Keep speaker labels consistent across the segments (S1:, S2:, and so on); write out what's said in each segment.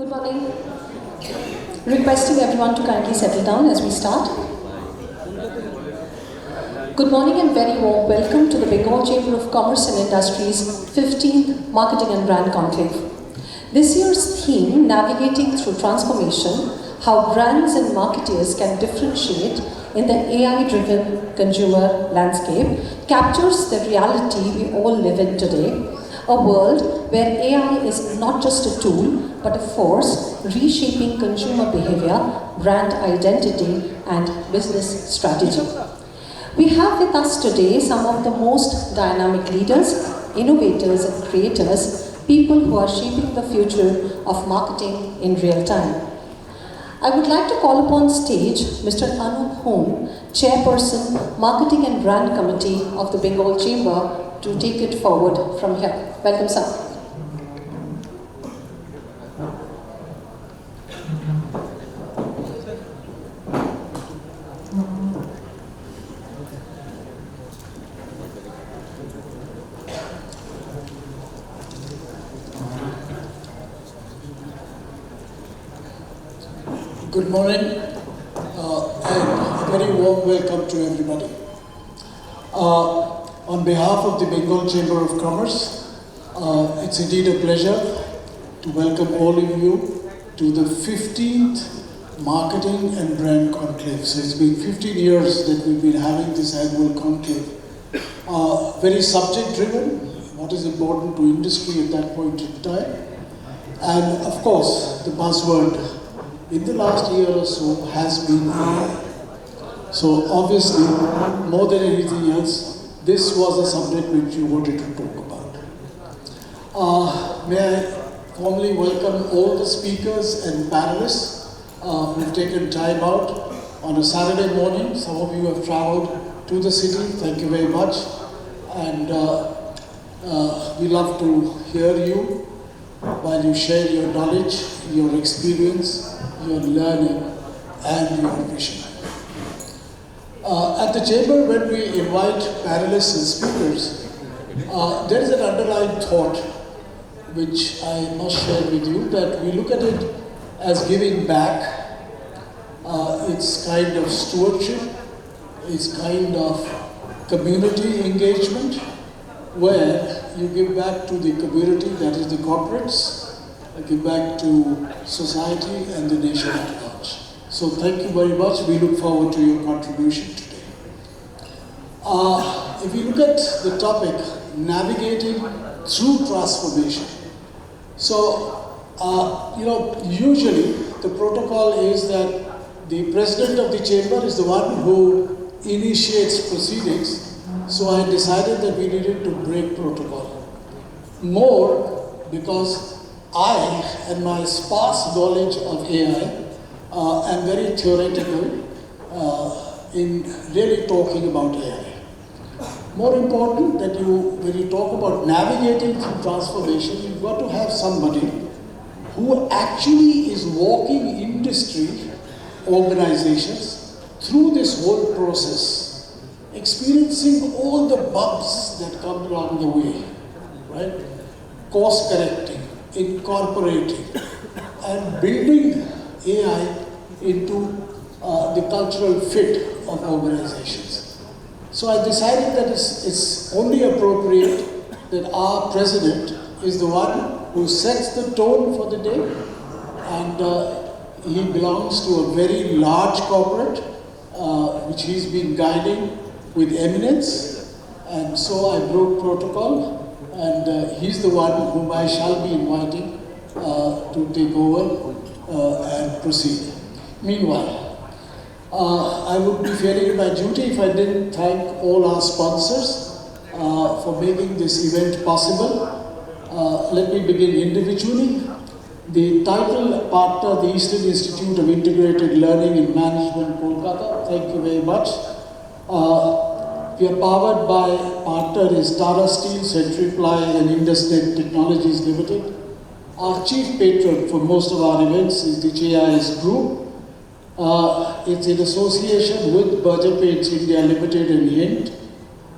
S1: Good morning. Requesting everyone to kindly settle down as we start. Good morning and very warm welcome to the Bengal Chamber of Commerce and Industry's 15th Marketing and Brand Conclave. This year's theme, Navigating Through Transformation, How Brands and Marketers Can Differentiate in the AI-driven consumer landscape, captures the reality we all live in today. A world where AI is not just a tool, but a force reshaping consumer behavior, brand identity, and business strategy. We have with us today some of the most dynamic leaders, innovators, and creators, people who are shaping the future of marketing in real time. I would like to call upon stage Mr. Anup Home, Chairperson, Marketing and Brand Committee of the Bengal Chamber, to take it forward from here. Welcome, sir.
S2: Good morning and a very warm welcome to everybody. On behalf of the Bengal Chamber of Commerce, it's indeed a pleasure to welcome all of you to the 15th Marketing and Brand Conclave. So it's been 15 years that we've been having this annual conclave. Very subject-driven, what is important to industry at that point in time. And of course, the buzzword in the last year or so has been AI. So obviously, more than anything else, this was a subject which you wanted to talk about. May I formally welcome all the speakers and panelists who've taken time out on a Saturday morning. Some of you have traveled to the city. Thank you very much. And we love to hear you while you share your knowledge, your experience, your learning, and your vision. At the Chamber, when we invite panelists and speakers, there is an underlying thought which I must share with you, that we look at it as giving back. It's kind of stewardship, it's kind of community engagement, where you give back to the community, that is the corporates, give back to society and the nation at large. So thank you very much. We look forward to your contribution today. If you look at the topic, navigating through transformation. So, usually the protocol is that the president of the chamber is the one who initiates proceedings. So I decided that we needed to break protocol. More because I and my sparse knowledge of AI am very theoretical in really talking about AI. More important that when you talk about navigating through transformation, you've got to have somebody who actually is walking industry organizations through this whole process, experiencing all the bumps that come along the way, right? Course correcting, incorporating, and building AI into the cultural fit of organizations. So I decided that it's only appropriate that our president is the one who sets the tone for the day, and he belongs to a very large corporate which he's been guiding with eminence, and so I broke protocol, and he's the one whom I shall be inviting to take over and proceed. Meanwhile, I would be failing in my duty if I didn't thank all our sponsors for making this event possible. Let me begin individually. The title partner, the Eastern Institute of Integrated Learning and Management, Kolkata. Thank you very much. We are powered by partner is Tata Steel, Centriply, and Indusnet Technologies Limited. Our chief patron for most of our events is the JIS Group. It's in association with Berger Paints India Limited and Hint.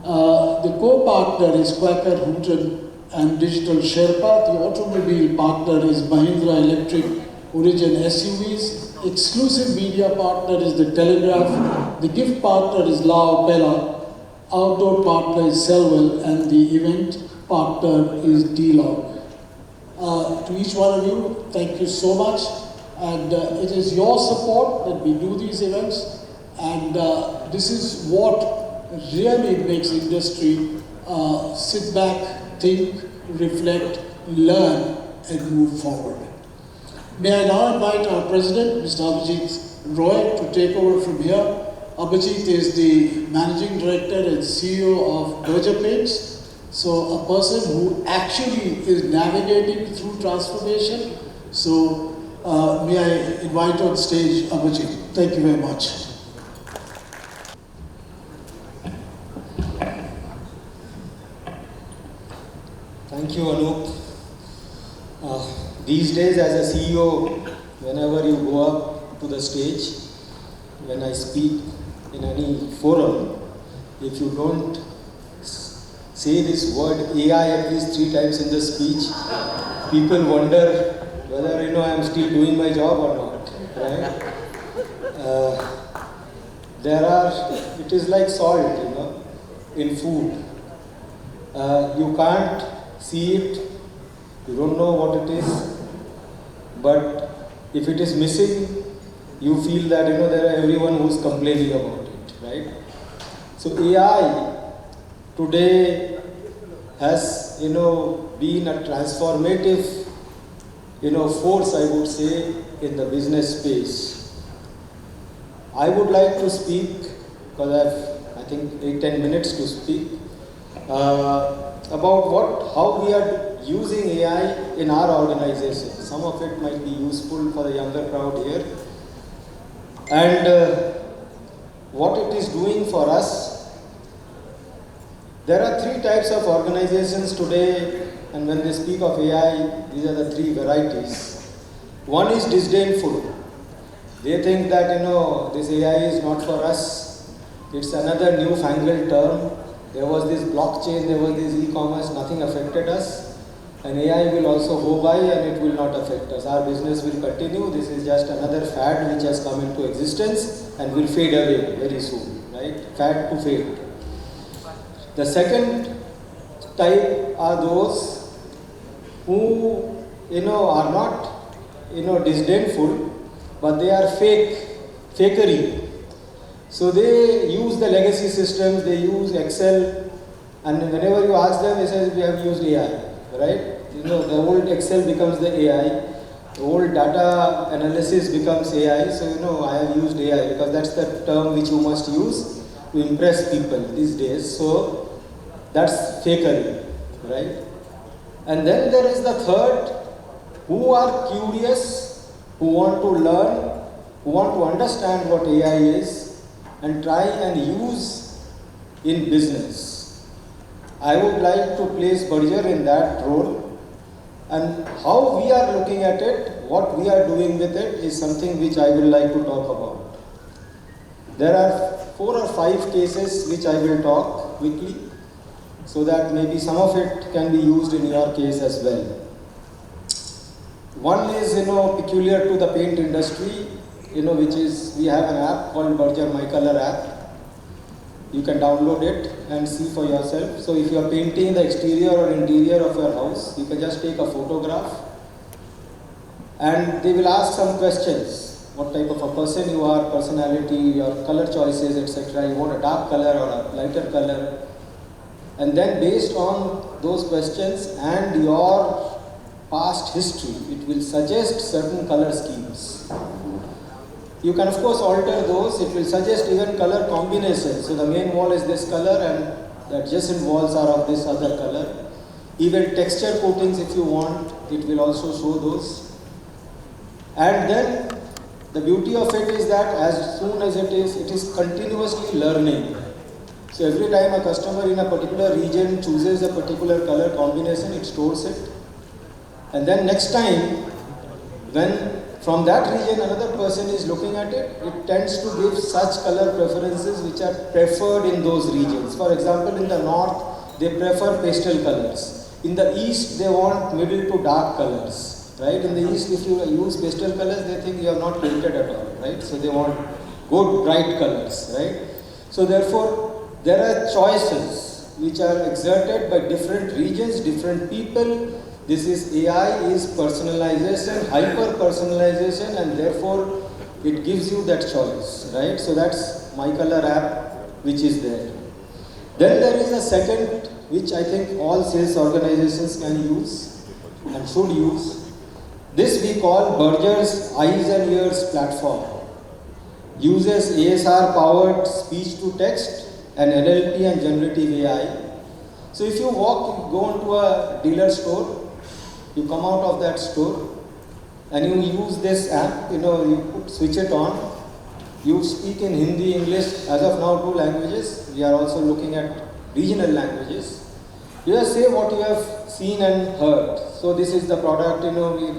S2: The co-partner is Quaker Houghton and Digital Sherpa. The automobile partner is Mahindra Electric Origin SUVs, exclusive media partner is the Telegraph, the gift partner is La Opera, outdoor partner is Selwell, and the event partner is D-Log. To each one of you, thank you so much. And it is your support that we do these events. And this is what really makes industry sit back, think, reflect, learn, and move forward. May I now invite our president, Mr. Abhijit Roy, to take over from here. Abhijit is the managing director and CEO of Berger Paints. So a person who actually is navigating through transformation. So may I invite on stage Abhijit. Thank you very much.
S3: Thank you, Anup. These days as a CEO, whenever you go up to the stage, when I speak in any forum, if you don't say this word AI at least 3 times in the speech, people wonder whether I am still doing my job or not, right? It is like salt, in food. You can't see it, you don't know what it is, but if it is missing, you feel that there are everyone who is complaining about it, right? So AI today has been a transformative force, I would say, in the business space. I would like to speak, because I have I think 8-10 minutes to speak about how we are using AI in our organization. Some of it might be useful for the younger crowd here, and what it is doing for us. There are 3 types of organizations today, and when they speak of AI, these are the 3 varieties. One is disdainful. They think that this AI is not for us. It's another newfangled term. There was this blockchain, there was this e-commerce, nothing affected us. And AI will also go by and it will not affect us. Our business will continue. This is just another fad which has come into existence and will fade away very soon, right? Fad to fade. The second type are those who are not disdainful, but they are fakery. So they use the legacy systems, they use Excel, and whenever you ask them, they say we have used AI, right? The old Excel becomes the AI, the old data analysis becomes AI. So I have used AI because that's the term which you must use to impress people these days. So that's fakery, right? And then there is the third, who are curious, who want to learn, who want to understand what AI is and try and use in business. I would like to place Berger in that role, and how we are looking at it, what we are doing with it is something which I would like to talk about. There are 4 or 5 cases which I will talk quickly, so that maybe some of it can be used in your case as well. One is, peculiar to the paint industry, which is, we have an app called Berger My Color app. You can download it and see for yourself. So if you are painting the exterior or interior of your house, you can just take a photograph and they will ask some questions. What type of a person you are, personality, your color choices, etc. You want a dark color or a lighter color. And then based on those questions and your past history, it will suggest certain color schemes. You can of course alter those. It will suggest even color combinations. So the main wall is this color and the adjacent walls are of this other color. Even texture coatings, if you want, it will also show those. And then the beauty of it is that as soon as it is continuously learning. So every time a customer in a particular region chooses a particular color combination, it stores it. And then next time, when from that region another person is looking at it, it tends to give such color preferences which are preferred in those regions. For example, in the north, they prefer pastel colors. In the east, they want middle to dark colors, right? In the East, if you use pastel colors, they think you are not painted at all, right? So they want good, bright colors, right? So therefore, there are choices which are exerted by different regions, different people. This is AI is personalization, hyper-personalization, and therefore it gives you that choice, right? So that's My Color app, which is there. Then there is a second, which I think all sales organizations can use and should use. This we call Berger's Eyes and Ears platform. Uses ASR powered speech to text and NLP and generative AI. So if you go into a dealer store, you come out of that store and you use this app, you switch it on, you speak in Hindi, English, as of now 2 languages. We are also looking at regional languages. You just say what you have seen and heard. So this is the product,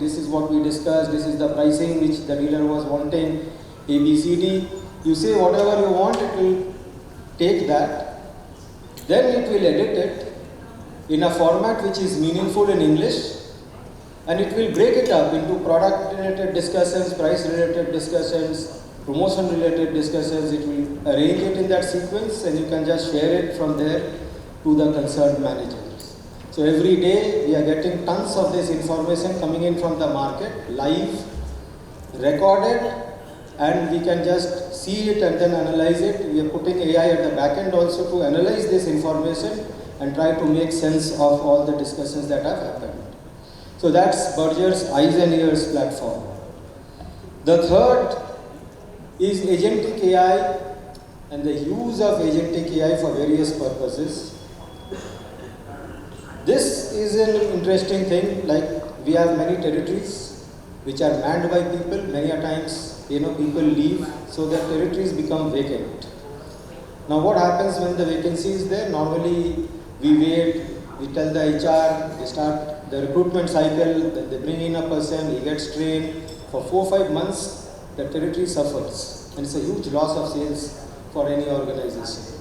S3: this is what we discussed, this is the pricing which the dealer was wanting, ABCD. You say whatever you want, it will take that. Then it will edit it in a format which is meaningful in English, and it will break it up into product related discussions, price related discussions, promotion related discussions. It will arrange it in that sequence, and you can just share it from there to the concerned managers. So every day we are getting tons of this information coming in from the market, live, recorded, and we can just see it and then analyze it. We are putting AI at the back end also to analyze this information and try to make sense of all the discussions that have happened. So that's Berger's Eyes and Ears platform. The third is agentic AI and the use of agentic AI for various purposes. This is an interesting thing. Like, we have many territories which are manned by people. Many a times, people leave, so the territories become vacant. Now what happens when the vacancy is there? Normally we wait, we tell the HR, they start the recruitment cycle, then they bring in a person, he gets trained. For 4-5 months, the territory suffers, and it's a huge loss of sales for any organization.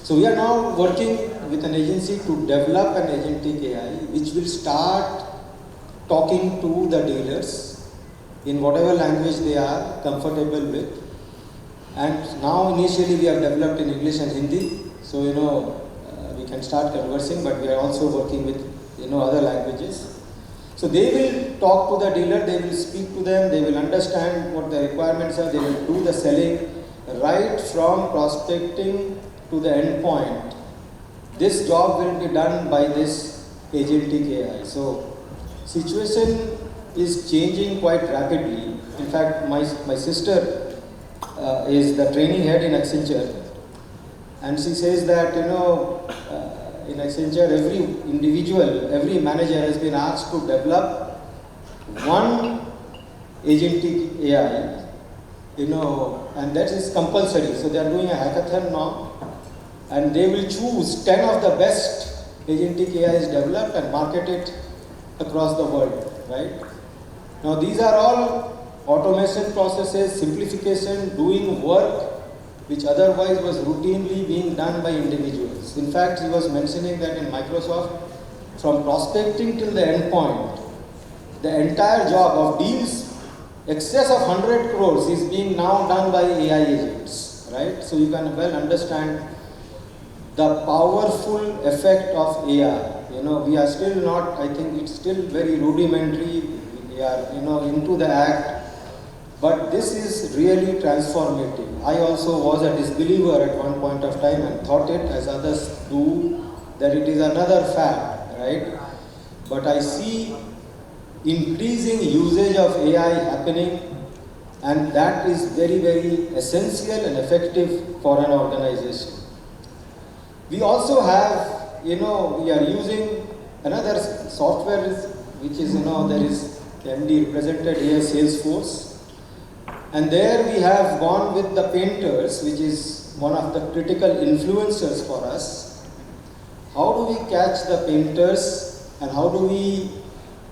S3: So we are now working with an agency to develop an agentic AI which will start talking to the dealers in whatever language they are comfortable with. And now initially we have developed in English and Hindi, so we can start conversing, but we are also working with other languages. So they will talk to the dealer, they will speak to them, they will understand what the requirements are, they will do the selling right from prospecting to the end point. This job will be done by this agentic AI. So situation is changing quite rapidly. In fact, my sister is the training head in Accenture, and she says that in Accenture, every individual, every manager has been asked to develop one agentic AI, and that is compulsory. So they are doing a hackathon now, and they will choose 10 of the best agentic AIs developed and market it across the world, right? Now these are all automation processes, simplification, doing work which otherwise was routinely being done by individuals. In fact, he was mentioning that in Microsoft, from prospecting till the end point, the entire job of deals, excess of 100 crores is being now done by AI agents, right? So you can well understand the powerful effect of AI. We are still not, I think it's still very rudimentary, we are, into the act. But this is really transformative. I also was a disbeliever at one point of time and thought it, as others do, that it is another fad, right? But I see increasing usage of AI happening, and that is very, very essential and effective for an organization. We also have, we are using another software which is, there is MD represented here, Salesforce. And there we have gone with the painters, which is one of the critical influencers for us. How do we catch the painters, and how do we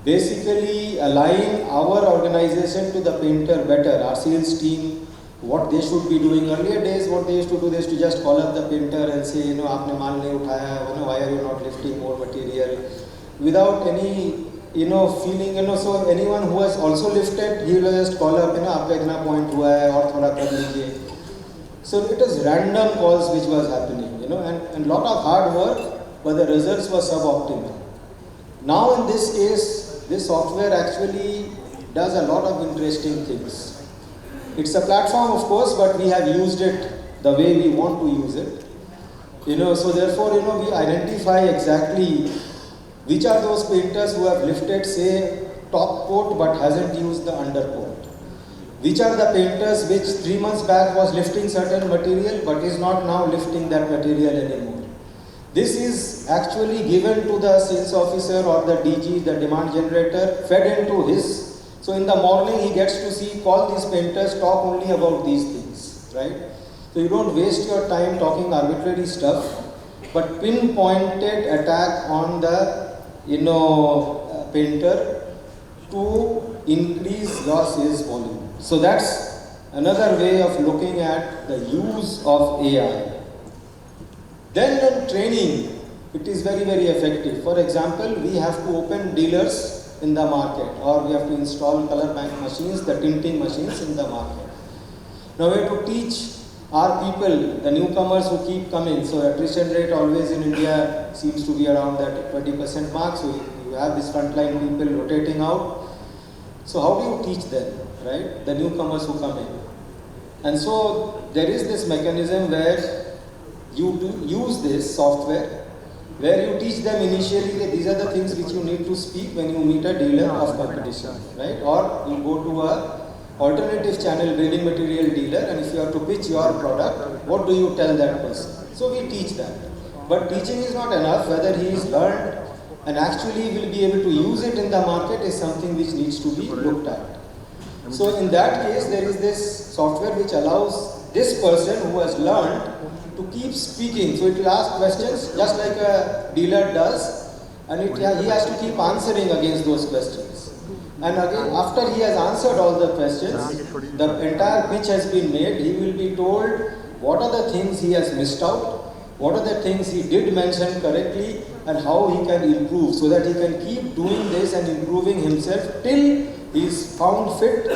S3: basically align our organization to the painter better, our sales team, what they should be doing? Earlier days, what they used to do, they used to just call up the painter and say, aapne maal nahi uthaya, why are you not lifting more material, without any feeling, so anyone who has also lifted, he will just call up, आपका इतना point हुआ है और थोड़ा कर लीजिए. So it was random calls which was happening, and lot of hard work, but the results were suboptimal. Now in this case, this software actually does a lot of interesting things. It's a platform, of course, but we have used it the way we want to use it. So therefore, we identify exactly which are those painters who have lifted, say, top coat but hasn't used the undercoat. Which are the painters which 3 months back was lifting certain material but is not now lifting that material anymore. This is actually given to the sales officer or the DG, the demand generator, fed into his. So in the morning he gets to see, call these painters, talk only about these things, right? So you don't waste your time talking arbitrary stuff, but pinpointed attack on the painter to increase your sales volume. So that's another way of looking at the use of AI. Then in training, it is very, very effective. For example, we have to open dealers in the market, or we have to install color bank machines, the tinting machines in the market. Now we have to teach our people, the newcomers who keep coming. So attrition rate always in India seems to be around that 20% mark. So you have these frontline people rotating out. So how do you teach them, right? The newcomers who come in. And so there is this mechanism where you do use this software, where you teach them initially that these are the things which you need to speak when you meet a dealer of competition, right? Or you go to a alternative channel building material dealer, and if you have to pitch your product, what do you tell that person? So we teach that. But teaching is not enough. Whether he is learned and actually will be able to use it in the market is something which needs to be looked at. So in that case, there is this software which allows this person who has learned to keep speaking. So it will ask questions just like a dealer does, and he has to keep answering against those questions. And again, after he has answered all the questions, the entire pitch has been made. He will be told what are the things he has missed out, what are the things he did mention correctly, and how he can improve, so that he can keep doing this and improving himself till he is found fit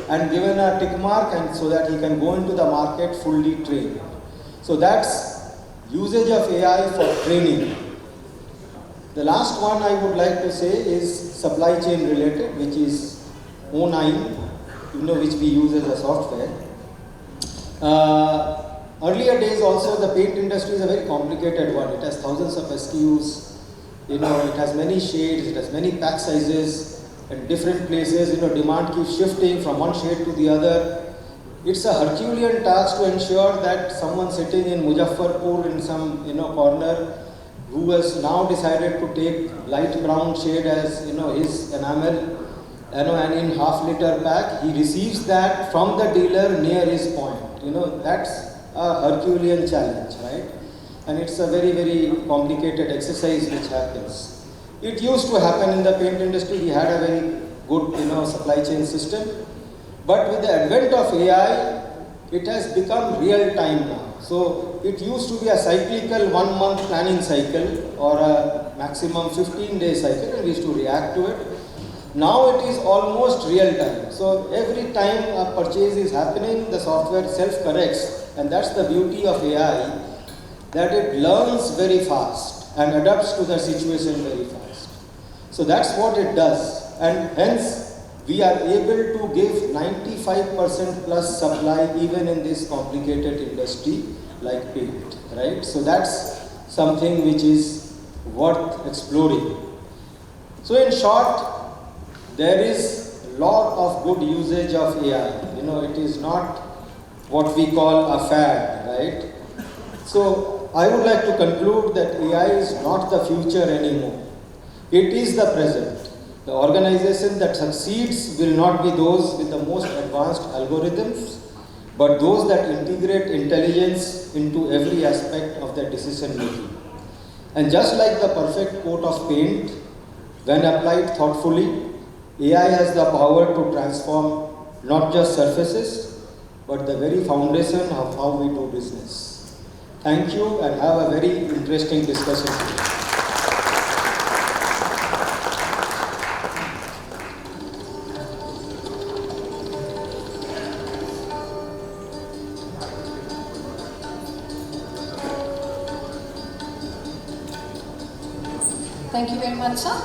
S3: and given a tick mark, and so that he can go into the market fully trained. So that's usage of AI for training. The last one I would like to say is supply chain related, which is O9, which we use as a software. Earlier days also, the paint industry is a very complicated one. It has thousands of SKUs, it has many shades, it has many pack sizes at different places, demand keeps shifting from one shade to the other. It's a Herculean task to ensure that someone sitting in Muzaffarpur in some corner who has now decided to take light brown shade as his enamel, and in half-liter pack, he receives that from the dealer near his point. That's a Herculean challenge, right? And it's a very, very complicated exercise which happens. It used to happen in the paint industry. We had a very good, supply chain system. But with the advent of AI, it has become real time now. So it used to be a cyclical 1 month planning cycle or a maximum 15-day cycle, and we used to react to it. Now it is almost real time. So every time a purchase is happening, the software self-corrects, and that's the beauty of AI, that it learns very fast and adapts to the situation very fast. So that's what it does, and hence we are able to give 95% plus supply even in this complicated industry like paint, right? So that's something which is worth exploring. So in short, there is a lot of good usage of AI. It is not what we call a fad, right? So I would like to conclude that AI is not the future anymore. It is the present. The organization that succeeds will not be those with the most advanced algorithms, but those that integrate intelligence into every aspect of their decision making. And just like the perfect coat of paint, when applied thoughtfully, AI has the power to transform not just surfaces, but the very foundation of how we do business. Thank you, and have a very interesting discussion today.
S1: Thank you very much, sir.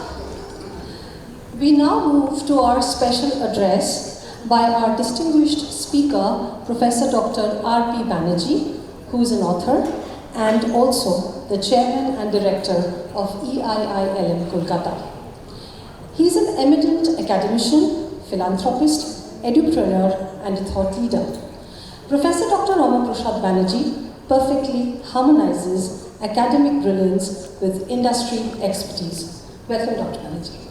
S1: We now move to our special address by our distinguished speaker, Professor Dr. R.P. Banerjee, who is an author and also the chairman and director of EIILM Kolkata. He is an eminent academician, philanthropist, edupreneur, and a thought leader. Professor Dr. Rama Prasad Banerjee perfectly harmonizes academic brilliance with industry expertise. Welcome, Dr. Banerjee.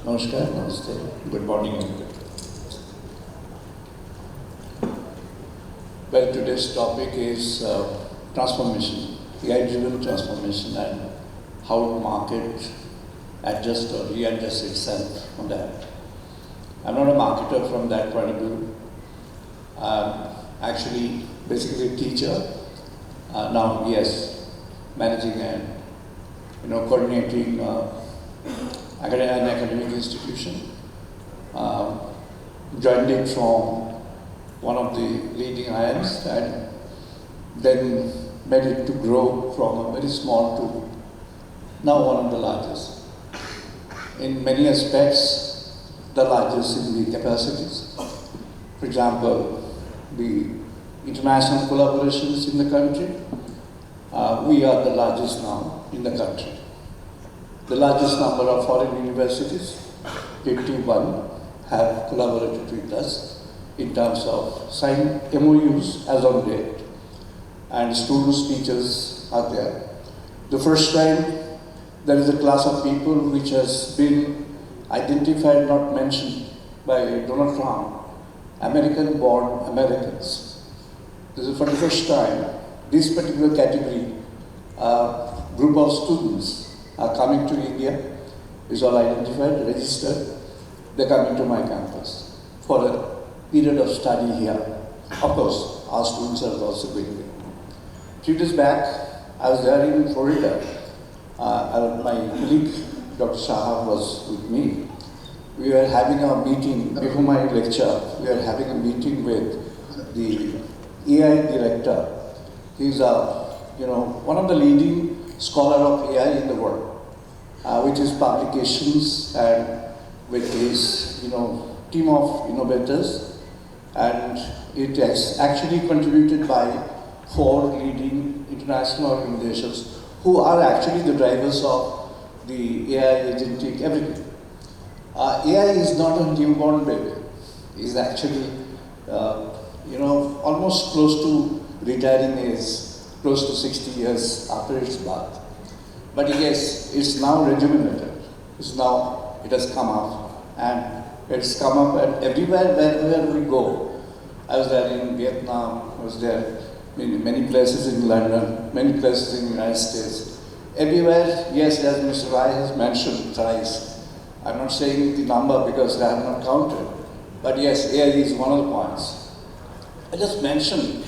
S4: Namaskar, namaste. Good morning. Well, today's topic is transformation, AI-driven transformation, and how the market adjusts or readjusts itself on that. I'm not a marketer from that point of view. I'm actually basically a teacher. Now, yes, managing and coordinating an academic institution. Joined it from one of the leading IIMs and then made it to grow from a very small to now one of the largest. In many aspects, the largest in the capacities. For example, the international collaborations in the country, we are the largest now in the country. The largest number of foreign universities, 51, have collaborated with us in terms of signed MOUs as on date, and students, teachers are there. The first time there is a class of people which has been identified, not mentioned by Donald Trump, American-born Americans. This is for the first time, this particular category, group of students are coming to India, is all identified, registered. They're coming to my campus for a period of study here. Of course, our students are also going there. 3 days back, I was there in Florida. My colleague, Dr. Shah, was with me. We were having a meeting, before my lecture, we were having a meeting with the AI director. He's one of the leading scholar of AI in the world, with his publications and with his team of innovators, and it is actually contributed by 4 leading international organizations who are actually the drivers of the AI agentic everything. AI is not a newborn baby. It's actually almost close to retiring age, close to 60 years after its birth. But yes, it's now rejuvenated. It has come up, and it's come up and everywhere wherever we go. I was there in Vietnam, I was there in many places in London, many places in the United States. Everywhere, yes, as Mr. Rai has mentioned thrice. I'm not saying the number because I have not counted, but yes, AI is one of the points. I just mentioned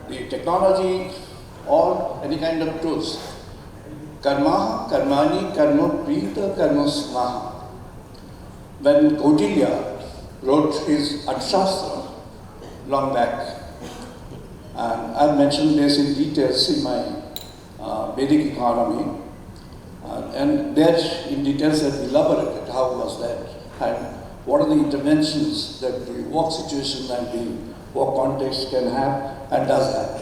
S4: the technology or any kind of tools. Karma, karmani, karma prita, karma smaha. When Kautilya wrote his Arthashastra long back, and I've mentioned this in details in my Vedic economy, and there in details I've elaborated how was that, and what are the interventions that the work situation and the work context can have and does have.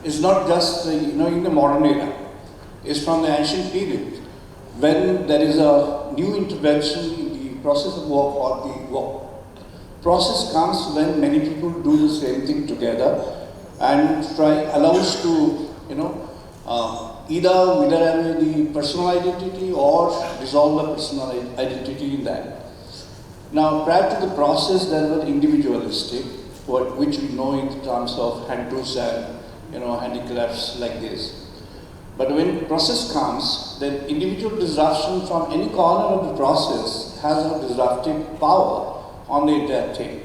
S4: It's not just in the modern era. It's from the ancient period when there is a new intervention in the process of work or the work. Process comes when many people do the same thing together and allows to either have the personal identity or dissolve the personal identity in that. Now, prior to the process, there were individualistic, which we know in terms of hand tools and handicrafts like this. But when process comes, then individual disruption from any corner of the process has a disruptive power on the entire thing.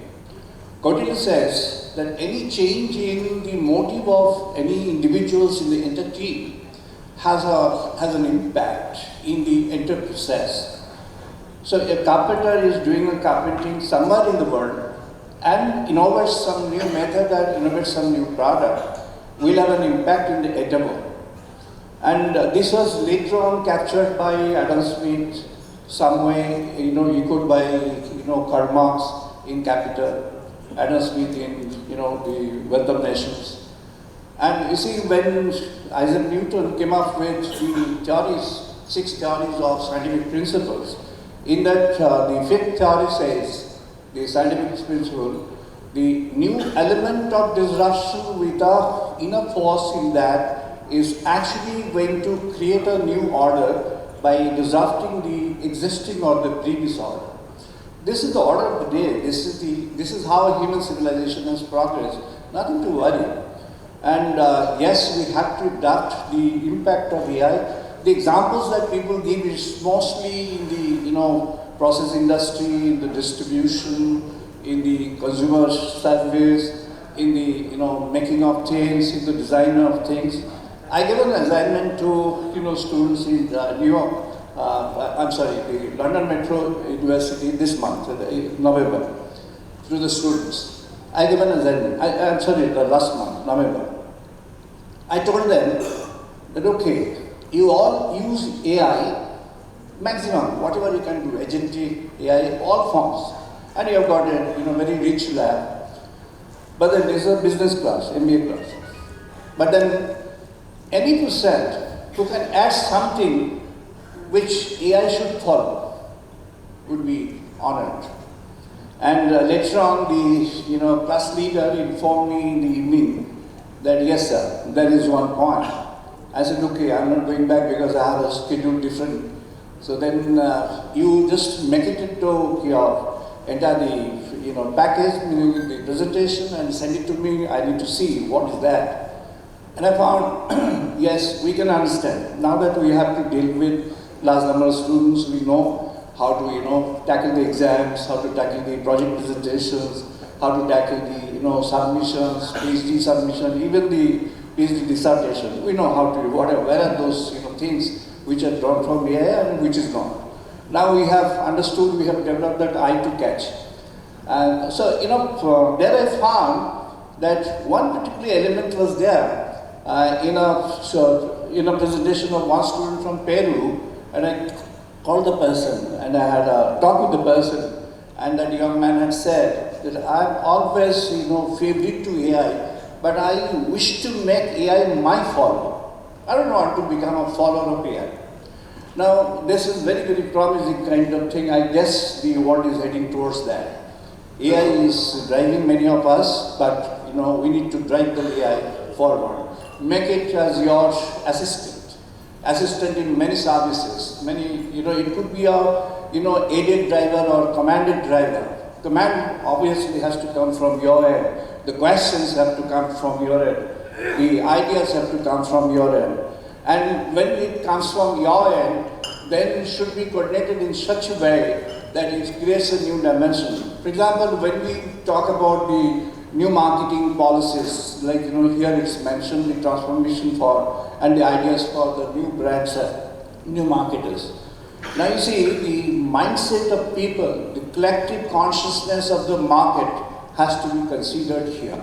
S4: Kautilya says that any change in the motive of any individuals in the entire team has an impact in the entire process. So a carpenter is doing a carpentering somewhere in the world and innovates some new method and innovates some new product, will have an impact in the eternal. And this was later on captured by Adam Smith, some way, echoed by, Karl Marx in Capital, Adam Smith in, the Wealth of Nations. And you see, when Isaac Newton came up with the theories, 6 theories of scientific principles, in that the 5th theory says, the scientific principle, the new element of disruption without inner force in that is actually going to create a new order by disrupting the existing or the previous order. This is the order of the day. This is how human civilization has progressed. Nothing to worry. And yes, we have to adapt the impact of AI. The examples that people give is mostly in the process industry, in the distribution, in the consumer service, in the making of things, in the design of things. I gave an assignment to students in New York. The London Metro University this month, November, through the students. I gave an assignment. The last month, November. I told them that okay, you all use AI maximum, whatever you can do, agentic AI, all forms, and you have got a very rich lab. But then there's a business class, MBA class. But then any percent who can add something which AI should follow would be honored. And later on, the class leader informed me in the evening that yes, sir, there is one point. I said, okay, I'm not going back because I have a schedule different. So then you just make it into your entire package, meaning the presentation, and send it to me. I need to see what is that. And I found, yes, we can understand. Now that we have to deal with large number of students, we know how to tackle the exams, how to tackle the project presentations, how to tackle the submissions, PhD submission, even the PhD dissertation. We know how to whatever. Where are those things which are drawn from AI and which is not. Now we have understood, we have developed that eye to catch. And so there I found that one particular element was there in a presentation of one student from Peru. And I called the person and I had a talk with the person, and that young man had said that I'm always favorite to AI, but I wish to make AI my follower. I don't want to become a follower of AI. Now this is very, very promising kind of thing. I guess the world is heading towards that. AI is driving many of us, but we need to drive the AI forward. Make it as your assistant in many services. It could be a aided driver or commanded driver. Command obviously has to come from your end. The questions have to come from your end. The ideas have to come from your end. And when it comes from your end, then it should be coordinated in such a way that it creates a new dimension. For example, when we talk about the new marketing policies, like here it's mentioned the transformation and the ideas for the new brands, new marketers. Now you see, the mindset of people, the collective consciousness of the market has to be considered here.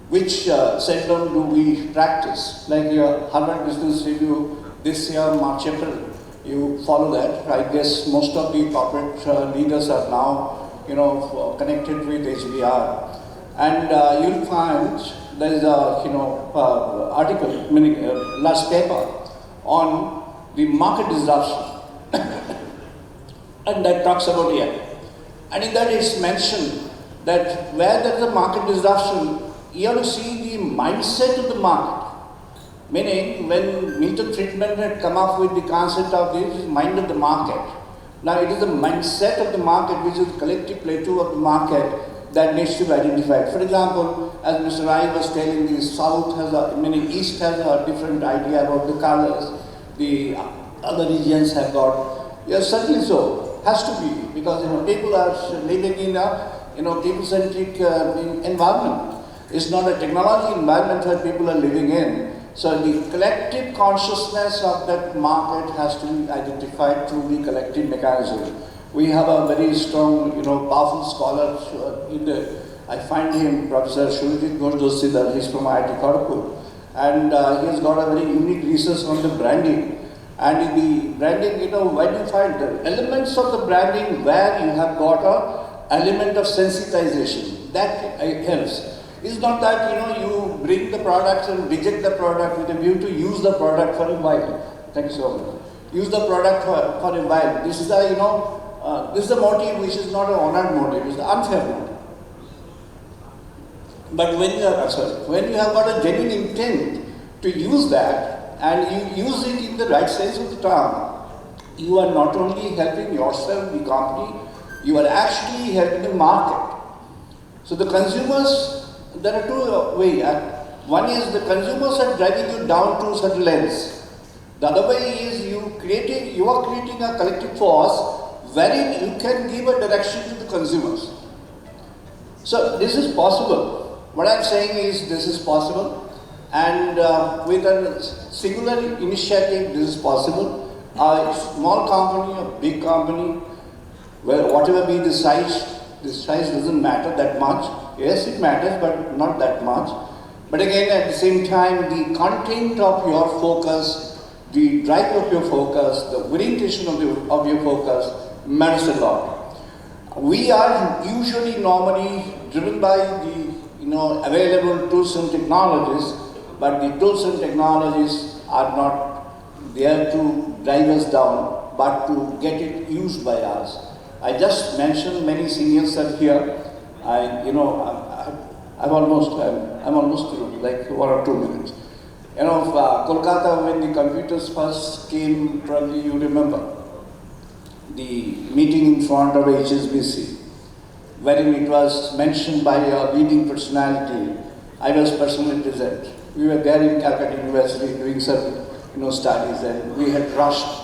S4: Which syndrome do we practice? Like your Harvard Business Review this year, March, April, you follow that. I guess most of the corporate leaders are now, connected with HBR. And you'll find there is a, article, last paper on the market disruption. And that talks about AI. And in that it's mentioned that where there is a market disruption, you have to see the mindset of the market. Meaning, when Milton Friedman had come up with the concept of the mind of the market, now it is the mindset of the market, which is the collective plateau of the market, that needs to be identified. For example, as Mr. Rai was telling, the South East has a different idea about the colors, the other regions have got, yes, certainly so. has to be, because people are living in a people-centric environment. It's not a technology environment where people are living in. So the collective consciousness of that market has to be identified through the collective mechanism. We have a very strong, powerful scholar I find him, Professor Shurjit Ghosh, he's from IIT Kharagpur, and he has got a very unique research on the branding. And in the branding, when you find the elements of the branding where you have got a element of sensitization, that helps. It's not that you bring the product and reject the product with a view to use the product for a while. Thank you so much. Use the product for a while. This is this is a motive which is not an honored motive, it's an unfair motive. But when you have got a genuine intent to use that, and you use it in the right sense of the term, you are not only helping yourself, the company, you are actually helping the market. So the consumers, there are two ways. One is the consumers are driving you down to certain lengths. The other way is you are creating a collective force wherein you can give a direction to the consumers. So this is possible. What I'm saying is this is possible, and with a singular initiative this is possible. A small company, a big company, well, whatever be the size doesn't matter that much. Yes, it matters, but not that much. But again, at the same time, the content of your focus, the drive of your focus, the orientation of your focus matters a lot. We are usually normally driven by the available tools and technologies, but the tools and technologies are not there to drive us down, but to get it used by us. I just mentioned many seniors are here. I'm almost through, like 1 or 2 minutes. Kolkata, when the computers first came, probably you remember, the meeting in front of HSBC, wherein it was mentioned by a leading personality. I was personally present. We were there in Calcutta University doing some studies, and we had rushed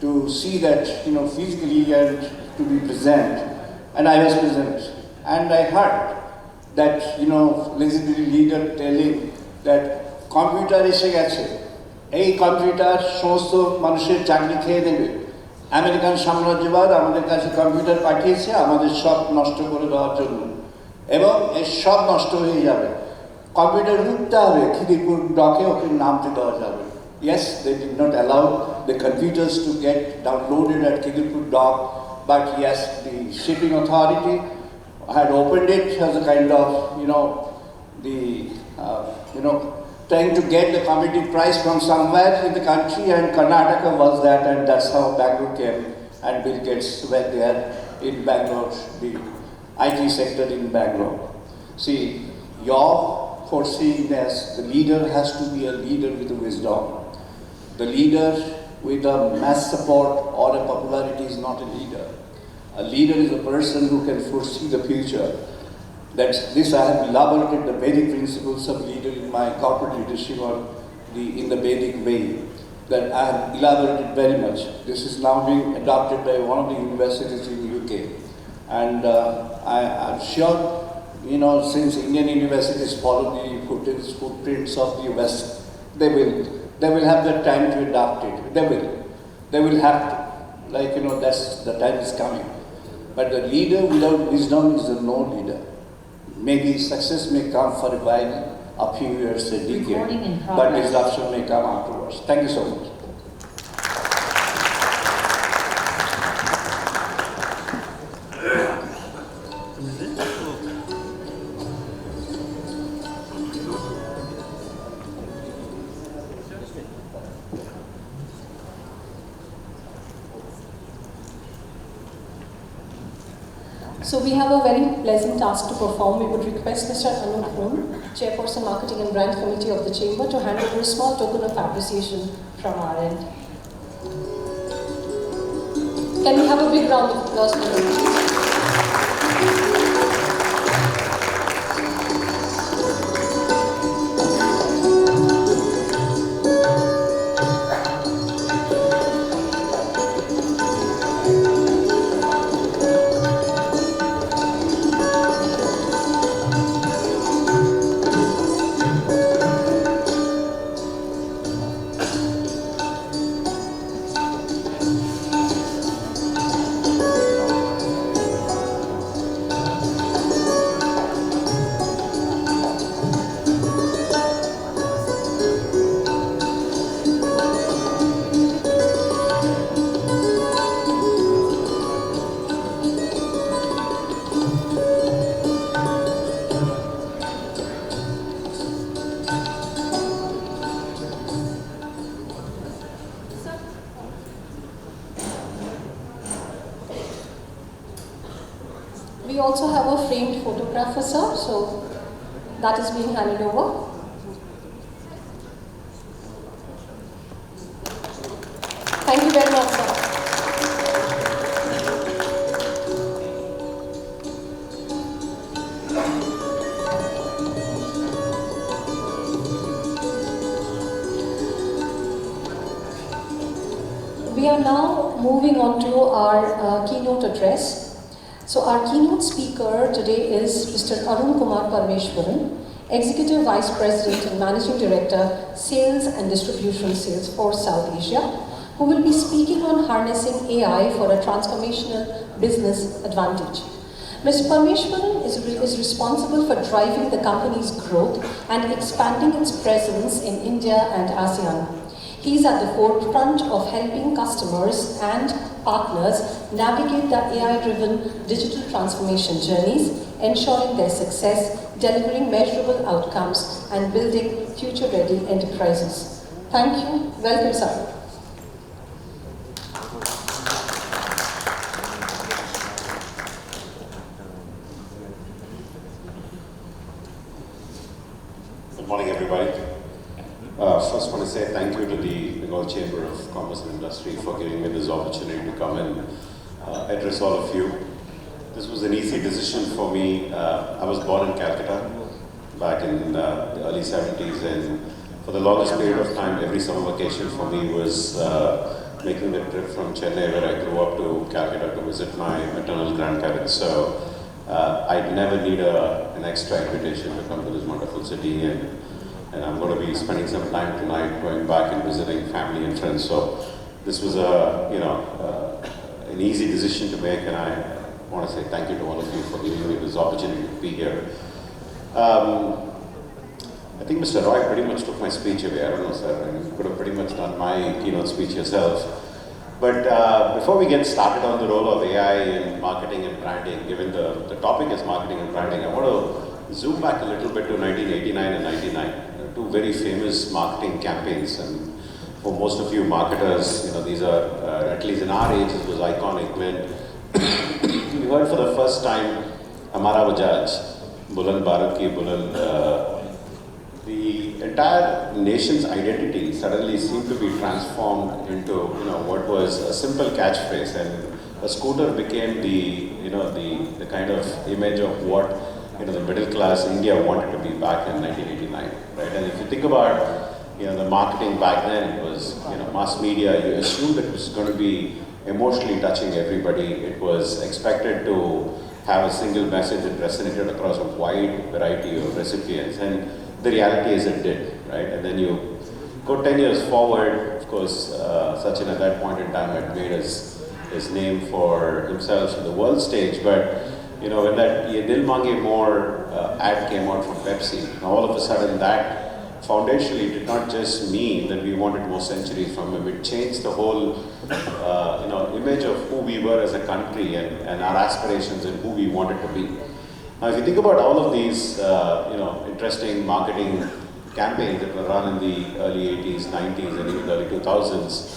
S4: to see that physically and to be present. And I was present. And I heard that legendary leader telling that computer এসে গেছে, এই computer সমস্ত মানুষের চাকরি খেয়ে দেবে। American সাম্রাজ্যবাদ আমাদের কাছে কম্পিউটার পাঠিয়েছে আমাদের সব নষ্ট করে দেওয়ার জন্য, এবং এই সব নষ্ট হয়ে যাবে। কম্পিউটার রুখতে হবে, খিদিরপুর ডকে ওকে নামতে দেওয়া যাবে। Yes, they did not allow the computers to get downloaded at Khidipur dock, but yes, the shipping authority had opened it as a kind of, trying to get the competitive price from somewhere in the country, and Karnataka was that, and that's how Bangalore came, and Bill Gates went there in Bangalore, the IT sector in Bangalore. See, your foreseeingness, the leader has to be a leader with wisdom. The leader with a mass support or a popularity is not a leader. A leader is a person who can foresee the future. That's this I have elaborated the basic principles of leader in my corporate leadership in the Vedic way. That I have elaborated very much. This is now being adopted by one of the universities in UK, and I'm sure since Indian universities follow the footprints of the West, they will have the time to adopt it. They will have to. That's the time is coming. But the leader without wisdom is a no leader. Maybe success may come for a while, a few years, a decade, but disruption may come afterwards. Thank you so much.
S1: So we have a very pleasant task to perform. We would request Mr. Anup Hoon, Chairperson Marketing and Brand Committee of the Chamber, to hand over a small token of appreciation from our end. Can we have a big round of applause for him, please? We also have a framed photographer, sir, so that is being handed over. Thank you very much, sir. We are now moving on to our keynote address. So our keynote speaker today is Mr. Arun Kumar Parmeshwaran, Executive Vice President and Managing Director, Sales and Distribution Sales for South Asia, who will be speaking on harnessing AI for a transformational business advantage. Mr. Parmeshwaran is responsible for driving the company's growth and expanding its presence in India and ASEAN. He is at the forefront of helping customers and partners navigate the AI-driven digital transformation journeys, ensuring their success, delivering measurable outcomes, and building future-ready enterprises. Thank you. Welcome, sir.
S5: Good morning, everybody. First, I want to say thank you to the Bengal Chamber of Commerce and Industry for giving me this opportunity to come and address all of you. This was an easy decision for me. I was born in Calcutta back in the early 70s, and for the longest period of time, every summer vacation for me was making the trip from Chennai, where I grew up, to Calcutta to visit my maternal grandparents. So I'd never need an extra invitation to come to this wonderful city, and I'm going to be spending some time tonight going back and visiting family and friends. So this was an easy decision to make, and I want to say thank you to all of you for giving me this opportunity to be here. I think Mr. Roy pretty much took my speech away. I don't know, sir. You could have pretty much done my keynote speech yourself. But before we get started on the role of AI in marketing and branding, given the topic is marketing and branding, I want to zoom back a little bit to 1989 and 99. Two very famous marketing campaigns, and for most of you marketers, these are, at least in our age, it was iconic when we heard for the first time Hamara Bajaj, Buland Bharat Ki Buland, the entire nation's identity suddenly seemed to be transformed into what was a simple catchphrase, and a scooter became the kind of image of what the middle class India wanted to be back in 1989, right? And if you think about the marketing back then, it was mass media. You assumed it was going to be emotionally touching everybody. It was expected to have a single message that resonated across a wide variety of recipients, and the reality is it did, right? And then you go 10 years forward. Of course, Sachin at that point in time had made his name for himself on the world stage, but when that Ye Dil Mange More ad came out from Pepsi, all of a sudden that foundationally did not just mean that we wanted more centuries from him. It changed the whole image of who we were as a country and our aspirations and who we wanted to be. Now, if you think about all of these interesting marketing campaigns that were run in the early 80s, 90s, and even the early 2000s,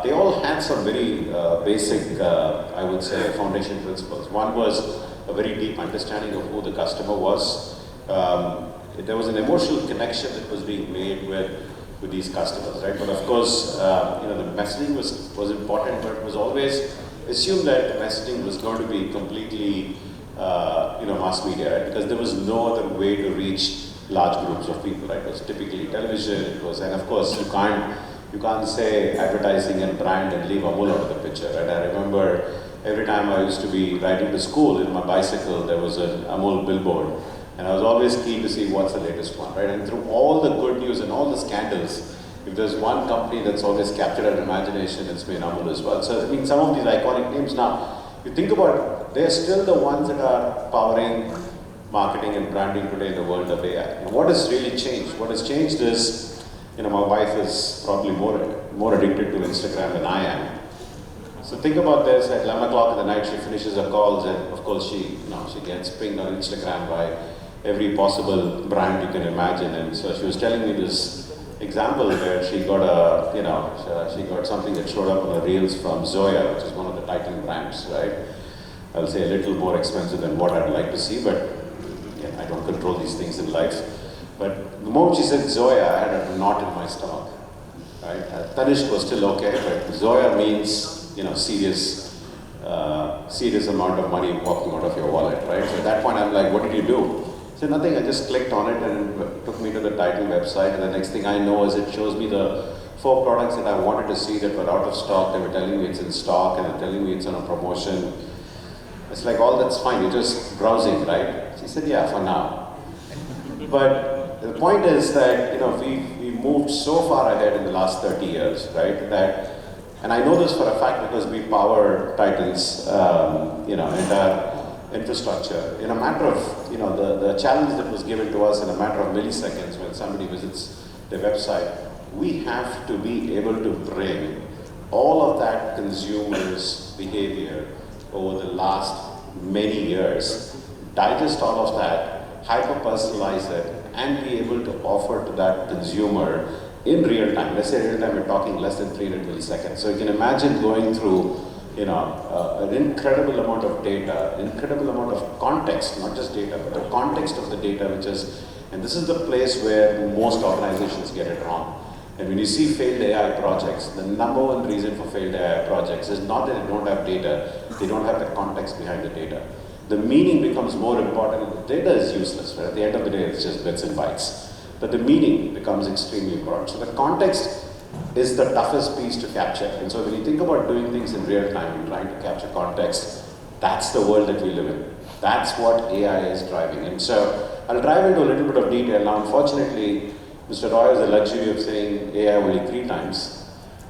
S5: they all had some very basic, I would say, foundation principles. One was a very deep understanding of who the customer was. There was an emotional connection that was being made with these customers, right? But of course, the messaging was important, but it was always assumed that the messaging was going to be completely, mass media, right? Because there was no other way to reach large groups of people, right? It was typically television, and of course, you can't say advertising and brand and leave Amul out of the picture, right? I remember every time I used to be riding to school in my bicycle, there was an Amul billboard, and I was always keen to see what's the latest one, right? And through all the good news and all the scandals, if there's one company that's always captured our imagination, it's been Amul as well. So, some of these iconic names now, you think about it, they're still the ones that are powering marketing and branding today in the world of AI. And what has really changed? What has changed is, my wife is probably more addicted to Instagram than I am. So think about this, at 11 o'clock in the night she finishes her calls, and of course she gets pinged on Instagram by every possible brand you can imagine. And so she was telling me this example where she got she got something that showed up on the reels from Zoya, which is one of the Titan brands, right? I'll say a little more expensive than what I'd like to see, but again, I don't control these things in life. But the moment she said Zoya, I had a knot in my stomach. Right? Tanishq was still okay, but Zoya means, you know, serious amount of money walking out of your wallet, right? So at that point, I'm like, what did you do? I said, nothing. I just clicked on it and it took me to the title website. And the next thing I know is it shows me the 4 products that I wanted to see that were out of stock. They were telling me it's in stock and they're telling me it's on a promotion. It's like, all that's fine. You're just browsing, right? She said, yeah, for now. But the point is that, you know, we moved so far ahead in the last 30 years, right? That, and I know this for a fact because we power Titan's, you know, entire infrastructure. In a matter of, you know, the challenge that was given to us in a matter of milliseconds when somebody visits the website, we have to be able to bring all of that consumer's behavior over the last many years, digest all of that, hyper-personalize it, and be able to offer to that consumer in real time. Let's say real time, we're talking less than 300 milliseconds. So you can imagine going through, you know, an incredible amount of data, incredible amount of context, not just data, but the context of the data, which is, and this is the place where most organizations get it wrong. And when you see failed AI projects, the number one reason for failed AI projects is not that they don't have data, they don't have the context behind the data. The meaning becomes more important. The data is useless, right? At the end of the day, it's just bits and bytes. But the meaning becomes extremely important. So the context is the toughest piece to capture. And so when you think about doing things in real time and trying to capture context, that's the world that we live in. That's what AI is driving. And so I'll dive into a little bit of detail. Now, unfortunately, Mr. Roy has the luxury of saying AI only 3 times.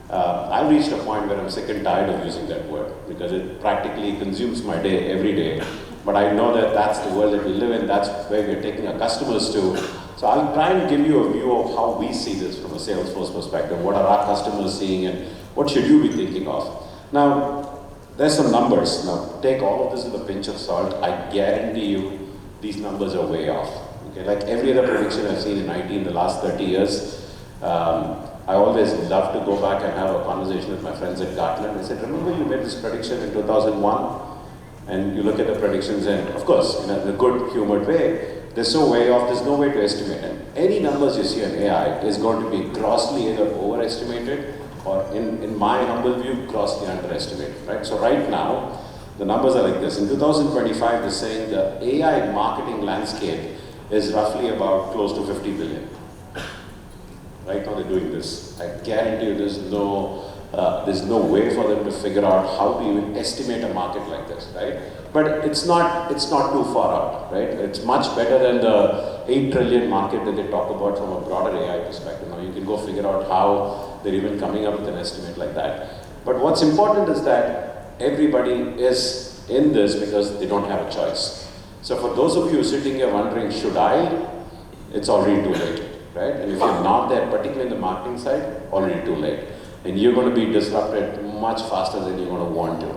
S5: I've reached a point where I'm sick and tired of using that word because it practically consumes my day every day. But I know that that's the world that we live in, that's where we're taking our customers to. So I'll try and give you a view of how we see this from a Salesforce perspective. What are our customers seeing and what should you be thinking of? Now, there's some numbers. Now, take all of this with a pinch of salt. I guarantee you these numbers are way off. Okay, like every other prediction I've seen in IT in the last 30 years, I always love to go back and have a conversation with my friends at Gartner. And I said, remember you made this prediction in 2001? And you look at the predictions and, of course, in a good humored way, they're so way off, there's no way to estimate. And any numbers you see on AI is going to be grossly either overestimated or, in my humble view, grossly underestimated, right? So right now, the numbers are like this. In 2025, they're saying the AI marketing landscape is roughly about close to 50 billion. Right now they're doing this. I guarantee you there's no way for them to figure out how to even estimate a market like this, right? But it's not too far out, right? It's much better than the 8 trillion market that they talk about from a broader AI perspective. Now you can go figure out how they're even coming up with an estimate like that. But what's important is that everybody is in this because they don't have a choice. So for those of you sitting here wondering, should I? It's already too late, right? And if you're not there, particularly in the marketing side, already too late. And you're going to be disrupted much faster than you're going to want to.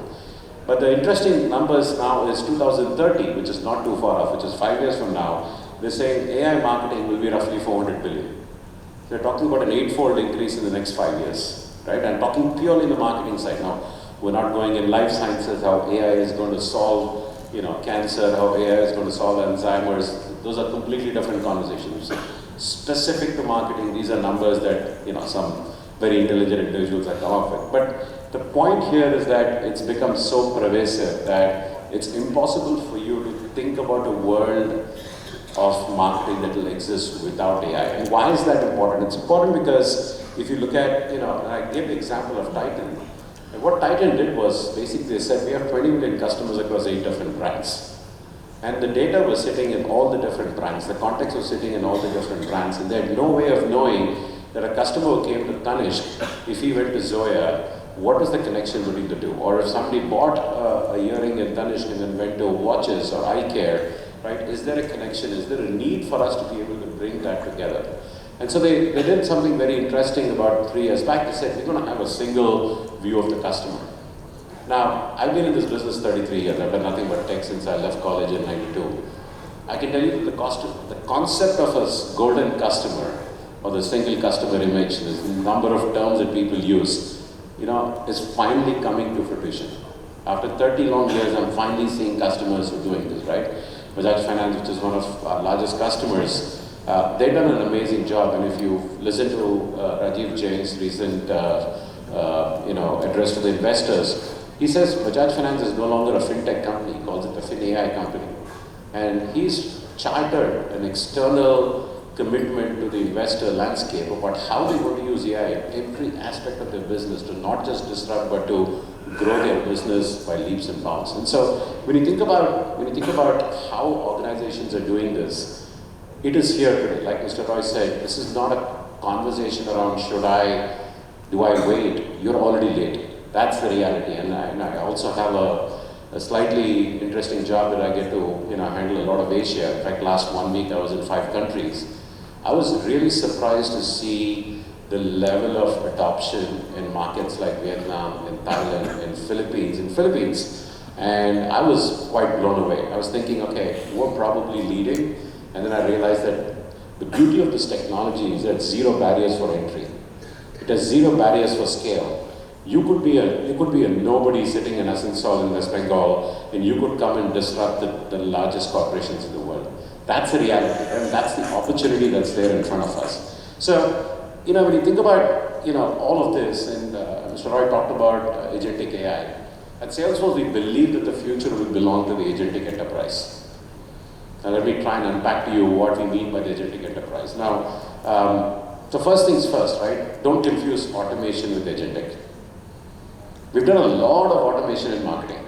S5: But the interesting numbers now is 2030, which is not too far off, which is 5 years from now. They're saying AI marketing will be roughly 400 billion. They're talking about an 8-fold increase in the next 5 years, right? I'm talking purely in the marketing side now. We're not going in life sciences, how AI is going to solve, cancer, how AI is going to solve Alzheimer's. Those are completely different conversations. Specific to marketing, these are numbers that, some very intelligent individuals have come up with. But the point here is that it's become so pervasive that it's impossible for you to think about a world of marketing that will exist without AI. And why is that important? It's important because if you look at, and I gave the example of Titan. And what Titan did was basically they said we have 20 million customers across 8 different brands. And the data was sitting in all the different brands. The context was sitting in all the different brands. And they had no way of knowing that a customer who came to Tanishq, if he went to Zoya, what was the connection between the two? Or if somebody bought a earring in Tanishq and then went to watches or eye care, right? Is there a connection? Is there a need for us to be able to bring that together? And so they did something very interesting about 3 years back. They said, we're going to have a single view of the customer. Now, I've been in this business 33 years. I've done nothing but tech since I left college in 92. I can tell you that the concept of a golden customer or the single customer image, the number of terms that people use, is finally coming to fruition. After 30 long years, I'm finally seeing customers who are doing this, right? Bajaj Finance, which is one of our largest customers, they've done an amazing job. And if you listen to Rajiv Jain's recent address to the investors, he says Bajaj Finance is no longer a fintech company. He calls it a FinAI company. And he's chartered an external commitment to the investor landscape about how they're going to use AI in every aspect of their business to not just disrupt but to grow their business by leaps and bounds. And so when you think about how organizations are doing this, it is here today. Like Mr. Roy said, this is not a conversation around do I wait? You're already late. That's the reality. And I also have a slightly interesting job that I get to handle a lot of Asia. In fact, last 1 week I was in 5 countries. I was really surprised to see the level of adoption in markets like Vietnam, in Thailand, in Philippines, and I was quite blown away. I was thinking, okay, we're probably leading, and then I realized that the beauty of this technology is that 0 barriers for entry. It has 0 barriers for scale. You could be a nobody sitting in Asansol in West Bengal, and you could come and disrupt the largest corporations in the world. That's the reality, and that's the opportunity that's there in front of us. So, when you think about, all of this, and Mr. Roy talked about agentic AI, at Salesforce we believe that the future will belong to the agentic enterprise. Now let me try and unpack to you what we mean by the agentic enterprise. Now, so first things first, right? Don't confuse automation with agentic. We've done a lot of automation in marketing,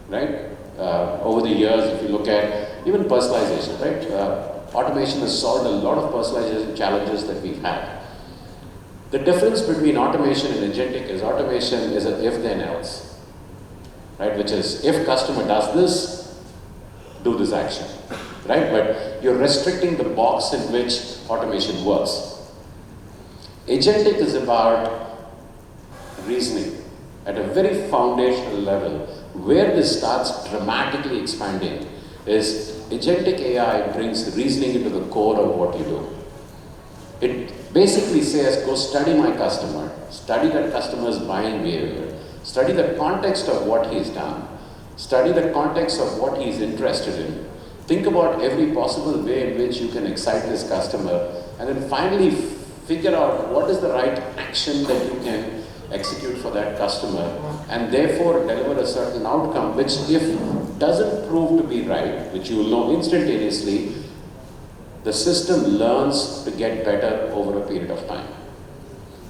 S5: right? Over the years, if you look at even personalization, right? Automation has solved a lot of personalization challenges that we've had. The difference between automation and agentic is automation is an if then else, right? Which is if customer does this, do this action, right? But you're restricting the box in which automation works. Agentic is about reasoning at a very foundational level. Where this starts dramatically expanding is agentic AI brings reasoning into the core of what you do. It basically says, go study my customer, study that customer's buying behavior, study the context of what he's done, study the context of what he's interested in, think about every possible way in which you can excite this customer, and then finally figure out what is the right action that you can execute for that customer, and therefore deliver a certain outcome, which if doesn't prove to be right, which you will know instantaneously, the system learns to get better over a period of time.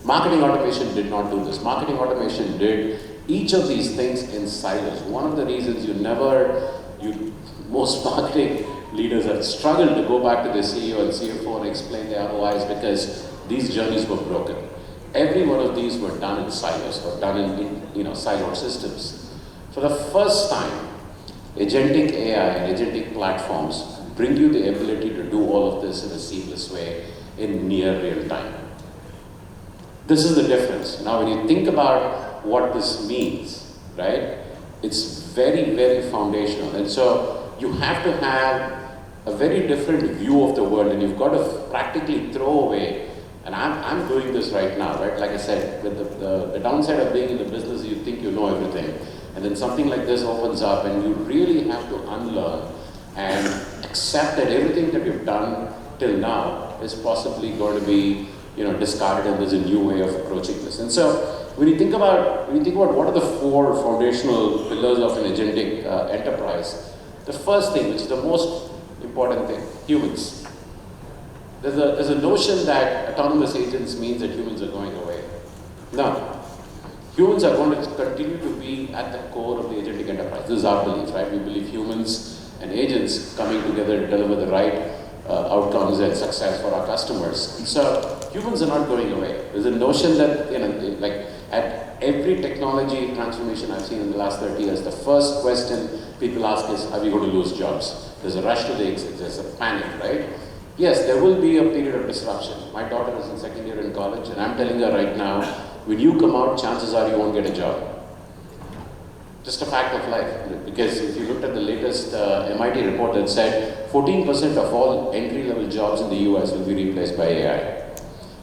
S5: Marketing automation did not do this. Marketing automation did each of these things in silos. One of the reasons most marketing leaders have struggled to go back to the CEO and CFO and explain their ROIs because these journeys were broken. Every one of these were done in silos or done in siloed systems. For the first time, agentic AI and agentic platforms bring you the ability to do all of this in a seamless way in near real time. This is the difference. Now, when you think about what this means, right, it's very, very foundational. And so you have to have a very different view of the world, and you've got to practically throw away. And I'm doing this right now, right? Like I said, with the downside of being in the business, you think you know everything. And then something like this opens up, and you really have to unlearn and accept that everything that you've done till now is possibly going to be, discarded, and there's a new way of approaching this. And so, when you think about what are the 4 foundational pillars of an agentic enterprise, the first thing, which is the most important thing, humans. There's a notion that autonomous agents means that humans are going away. No. Humans are going to continue to be at the core of the agentic enterprise. This is our belief, right? We believe humans and agents coming together to deliver the right outcomes and success for our customers. So humans are not going away. There's a notion that, like at every technology transformation I've seen in the last 30 years, the first question people ask is, are we going to lose jobs? There's a rush to the exit, there's a panic, right? Yes, there will be a period of disruption. My daughter is in 2nd year in college, and I'm telling her right now, when you come out, chances are you won't get a job. Just a fact of life. Because if you looked at the latest MIT report that said 14% of all entry-level jobs in the US will be replaced by AI.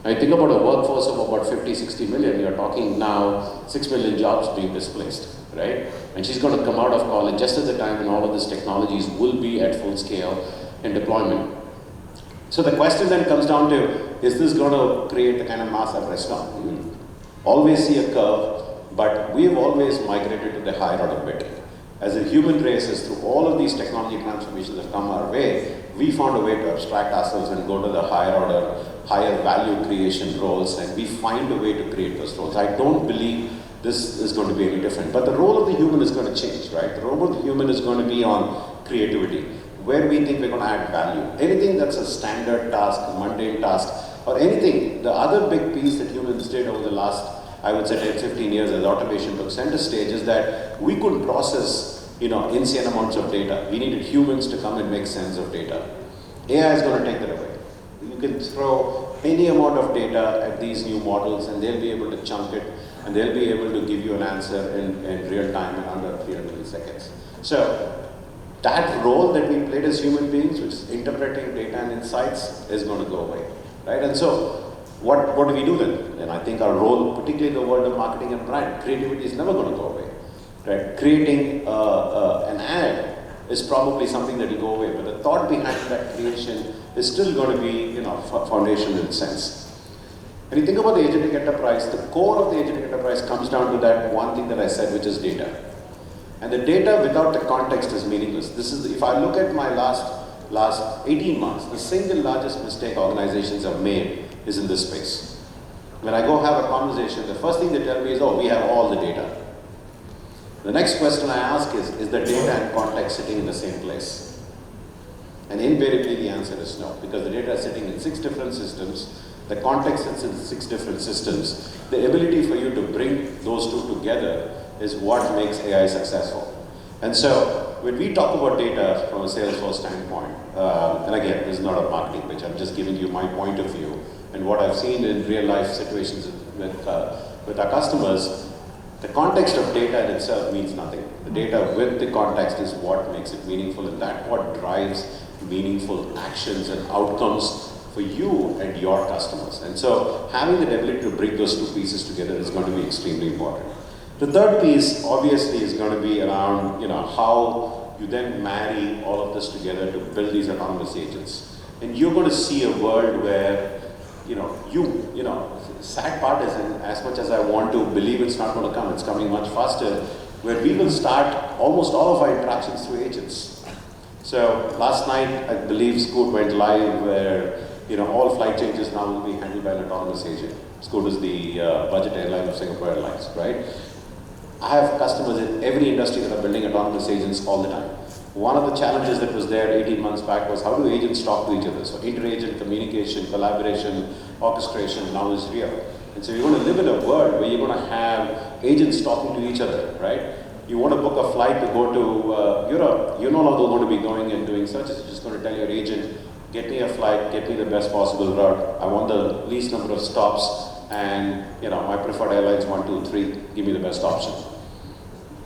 S6: I think about a workforce of about 50, 60 million, you're talking now 6 million jobs being displaced, right? And she's going to come out of college just at the time when all of these technologies will be at full scale in deployment. So the question then comes down to, is this going to create the kind of mass arrest now? Always see a curve, but we've always migrated to the higher order bit. As a human race, is through all of these technology transformations that come our way, we found a way to abstract ourselves and go to the higher order, higher value creation roles, and we find a way to create those roles. I don't believe this is going to be any different, but the role of the human is going to change, right? The role of the human is going to be on creativity, where we think we're going to add value. Anything that's a standard task, a mundane task, or anything, the other big piece that humans did over the last, I would say 10, 15 years as automation took center stage is that we couldn't process, insane amounts of data. We needed humans to come and make sense of data. AI is going to take that away. You can throw any amount of data at these new models and they'll be able to chunk it and they'll be able to give you an answer in real time in under 300 milliseconds. So that role that we played as human beings, which is interpreting data and insights, is going to go away, right? And so what do we do then? And I think our role, particularly in the world of marketing and brand, creativity is never going to go away, right? Creating an ad is probably something that will go away, but the thought behind that creation is still going to be, foundational in a sense. When you think about the agentic enterprise, the core of the agentic enterprise comes down to that one thing that I said, which is data. And the data without the context is meaningless. This is, if I look at my last 18 months, the single largest mistake organizations have made is in this space. When I go have a conversation, the first thing they tell me is, oh, we have all the data. The next question I ask is the data and context sitting in the same place? And invariably the answer is no, because the data is sitting in 6 different systems, the context sits in 6 different systems. The ability for you to bring those two together is what makes AI successful. And so when we talk about data from a Salesforce standpoint, and again, this is not a marketing pitch, I'm just giving you my point of view and what I've seen in real life situations with our customers. The context of data in itself means nothing. The data with the context is what makes it meaningful, and that's what drives meaningful actions and outcomes for you and your customers. And so having the ability to bring those two pieces together is going to be extremely important. The third piece obviously is going to be around how you then marry all of this together to build these autonomous agents. And you're going to see a world where sad part is, and as much as I want to believe it's not going to come, it's coming much faster, where we will start almost all of our interactions through agents. So last night, I believe Scoot went live where all flight changes now will be handled by an autonomous agent. Scoot is the budget airline of Singapore Airlines, right? I have customers in every industry that are building autonomous agents all the time. One of the challenges that was there 18 months back was how do agents talk to each other? So inter-agent communication, collaboration, orchestration now is real. And so you're going to live in a world where you're going to have agents talking to each other, right? You want to book a flight to go to Europe, you're no longer going to be going and doing searches. You're just going to tell your agent, get me a flight, get me the best possible route. I want the least number of stops, and my preferred airlines 1, 2, 3, give me the best option.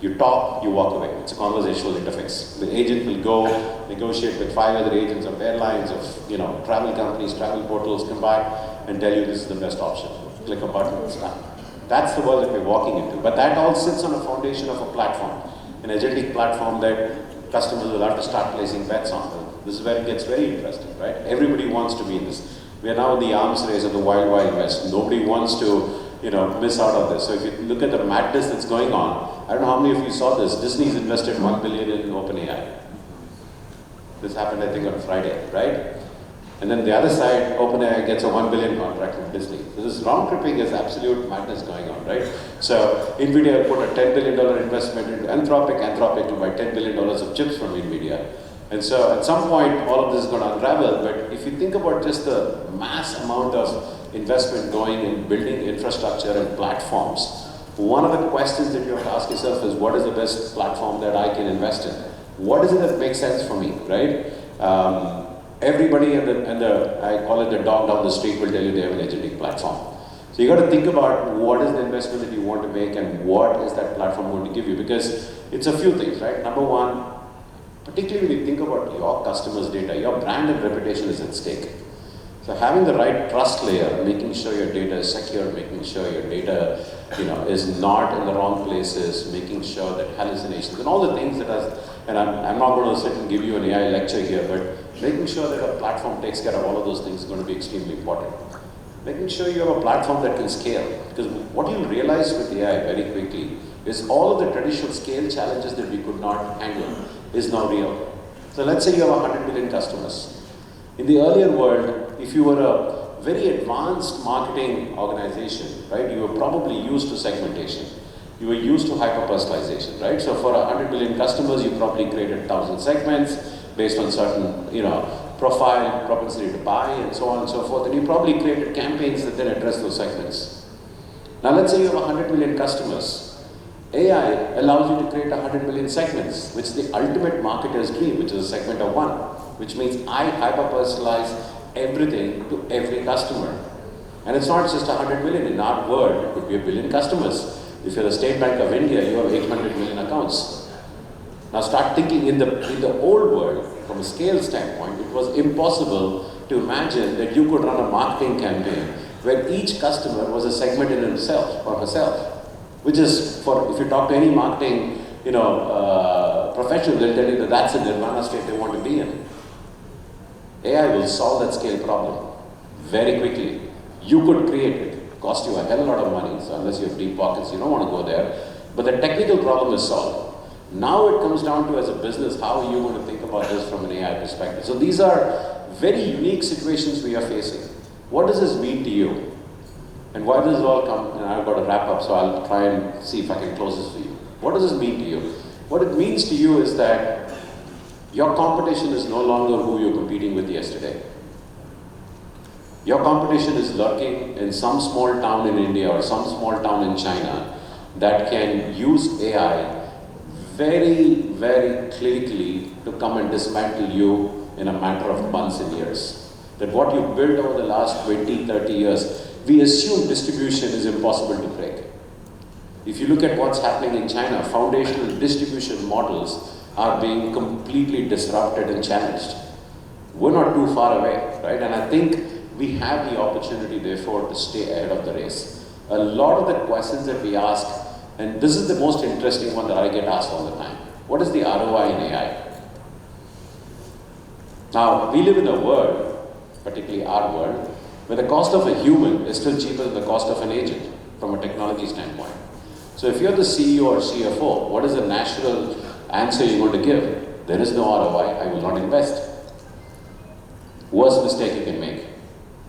S6: You talk, you walk away. It's a conversational interface. The agent will go negotiate with 5 other agents of airlines, of travel companies, travel portals, come back and tell you this is the best option. Click a button, it's done. That's the world that we're walking into. But that all sits on a foundation of a platform, an agentic platform that customers will have to start placing bets on. This is where it gets very interesting, right? Everybody wants to be in this. We are now in the arms race of the wild, wild west. Nobody wants to miss out on this. So if you look at the madness that's going on, I don't know how many of you saw this. Disney's invested $1 billion in OpenAI. This happened, I think, on Friday, right? And then the other side, OpenAI gets a $1 billion contract from Disney. So this round-tripping is absolute madness going on, right? So NVIDIA put a $10 billion investment into Anthropic to buy $10 billion of chips from NVIDIA. And so at some point, all of this is going to unravel. But if you think about just the mass amount of investment going in building infrastructure and platforms, one of the questions that you have to ask yourself is, what is the best platform that I can invest in? What is it that makes sense for me, right? Everybody and I call it the dog down the street will tell you they have an agentic platform. So you got to think about what is the investment that you want to make and what is that platform going to give you, because it's a few things, right? Number one, particularly when you think about your customers' data, your brand and reputation is at stake. So having the right trust layer, making sure your data is secure, making sure your data, is not in the wrong places, making sure that hallucinations and all the things that are, and I'm not going to sit and give you an AI lecture here, but making sure that a platform takes care of all of those things is going to be extremely important. Making sure you have a platform that can scale, because what you'll realize with AI very quickly is all of the traditional scale challenges that we could not handle is now real. So let's say you have 100 million customers. In the earlier world, if you were a very advanced marketing organization, right, you were probably used to segmentation. You were used to hyper-personalization, right? So for 100 million customers, you probably created 1,000 segments based on certain, profile, propensity to buy, and so on and so forth. And you probably created campaigns that then address those segments. Now let's say you have 100 million customers. AI allows you to create 100 million segments, which is the ultimate marketer's dream, which is a segment of one, which means I hyper-personalize everything to every customer. And it's not just 100 million. In our world, it could be 1 billion customers. If you're the State Bank of India, you have 800 million accounts. Now start thinking in the old world, from a scale standpoint, it was impossible to imagine that you could run a marketing campaign where each customer was a segment in himself or herself. Which is, if you talk to any marketing, professional, they'll tell you that that's the nirvana state they want to be in. AI will solve that scale problem very quickly. You could create it, cost you a hell of a lot of money, so unless you have deep pockets, you don't want to go there. But the technical problem is solved. Now it comes down to, as a business, how are you going to think about this from an AI perspective? So these are very unique situations we are facing. What does this mean to you? And why does it all come? And I've got to wrap up, so I'll try and see if I can close this for you. What does this mean to you? What it means to you is that your competition is no longer who you're competing with yesterday. Your competition is lurking in some small town in India or some small town in China that can use AI very, very clinically to come and dismantle you in a matter of months and years. That what you built over the last 20, 30 years, we assume distribution is impossible to break. If you look at what's happening in China, foundational distribution models are being completely disrupted and challenged. We're not too far away, right? And I think we have the opportunity, therefore, to stay ahead of the race. A lot of the questions that we ask, and this is the most interesting one that I get asked all the time. What is the ROI in AI? Now, we live in a world, particularly our world, where the cost of a human is still cheaper than the cost of an agent from a technology standpoint. So if you're the CEO or CFO, what is the natural answer you're going to give? There is no ROI, I will not invest. Worst mistake you can make.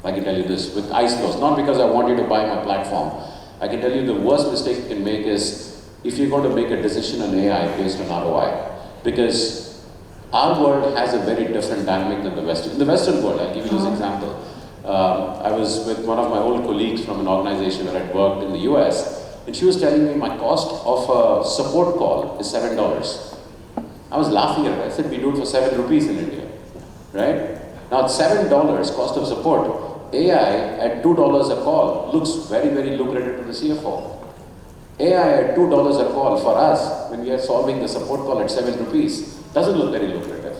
S6: I can tell you this with eyes closed, not because I want you to buy my platform. I can tell you the worst mistake you can make is if you're going to make a decision on AI based on ROI. Because our world has a very different dynamic than the Western. In the Western world, I'll give you this example. I was with one of my old colleagues from an organization where I'd worked in the US, and she was telling me my cost of a support call is $7. I was laughing at her. I said, we do it for 7 rupees in India, right? Now, at $7 cost of support, AI at $2 a call looks very, very lucrative to the CFO. AI at $2 a call for us, when we are solving the support call at 7 rupees, doesn't look very lucrative.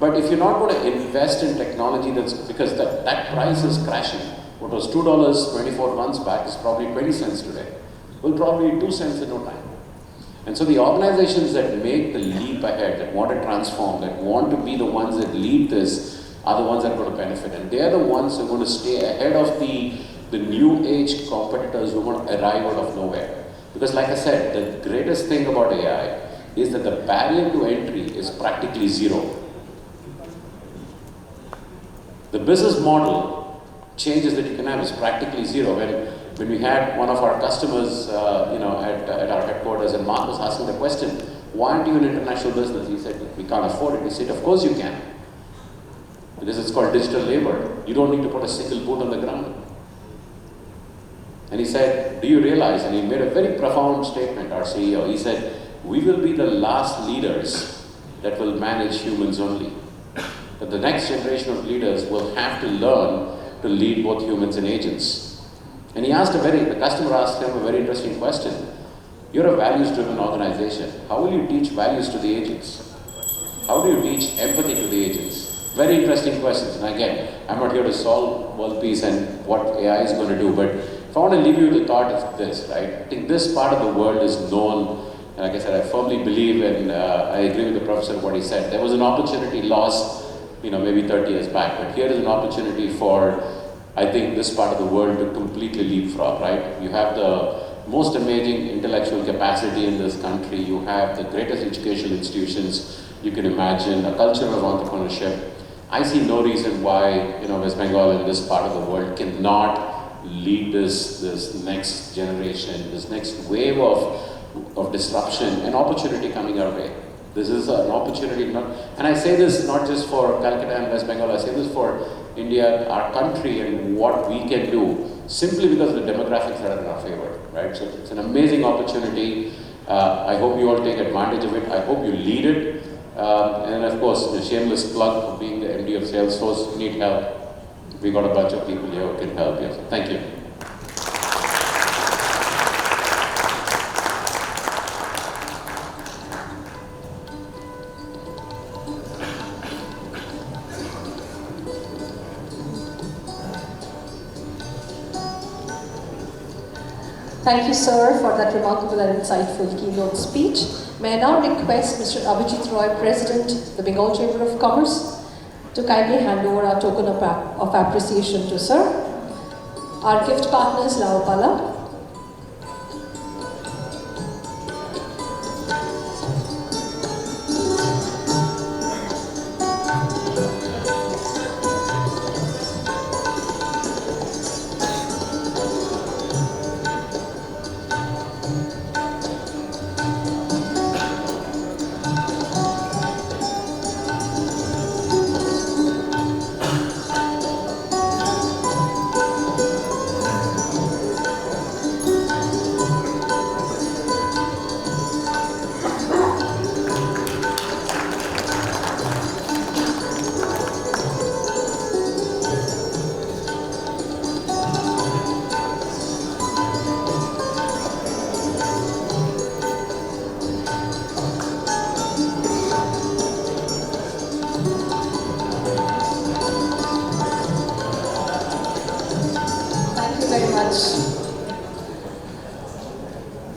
S6: But if you're not going to invest in technology, because that price is crashing. What was $2 24 months back is probably 20 cents today. Will probably be 2 cents in no time. And so the organizations that make the leap ahead, that want to transform, that want to be the ones that lead this, are the ones that are going to benefit. And they're the ones who are going to stay ahead of the new age competitors who are going to arrive out of nowhere. Because like I said, the greatest thing about AI is that the barrier to entry is practically zero. The business model changes that you can have is practically zero. When we had one of our customers, at our headquarters, and Mark was asking the question, why aren't you in international business? He said, we can't afford it. He said, of course you can. Because it's called digital labor. You don't need to put a single boot on the ground. And he said, do you realize, and he made a very profound statement, our CEO, he said, we will be the last leaders that will manage humans only. But the next generation of leaders will have to learn to lead both humans and agents. And he asked the customer asked him a very interesting question. You're a values-driven organization. How will you teach values to the agents? How do you teach empathy to the agents? Very interesting questions. And again, I'm not here to solve world peace and what AI is going to do, but if I want to leave you with the thought of this, right? I think this part of the world is known, and like I said, I firmly believe, and I agree with the professor what he said. There was an opportunity lost, maybe 30 years back, but here is an opportunity for, I think, this part of the world to completely leapfrog, right? You have the most amazing intellectual capacity in this country. You have the greatest educational institutions you can imagine, a culture of entrepreneurship. I see no reason why West Bengal and this part of the world cannot lead this next generation, this next wave of disruption and opportunity coming our way. This is an opportunity, and I say this not just for Calcutta and West Bengal, I say this for India, our country, and what we can do, simply because the demographics are in our favor, right? So it's an amazing opportunity. I hope you all take advantage of it. I hope you lead it. And of course, the shameless plug for being the MD of Salesforce. If you need help, we got a bunch of people here who can help you. So thank you.
S1: Thank you, sir, for that remarkable and insightful keynote speech. May I now request Mr. Abhijit Roy, President, the Bengal Chamber of Commerce, to kindly hand over our token of appreciation to sir. Our gift partners, Laopala.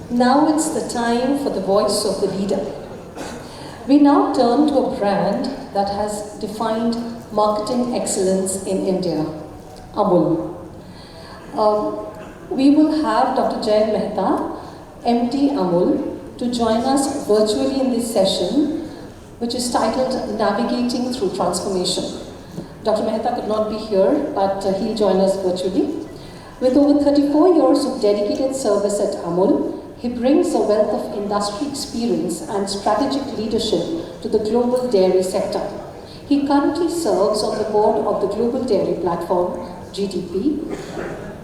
S1: Now it's the time for the voice of the leader. We now turn to a brand that has defined marketing excellence in India, Amul. We will have Dr. Jay Mehta, MD Amul, to join us virtually in this session, which is titled Navigating Through Transformation. Dr. Mehta could not be here, but he'll join us virtually. With over 34 years of dedicated service at Amul, he brings a wealth of industry experience and strategic leadership to the global dairy sector. He currently serves on the board of the Global Dairy Platform, GDP,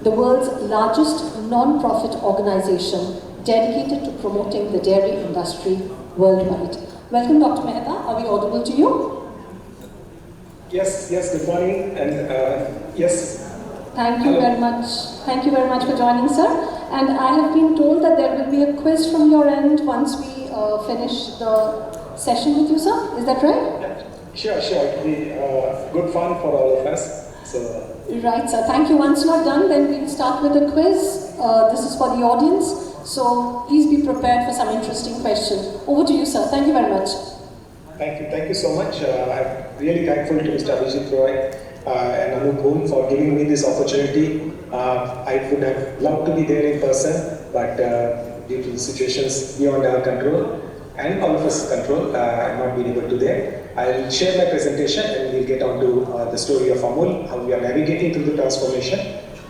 S1: the world's largest non-profit organization dedicated to promoting the dairy industry worldwide. Welcome, Dr. Mehta. Are we audible to you?
S7: Yes, good morning, and yes.
S1: Thank you very much. Thank you very much for joining, sir. And I have been told that there will be a quiz from your end once we finish the session with you, sir. Is that right?
S7: Yeah. Sure. It'll be good fun for all of us. So.
S1: Right, sir. Thank you. Once you're done, then we'll start with the quiz. This is for the audience. So please be prepared for some interesting questions. Over to you, sir. Thank you very much.
S7: Thank you so much. I'm really thankful to Mr. Abhijit Roy and Anup for giving me this opportunity. I would have loved to be there in person, but due to situations beyond our control and all of us control, I'm not been able to there. I'll share my presentation and we'll get on to the story of Amul, how we are navigating through the transformation.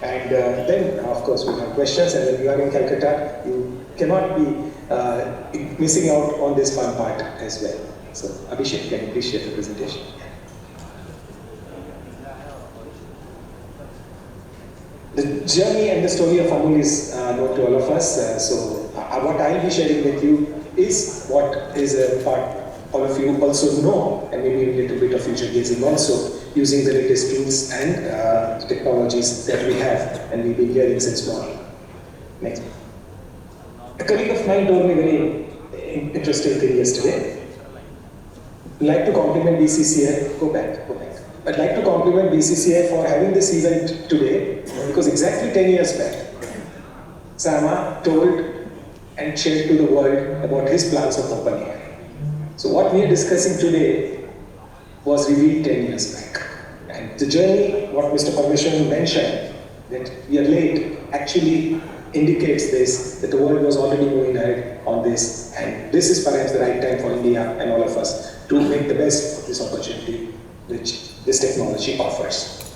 S7: And then, of course, we have questions, and when you are in Calcutta, you cannot be missing out on this fun part as well. So, Abhishek, can you please share the presentation? The journey and the story of Amul is known to all of us. So, what I'll be sharing with you is what is a part all of you also know, and maybe a little bit of future gazing also, using the latest tools and technologies that we have, and we've been hearing since morning. Next. A colleague of mine told me a very interesting thing yesterday. I'd like to compliment BCCI. Go back. I'd like to compliment BCCI for having this event today, because exactly 10 years back, Sama told and shared to the world about his plans of open AI. So what we are discussing today was revealed 10 years back. And the journey, what Mr. Parmeshwaran mentioned, that we are late, actually indicates this, that the world was already moving ahead on this, and this is perhaps the right time for India and all of us to make the best of this opportunity which this technology offers.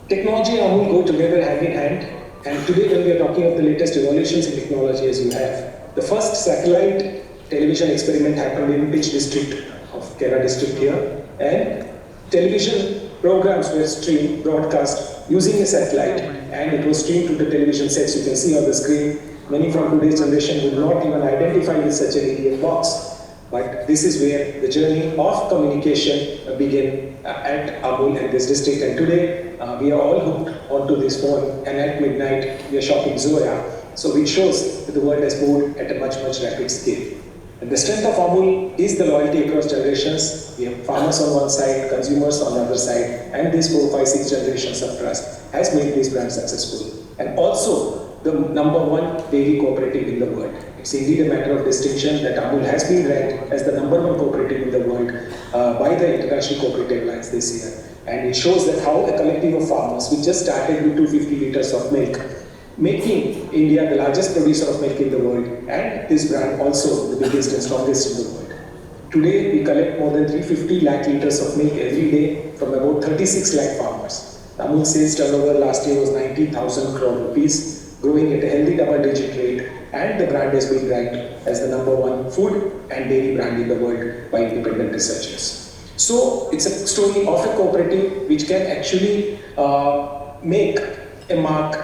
S7: Technology and Amul go together hand in hand, and today when we are talking of the latest evolutions in technology as you have, the first satellite television experiment happened in Pitch district of Kerala district here, and television programs were streamed, broadcast using a satellite, and it was streamed to the television sets. You can see on the screen, many from today's generation will not even identify with such an alien box. But this is where the journey of communication began at Amul and this district. And today, we are all hooked onto this phone, and at midnight, we are shopping Zoya. So it shows that the world has moved at a much, much rapid scale. And the strength of Amul is the loyalty across generations. We have farmers on one side, consumers on the other side, and these 4, 5, 6 generations of trust has made this brand successful. And also, the #1 dairy cooperative in the world. It's indeed a matter of distinction that Amul has been ranked as the #1 cooperative in the world by the International Cooperative Alliance this year. And it shows that how a collective of farmers, which just started with 250 liters of milk, making India the largest producer of milk in the world, and this brand also the biggest and strongest in the world. Today, we collect more than 350 lakh liters of milk every day from about 36 lakh farmers. Amul sales turnover last year was 90,000 crore rupees, growing at a healthy double-digit rate, and the brand has been ranked as the #1 food and dairy brand in the world by independent researchers. So it's a story of a cooperative which can actually make a mark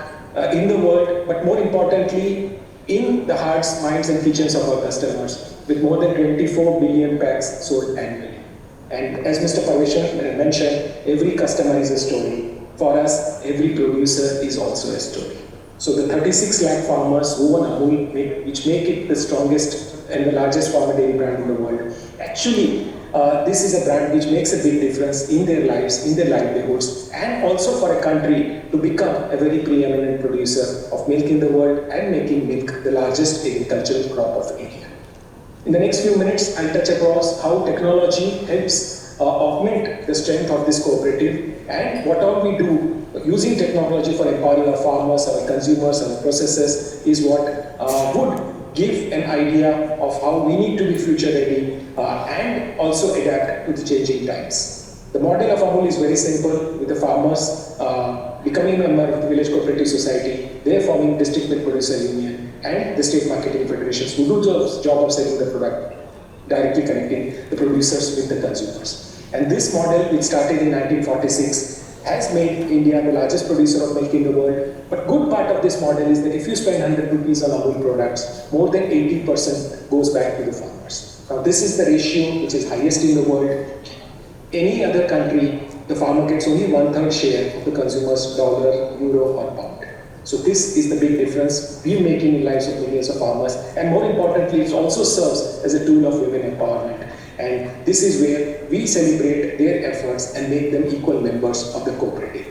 S7: in the world, but more importantly, in the hearts, minds and kitchens of our customers, with more than 24 billion packs sold annually. And as Mr. Parmeshwaran mentioned, every customer is a story. For us, every producer is also a story. So the 36 lakh farmers who own Amul, which make it the strongest and the largest farmer dairy brand in the world, actually this is a brand which makes a big difference in their lives, in their livelihoods, and also for a country to become a very preeminent producer of milk in the world and making milk the largest agricultural crop of India. In the next few minutes, I'll touch across how technology helps augment the strength of this cooperative and what all we do using technology for empowering our farmers, our consumers, our processors is what would give an idea of how we need to be future ready and also adapt to the changing times. The model of Amul is very simple, with the farmers becoming a member of the Village Cooperative Society, they are forming District Milk Producer Union and the State Marketing Federations who do the job of selling the product, directly connecting the producers with the consumers. And this model, which started in 1946, has made India the largest producer of milk in the world. But good part of this model is that if you spend 100 rupees on Amul products, more than 80% goes back to the farmers. Now this is the ratio which is highest in the world. Any other country, the farmer gets only 1/3 share of the consumer's dollar, euro or pound. So this is the big difference we're making in lives of millions of farmers. And more importantly, it also serves as a tool of women empowerment. And this is where we celebrate their efforts and make them equal members of the cooperative.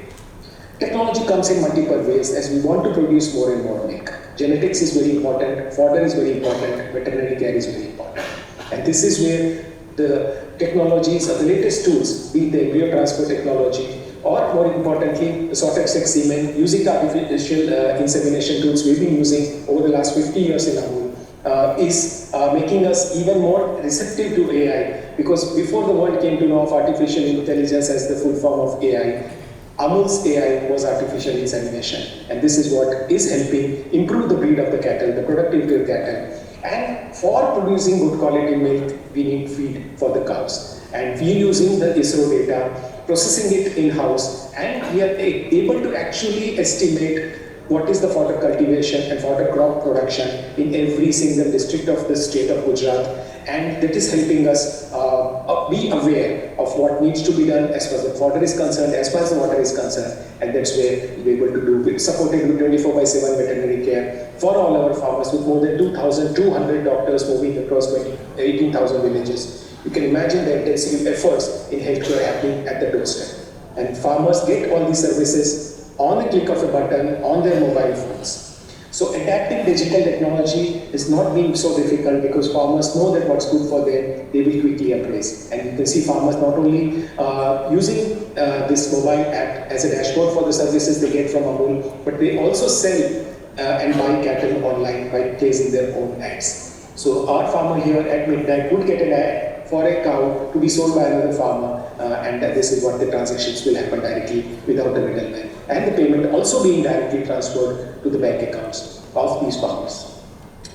S7: Technology comes in multiple ways as we want to produce more and more milk. Genetics is very important, fodder is very important, veterinary care is very important. And this is where the technologies or the latest tools, be it the embryo transfer technology, or more importantly, the sorted sex semen, using the artificial insemination tools we've been using over the last 50 years in Amul, is making us even more receptive to AI, because before the world came to know of artificial intelligence as the full form of AI, Amul's AI was artificial insemination, and this is what is helping improve the breed of the cattle, the productivity of cattle. And for producing good quality milk, we need feed for the cows. And we are using the ISRO data, processing it in-house, and we are able to actually estimate what is the fodder cultivation and fodder crop production in every single district of the state of Gujarat, and that is helping us be aware of what needs to be done as far as the fodder is concerned, as far as the water is concerned, and that's where we're able to do, supported with 24/7 veterinary care for all our farmers with more than 2,200 doctors moving across 18,000 villages. You can imagine the intensive efforts in healthcare happening at the doorstep. And farmers get all these services on a click of a button on their mobile phones. So adapting digital technology is not being so difficult because farmers know that what's good for them, they will quickly embrace. And you can see farmers not only using this mobile app as a dashboard for the services they get from Amul, but they also sell and buy cattle online by placing their own ads. So our farmer here at midnight would get an ad for a cow to be sold by another farmer, and this is what the transactions will happen directly without a middleman. And the payment also being directly transferred to the bank accounts of these farmers.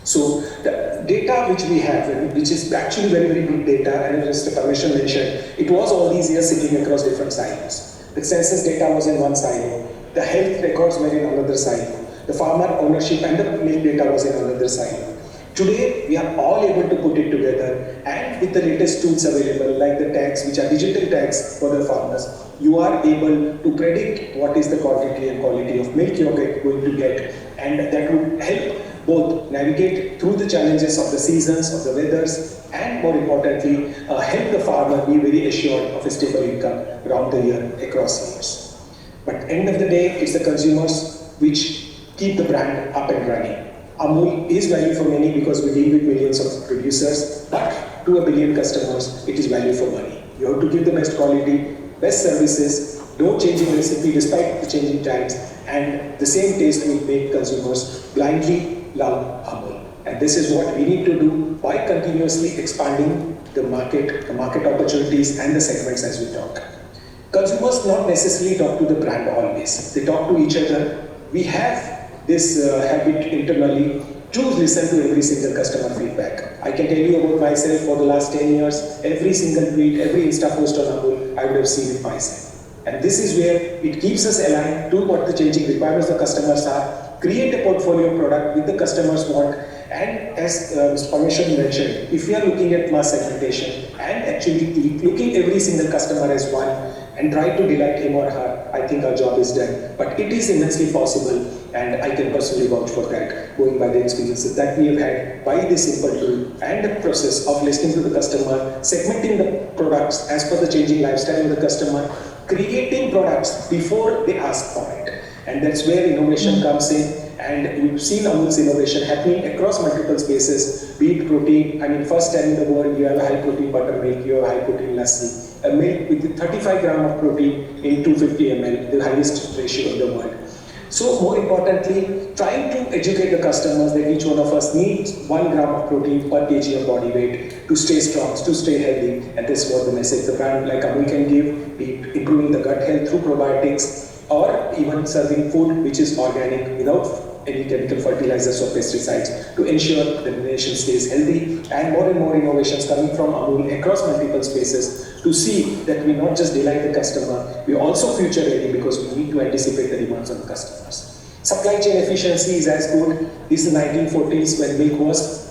S7: So the data which we have, which is actually very, very big data, and as Mr. Parmeshwar mentioned, it was all these years sitting across different silos. The census data was in one silo, the health records were in another silo, the farmer ownership and the milk data was in another silo. Today, we are all able to put it together, and with the latest tools available, like the tags, which are digital tags for the farmers, you are able to predict what is the quantity and quality of milk you are going to get, and that would help both navigate through the challenges of the seasons, of the weathers, and more importantly, help the farmer be very assured of a stable income around the year across years. But end of the day, it's the consumers which keep the brand up and running. Amul is value for many because we deal with millions of producers, but to 1 billion customers, it is value for money. You have to give the best quality, best services, no changing recipe despite the changing times, and the same taste will make consumers blindly love Amul. And this is what we need to do by continuously expanding the market opportunities and the segments as we talk. Consumers not necessarily talk to the brand always, they talk to each other. We have this habit internally to listen to every single customer feedback. I can tell you about myself for the last 10 years, every single tweet, every Insta post on Amul, I would have seen it myself. And this is where it keeps us aligned to what the changing requirements of customers are, create a portfolio product with the customers want, and as Mr. Parmeshwar mentioned, if we are looking at mass segmentation and actually looking every single customer as one and try to delight him or her, I think our job is done. But it is immensely possible, and I can personally vouch for that, going by the experiences that we have had by this simple tool and the process of listening to the customer, segmenting the products as per the changing lifestyle of the customer, creating products before they ask for it. And that's where innovation comes in. And we've seen Amul's innovation happening across multiple spaces, be it protein. I mean, first time in the world, you have a high protein buttermilk, you have high protein lassi, a milk with 35 grams of protein in 250 ml, the highest ratio in the world. So more importantly, trying to educate the customers that each one of us needs 1 gram of protein per kg of body weight to stay strong, to stay healthy. And this is what the message the brand like Amul can give, be it improving the gut health through probiotics, or even serving food which is organic without any chemical fertilizers or pesticides to ensure that the nation stays healthy, and more innovations coming from Amul across multiple spaces to see that we not just delight the customer, we also future ready because we need to anticipate the demands of the customers. Supply chain efficiency is as good. This is the 1940s when milk was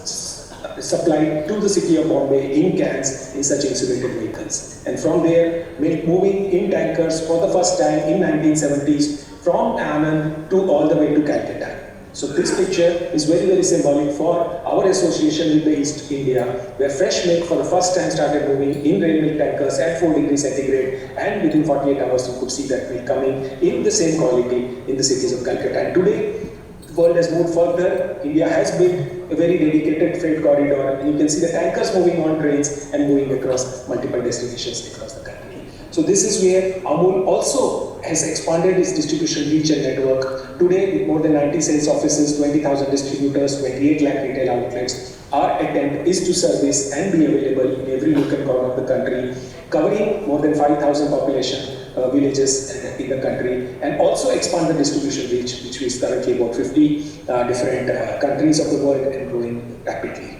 S7: supplied to the city of Bombay in cans in such insulated vehicles. And from there, milk moving in tankers for the first time in 1970s from Anand to all the way to Calcutta. So this picture is very, very symbolic for our association with the East India, where fresh milk for the first time started moving in rail milk tankers at 4 degrees centigrade, and within 48 hours you could see that milk coming in the same quality in the cities of Calcutta. And today, the world has moved further. India has built a very dedicated freight corridor, and you can see the tankers moving on trains and moving across multiple destinations across the country. So this is where Amul also has expanded its distribution reach and network. Today, with more than 90 sales offices, 20,000 distributors, 28 lakh retail outlets, our attempt is to service and be available in every nook and corner of the country, covering more than 5,000 population villages in the country, and also expand the distribution reach, which is currently about 50 different countries of the world and growing rapidly.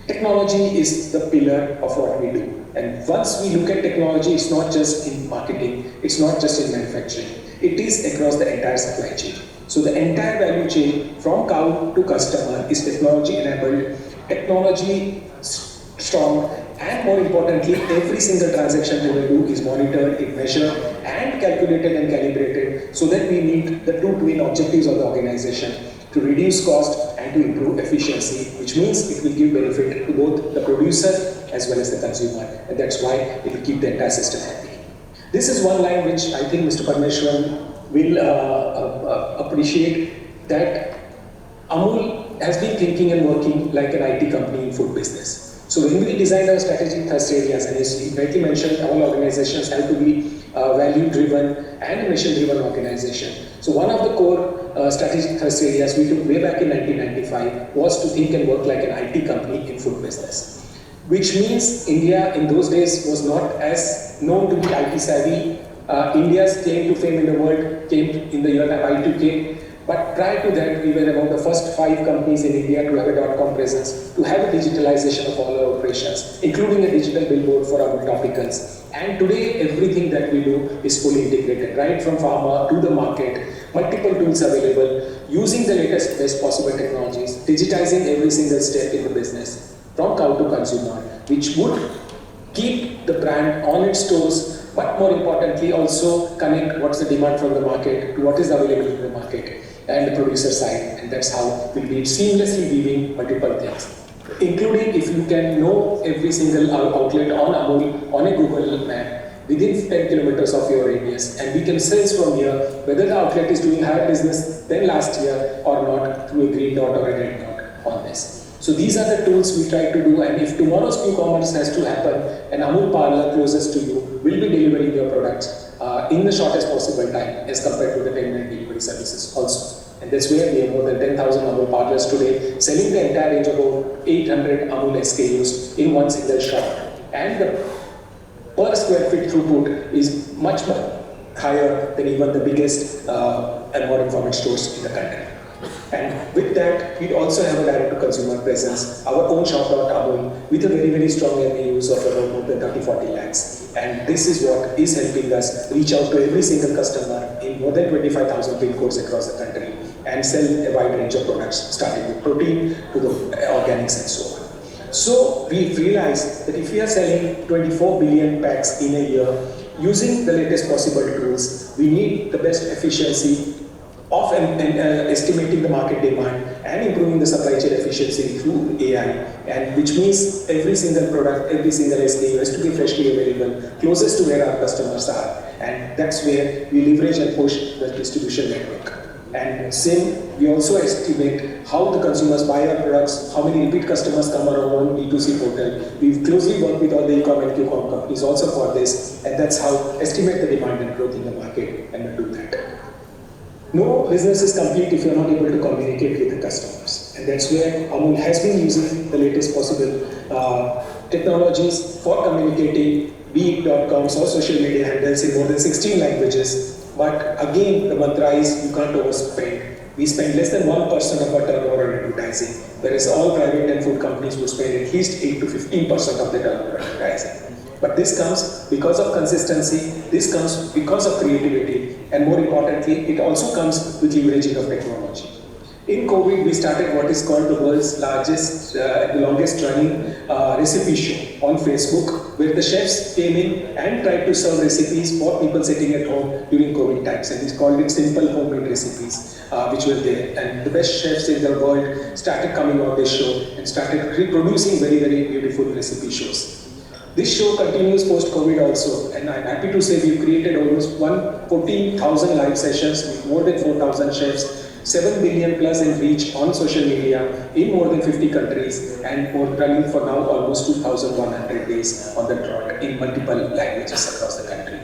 S7: Technology is the pillar of what we do. And once we look at technology, it's not just in marketing, it's not just in manufacturing, it is across the entire supply chain. So the entire value chain from cow to customer is technology enabled, technology strong, and more importantly, every single transaction that we do is monitored, is measured, and calculated and calibrated so that we meet the two twin objectives of the organization: to reduce cost and to improve efficiency, which means it will give benefit to both the producer as well as the consumer, and that's why it will keep the entire system happy. This is one line which I think Mr. Parmeshwaran will appreciate, that Amul has been thinking and working like an IT company in food business. So when we designed our strategic thrust areas, and as he rightly mentioned, all organizations have to be value-driven and mission-driven organization. So one of the core strategic thrust areas we took way back in 1995 was to think and work like an IT company in food business. Which means India in those days was not as known to be IT savvy. India's claim to fame in the world came in the year Y2K. But prior to that, we were among the first 5 companies in India to have a .com presence, to have a digitalization of all our operations, including a digital billboard for our topicals. And today, everything that we do is fully integrated, right from pharma to the market, multiple tools available, using the latest best possible technologies, digitizing every single step in the business, from cow to consumer, which would keep the brand on its toes, but more importantly also connect what's the demand from the market to what is available in the market and the producer side, and that's how we'll be seamlessly weaving multiple things. Including if you can know every single outlet on Amul on a Google map within 10 kilometers of your radius, and we can sense from here whether the outlet is doing higher business than last year or not through a green dot or a red dot on this. So these are the tools we try to do, and if tomorrow's e-commerce has to happen, an Amul parlor closest to you will be delivering your products in the shortest possible time as compared to the 10-minute delivery services also. And that's where we have more than 10,000 Amul parlors today, selling the entire range of about 800 Amul SKUs in one single shop. And the per square feet throughput is much more higher than even the biggest and modern format stores in the country. And with that, we also have a direct-to-consumer presence, our own shop.amul, with a very, very strong MAUs of about more than 30-40 lakhs. And this is what is helping us reach out to every single customer in more than 25,000 pin codes across the country and sell a wide range of products, starting with protein to the organics and so on. So we realized that if we are selling 24 billion packs in a year, using the latest possible tools, we need the best efficiency of estimating the market demand and improving the supply chain efficiency through AI, and which means every single product, every single SKU has to be freshly available, closest to where our customers are, and that's where we leverage and push the distribution network. And same, we also estimate how the consumers buy our products, how many repeat customers come on our own B2C portal. We've closely worked with all the e-com and q-com companies also for this, and that's how estimate the demand and growth in the market and do that. No business is complete if you're not able to communicate with the customers. And that's where Amul has been using the latest possible technologies for communicating, be it .coms or social media handles in more than 16 languages. But again, the mantra is you can't overspend. We spend less than 1% of our turnover on advertising, whereas all private and food companies would spend at least 8 to 15% of their turnover on advertising. But this comes because of consistency, this comes because of creativity, and more importantly, it also comes with leveraging of technology. In COVID, we started what is called the world's largest, the longest running recipe show on Facebook, where the chefs came in and tried to serve recipes for people sitting at home during COVID times, and we called it simple homemade recipes, which were there. And the best chefs in the world started coming on this show and started reproducing very, very beautiful recipe shows. This show continues post-COVID also, and I'm happy to say we've created almost 14,000 live sessions with more than 4,000 chefs, 7 billion plus in reach on social media in more than 50 countries, and more running for now almost 2,100 days on the trot in multiple languages across the country.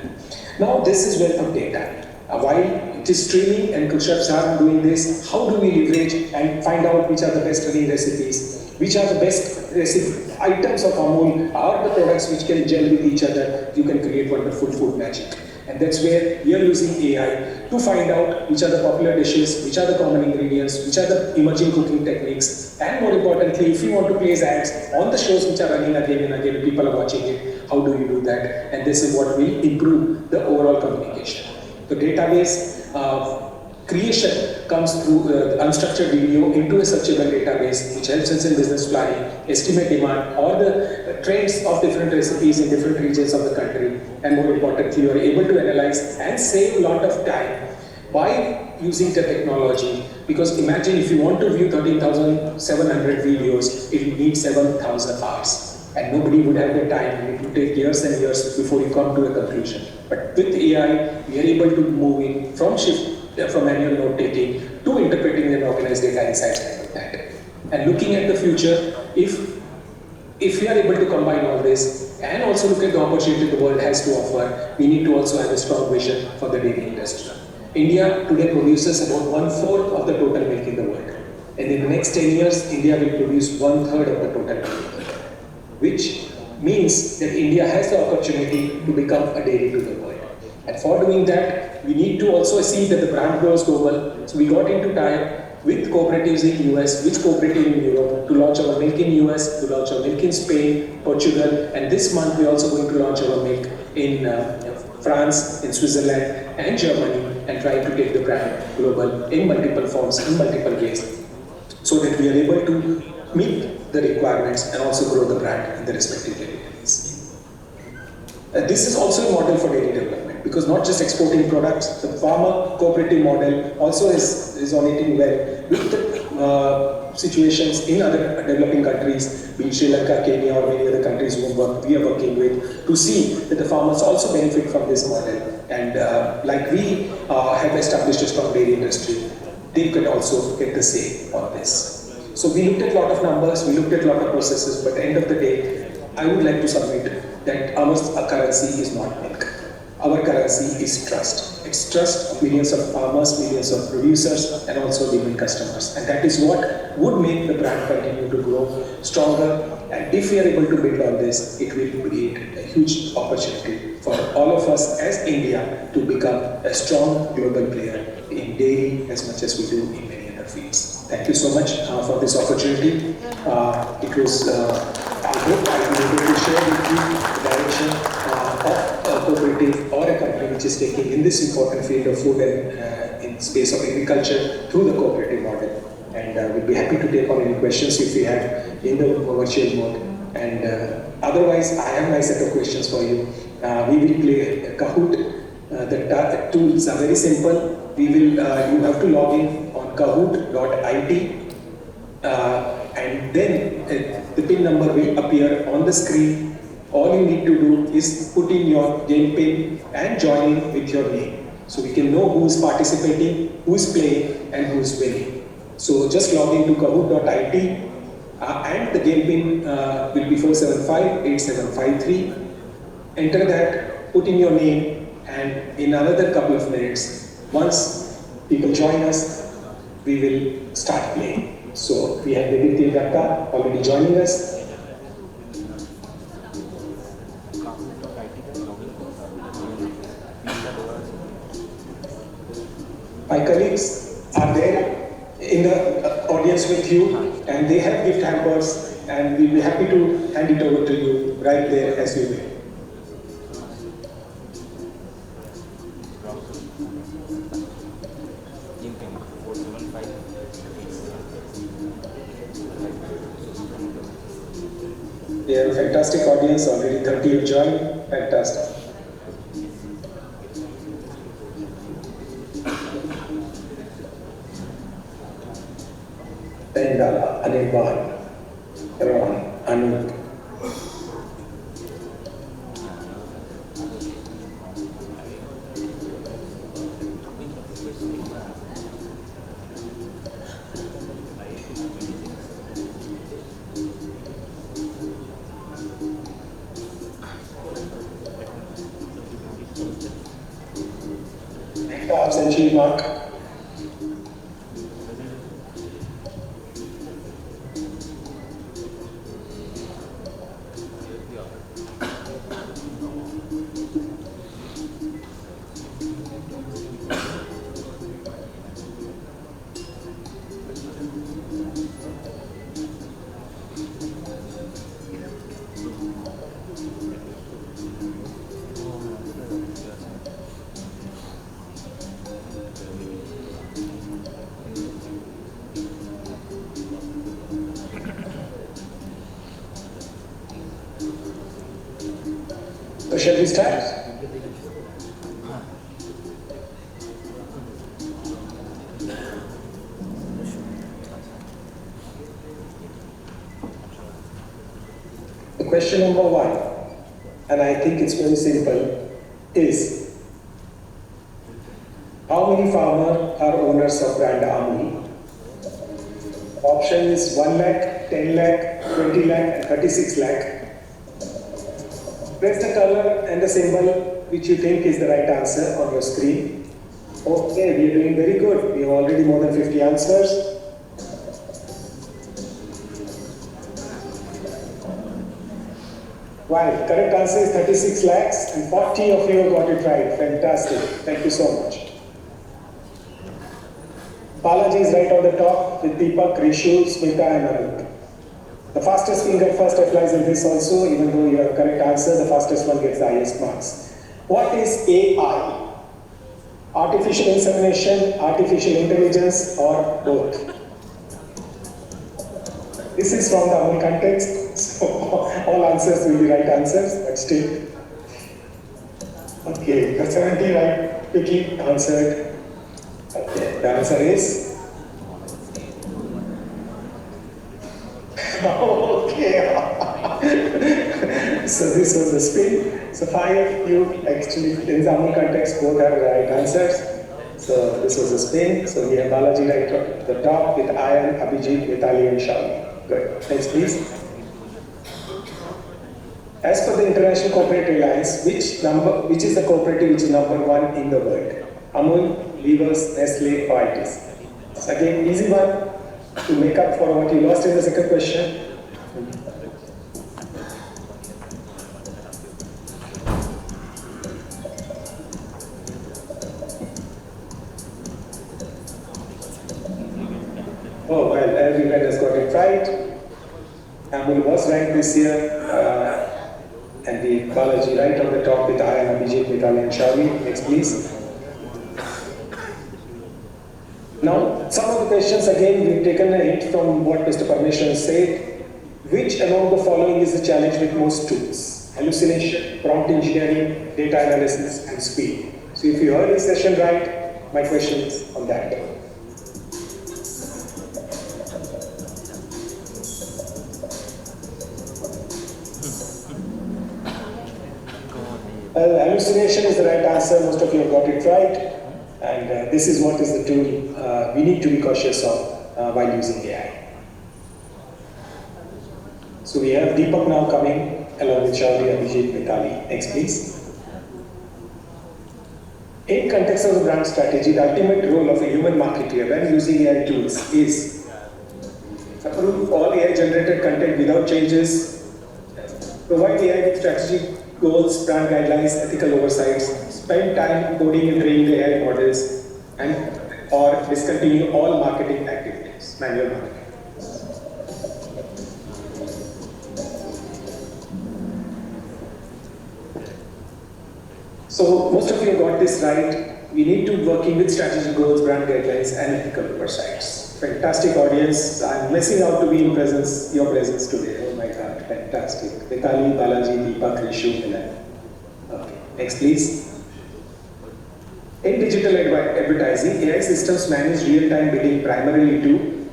S7: Now this is wealth of data. While it is streaming and good chefs are doing this, how do we leverage and find out which are the best running recipes, which are the best items of Amul, are the products which can gel with each other, you can create wonderful food magic. And that's where we are using AI to find out which are the popular dishes, which are the common ingredients, which are the emerging cooking techniques, and more importantly, if you want to place ads on the shows which are running again and again, people are watching it, how do you do that? And this is what will improve the overall communication. The database creation comes through unstructured video into a searchable database, which helps us in business planning, estimate demand, or the trends of different recipes in different regions of the country. And more importantly, you are able to analyze and save a lot of time by using the technology. Because imagine if you want to view 13,700 videos, it will need 7,000 hours. and nobody would have the time, and it would take years and years before you come to a conclusion. But with AI, we are able to move in from manual note taking to interpreting and organized data insights like that. And looking at the future, if we are able to combine all this and also look at the opportunity the world has to offer, we need to also have a strong vision for the dairy industry. India today produces about 1/4 of the total milk in the world. And in the next 10 years, India will produce 1/3 of the total milk, which means that India has the opportunity to become a dairy to the world. And for doing that, we need to also see that the brand grows global. So we got into tie with cooperatives in US, with cooperative in Europe, to launch our milk in US, to launch our milk in Spain, Portugal, and this month we're also going to launch our milk in France, in Switzerland, and Germany, and try to take the brand global in multiple forms, in multiple ways, so that we are able to meet the requirements and also grow the brand in the respective territories. This is also a model for dairy development, because not just exporting products, the farmer cooperative model also is resonating well with the situations in other developing countries, be it Sri Lanka, Kenya, or many other countries we are working with, to see that the farmers also benefit from this model. And like we have established a strong dairy industry, they could also get the say on this. So we looked at a lot of numbers, we looked at a lot of processes, but at the end of the day, I would like to submit that our currency is not milk. Our currency is trust. It's trust of millions of farmers, millions of producers, and also the end customers. And that is what would make the brand continue to grow stronger. And if we are able to build on this, it will create a huge opportunity for all of us as India to become a strong global player in dairy as much as we do in many other fields. Thank you so much for this opportunity. It was, I hope I will be able to share with you the direction of a cooperative or a company which is taking in this important field of food and in space of agriculture through the cooperative model. And we'll be happy to take on any questions if we have in the virtual mode. And otherwise, I have my set of questions for you. We will play Kahoot. The tools are very simple. You have to log in on kahoot.it. And then the PIN number will appear on the screen. All you need to do is put in your game PIN and join in with your name. So we can know who is participating, who is playing, and who is winning. So just log into kahoot.it and the game PIN will be 4758753. Enter that, put in your name, and in another couple of minutes, once people join us, we will start playing. So we have Vidit Rakka already joining us. My colleagues are there in the audience with you, and they have gift hampers, and we'll be happy to hand it over to you right there as we will. They are a fantastic audience, already 30 have joined, fantastic. Bengal, Anirban, Ron, Anup. Century mark. So shall we start? The question number 1, and I think it's very simple, is how many farmers are owners of brand Amul? Option is 1 lakh, 10 lakh, 20 lakh, and 36 lakh. Press the color and the symbol which you think is the right answer on your screen. Okay, we are doing very good. We have already more than 50 answers. Right, correct answer is 36 lakhs and 40 of you have got it right. Fantastic. Thank you so much. Balaji is right on the top with Deepak, Rishu, Smita and Anand. The fastest finger first applies in this also, even though you have a correct answer, the fastest one gets the highest marks. What is AI? Artificial insemination, artificial intelligence, or both? This is from the Amul context, so all answers will be right answers, but still. Okay, the 70 right quickly answered. Okay, the answer is? Okay. So this was the spin. So 5 you actually, in the Amul context, both have the right answers. So this was the spin. So we have Balaji right at the top with Ayan, Abhijit, Vitali and Shami. Good. Next please. As per the International Cooperative Alliance, which is the cooperative which is number 1 in the world? Amul, Levers, Nestle, or ITC? So again, easy one to make up for what you lost in the second question. Oh, well, everyone has got it right. Amul was right this year. And the Balaji right on the top with Ayan, Abhijit, Mitali and Shavi. Next please. Now, some of the questions again, we've taken a hint from what Mr. Parmeshwar said. Which among the following is the challenge with most tools? Hallucination, prompt engineering, data analysis, and speed. So if you heard this session right, my question is on that. Well, hallucination is the right answer. Most of you have got it right. And this is what is the tool we need to be cautious of while using AI. So we have Deepak now coming along with Shauli, Abhijit, Mitali. Next please. In context of the brand strategy, the ultimate role of a human marketer when using AI tools is approve all AI generated content without changes, provide AI with strategic goals, brand guidelines, ethical oversights, spend time coding and training the AI models, and or discontinue all marketing activities, manual marketing. So most of you got this right. We need to working with strategic goals, brand guidelines, and ethical oversights. Fantastic audience. I'm missing out to be in your presence today. Oh my God, fantastic. Vitali, Balaji, Deepak, Rishu, Milan. Okay, next please. In digital advertising, AI systems manage real-time bidding primarily to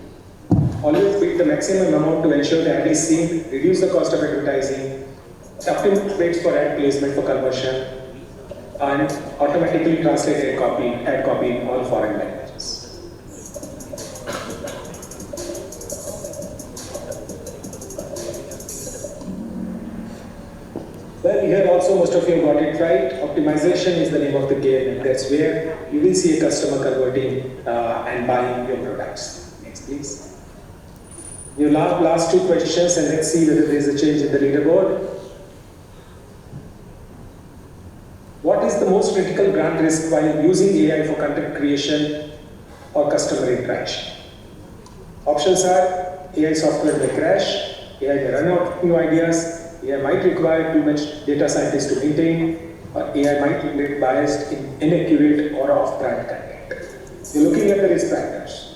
S7: always bid the maximum amount to ensure the ad is seen, reduce the cost of advertising, optimize rates for ad placement for conversion, and automatically translate ad copy in all foreign languages. Well, here also most of you got it right. Optimization is the name of the game, and that's where you will see a customer converting and buying your products. Next, please. You last 2 questions, and let's see whether there is a change in the leaderboard. What is the most critical brand risk while using AI for content creation or customer interaction? Options are AI software may crash, AI may run out of new ideas, AI might require too much data scientists to maintain, or AI might be biased, inaccurate, or off-brand content. You're looking at the risk factors.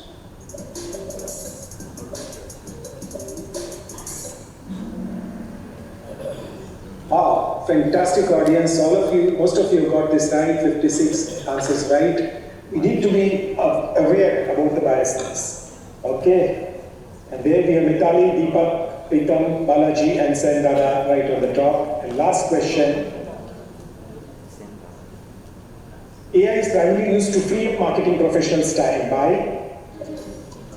S7: Wow, fantastic audience. All of you, most of you got this right, 56 answers right. We need to be aware about the biasness. Okay? And there we have Mitali, Deepak, Pritam, Balaji, and Sen Dada right on the top. And last question. AI is primarily used to free up marketing professionals' time by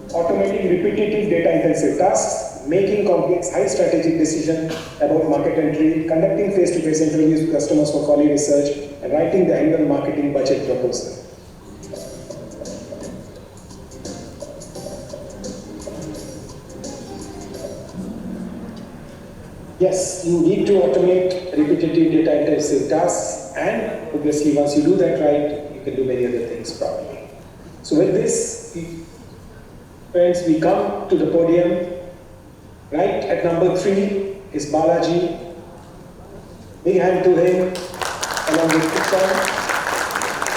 S7: automating repetitive data-intensive tasks, making complex high-strategic decisions about market entry, conducting face-to-face interviews with customers for quality research, and writing the annual marketing budget proposal. Yes, you need to automate repetitive data-intensive tasks, and obviously once you do that right, you can do many other things properly. So with this, friends, we come to the podium. Right at number 3 is Balaji. Big hand to him, along with Pritam.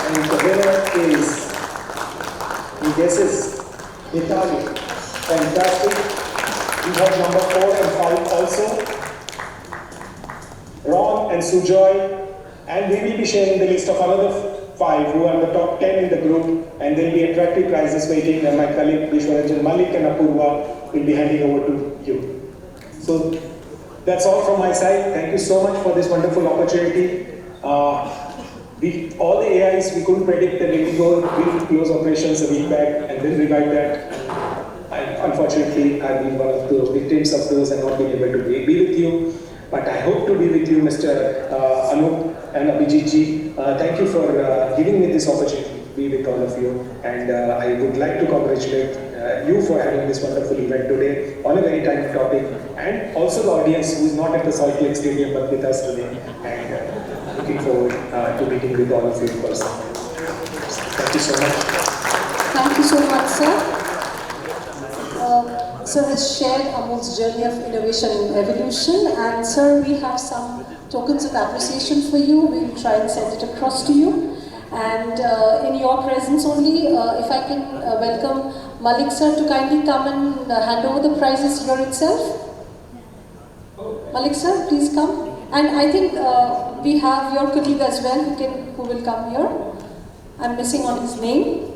S7: And the winner is, he guesses, Mitali. Fantastic. We have number 4 and 5 also. Ron and Sujoy, and we will be sharing the list of another 5 who are the top 10 in the group, and there will be attractive prizes waiting, and my colleague Vishwaranjan Malik and Apurva will be handing over to you. So that's all from my side. Thank you so much for this wonderful opportunity. All the AIs, we couldn't predict that we will close operations a week back and then revive that. Unfortunately, I've been one of the victims of those and not been able to be with you. But I hope to be with you, Mr. Anup and Abhijit ji. Thank you for giving me this opportunity to be with all of you. And I would like to congratulate you for having this wonderful event today on a very timely topic. And also the audience who is not at the Salt Lake Stadium but with us today. And looking forward to meeting with all of you in person. Thank you so much.
S1: Thank you so much, sir. Sir has shared Amol's journey of innovation and evolution, and sir, we have some tokens of appreciation for you. We will try and send it across to you. And in your presence only, if I can welcome Malik sir to kindly come and hand over the prizes here itself. Malik sir, please come. And I think we have your colleague as well who will come here. I'm missing on his name.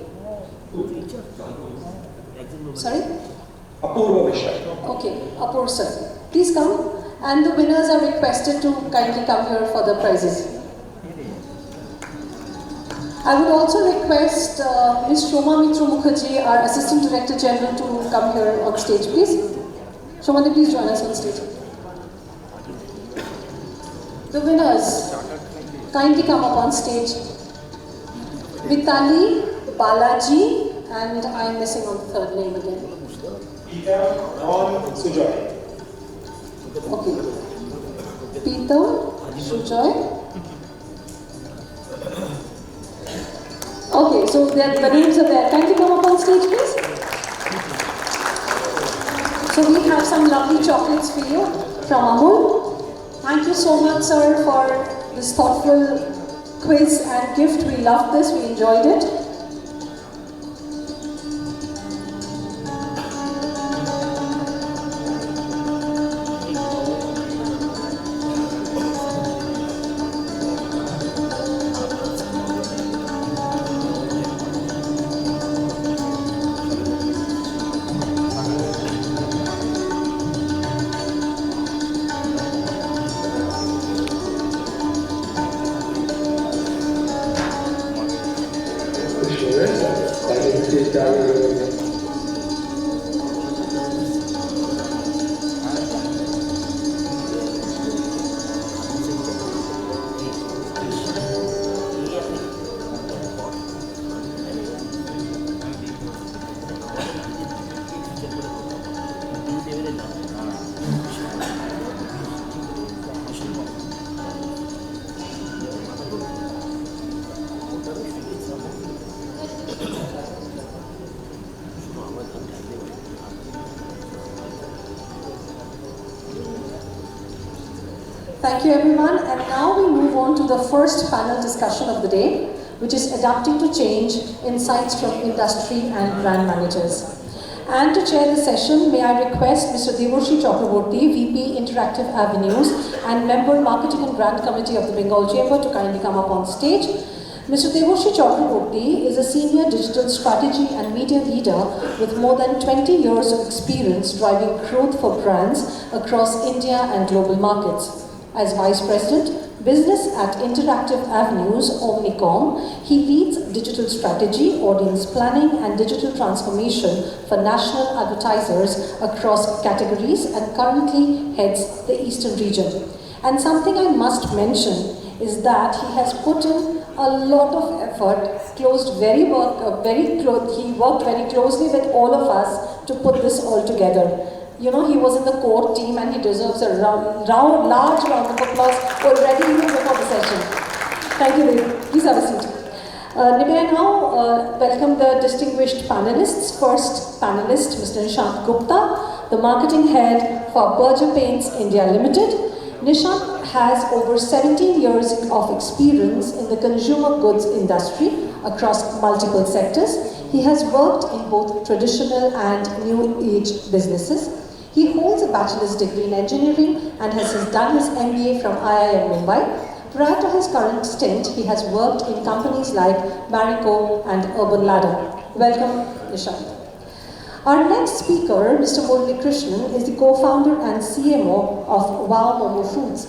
S1: Sorry?
S7: Apurva Vishal.
S1: Okay, Apurva sir. Please come. And the winners are requested to kindly come here for the prizes. I would also request Ms. Shoma Mitru Mukherjee, our Assistant Director General, to come here on stage, please. Shoma, please join us on stage. The winners, kindly come up on stage. Vitali, Balaji, and I'm missing on the third name again.
S7: Peter, Ron, Sujoy.
S1: Okay. Peter, Sujoy. Okay, so the names are there. Kindly come up on stage, please. So we have some lovely chocolates for you from Amul. Thank you so much, sir, for this thoughtful quiz and gift. We loved this, we enjoyed it. Thank you everyone, and now we move on to the first panel discussion of the day, which is Adapting to Change, Insights from Industry and Brand Managers. And to chair the session, may I request Mr. Devorshi Chakraborty, VP Interactive Avenues and Member Marketing and Brand Committee of the Bengal Chamber, to kindly come up on stage. Mr. Devoshi Chakraborty is a senior digital strategy and media leader with more than 20 years of experience driving growth for brands across India and global markets. As Vice President, Business at Interactive Avenues, Omnicom, he leads digital strategy, audience planning and digital transformation for national advertisers across categories and currently heads the Eastern region. And something I must mention is that he has put in a lot of effort, he worked very closely with all of us to put this all together. You know, he was in the core team and he deserves a large round of applause already even before the session. Thank you, Dave. Please have a seat. May I now welcome the distinguished panelists. First panelist, Mr. Nishant Gupta, the marketing head for Berger Paints India Limited. Nishant has over 17 years of experience in the consumer goods industry across multiple sectors. He has worked in both traditional and new age businesses. He holds a bachelor's degree in engineering and has done his MBA from IIM Mumbai. Prior to his current stint, he has worked in companies like Marico and Urban Ladder. Welcome, Nishant. Our next speaker, Mr. Murali Krishnan, is the co-founder and CMO of Wow Momo Foods.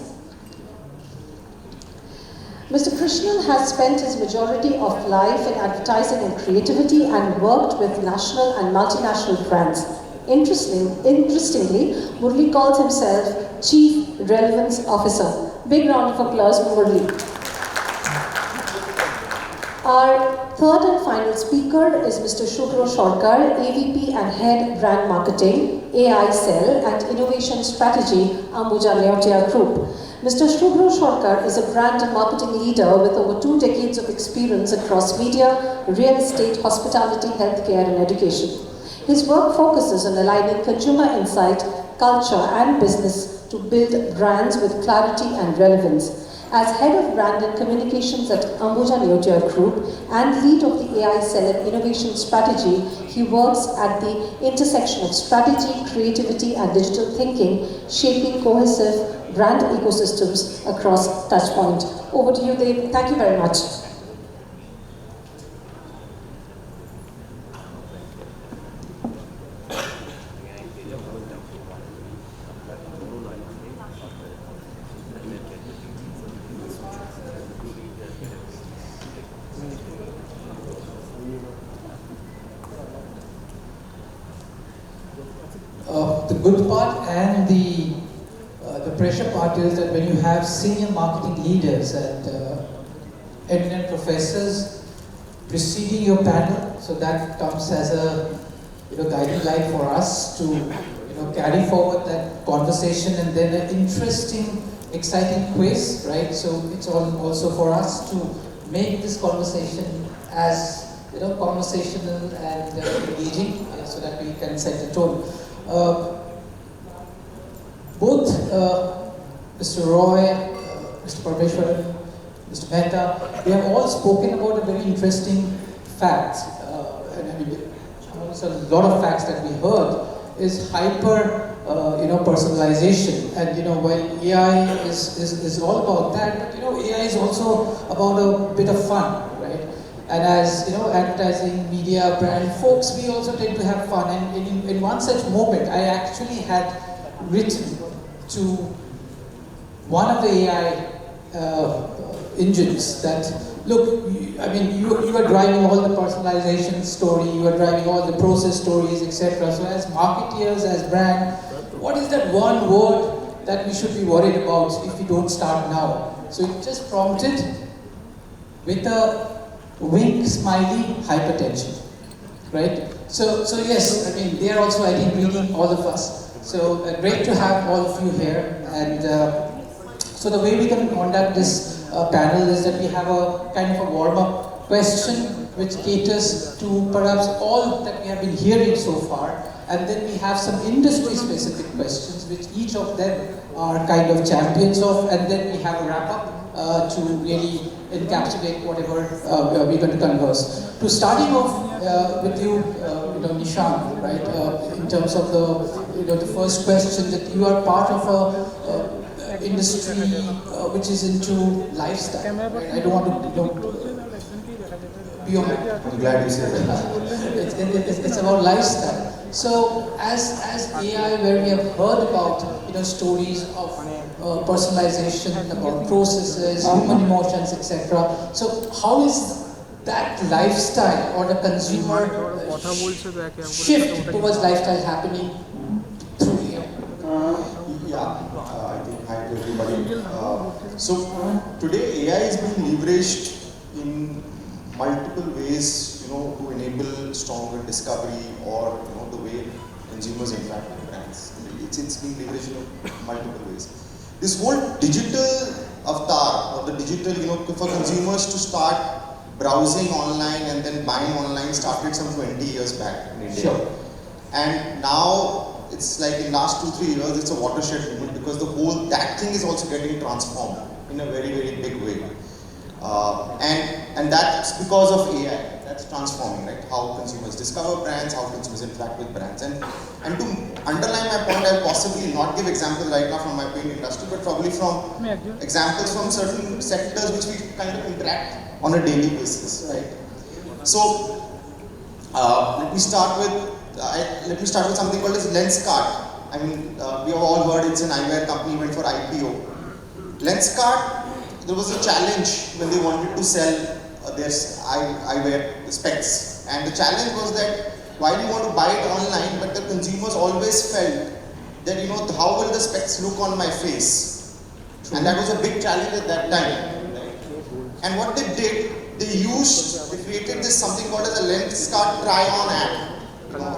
S1: Mr. Krishnan has spent his majority of life in advertising and creativity and worked with national and multinational brands. Interestingly, Murali calls himself Chief Relevance Officer. Big round of applause for Murali. Our third and final speaker is Mr. Shubhro Sarkar, AVP and Head Brand Marketing, AI Cell and Innovation Strategy, Ambuja Neotia Group. Mr. Shubhro Sarkar is a brand and marketing leader with over 2 decades of experience across media, real estate, hospitality, healthcare and education. His work focuses on aligning consumer insight, culture and business to build brands with clarity and relevance. As Head of Brand and Communications at Ambuja Neotia Group and lead of the AI Cell and Innovation Strategy, he works at the intersection of strategy, creativity and digital thinking, shaping cohesive brand ecosystems across touchpoint. Over to you, Dave. Thank you very much.
S8: The good part and the pressure part is that when you have senior marketing leaders and eminent professors preceding your panel, so that comes as a guiding light for us to carry forward that conversation, and then an interesting, exciting quiz, right? So it's also for us to make this conversation as conversational and engaging, so that we can set the tone. Both Mr. Roy, Mr. Parmeshwaran, Mr. Mehta, they have all spoken about a very interesting fact, and I mean, also a lot of facts that we heard is hyper, personalization, and while AI is all about that, but AI is also about a bit of fun, right? And as advertising, media, brand folks, we also tend to have fun. And in one such moment, I actually had written to one of the AI engines that, look, you are driving all the personalization story, you are driving all the process stories, etc. So as marketeers, as brand, what is that one word that we should be worried about if we don't start now? So it just prompted with a wink, smiley, hypertension, right? So yes, they are also, I think, reading all of us. So great to have all of you here. And so the way we can conduct this panel is that we have a kind of a warm-up question which caters to perhaps all that we have been hearing so far. And then we have some industry-specific questions which each of them are kind of champions of. And then we have a wrap-up to really encapsulate whatever we're going to converse. To starting off with you, Nishant, right? In terms of the first question, that you are part of a industry which is into lifestyle. Right? I don't want to beyond.
S3: I'm glad you said that.
S8: It's about lifestyle. So as AI, where we have heard about stories of personalization, about processes, human emotions, etc. So how is that lifestyle or the consumer shift towards lifestyle happening through AI?
S9: I think hi to everybody. So today AI is being leveraged in multiple ways, to enable stronger discovery or the way consumers interact with brands. It's being leveraged in multiple ways. This whole digital avatar or the digital, for consumers to start browsing online and then buying online started some 20 years back in India.
S8: Sure.
S9: And now it's like in last 2-3 years it's a watershed moment because that thing is also getting transformed in a very, very big way. And that's because of AI. That's transforming, right? How consumers discover brands, how consumers interact with brands. And to underline my point, I'll possibly not give examples right now from my paint industry, but probably from examples from certain sectors which we kind of interact on a daily basis, right? So let me start with something called as Lenskart. I mean, we have all heard it's an eyewear company went for IPO. Lenskart, there was a challenge when they wanted to sell their eyewear specs, and the challenge was that while you want to buy it online, but the consumers always felt that how will the specs look on my face, and that was a big challenge at that time. Right? And what they did, they created this something called as a Lenskart try-on app,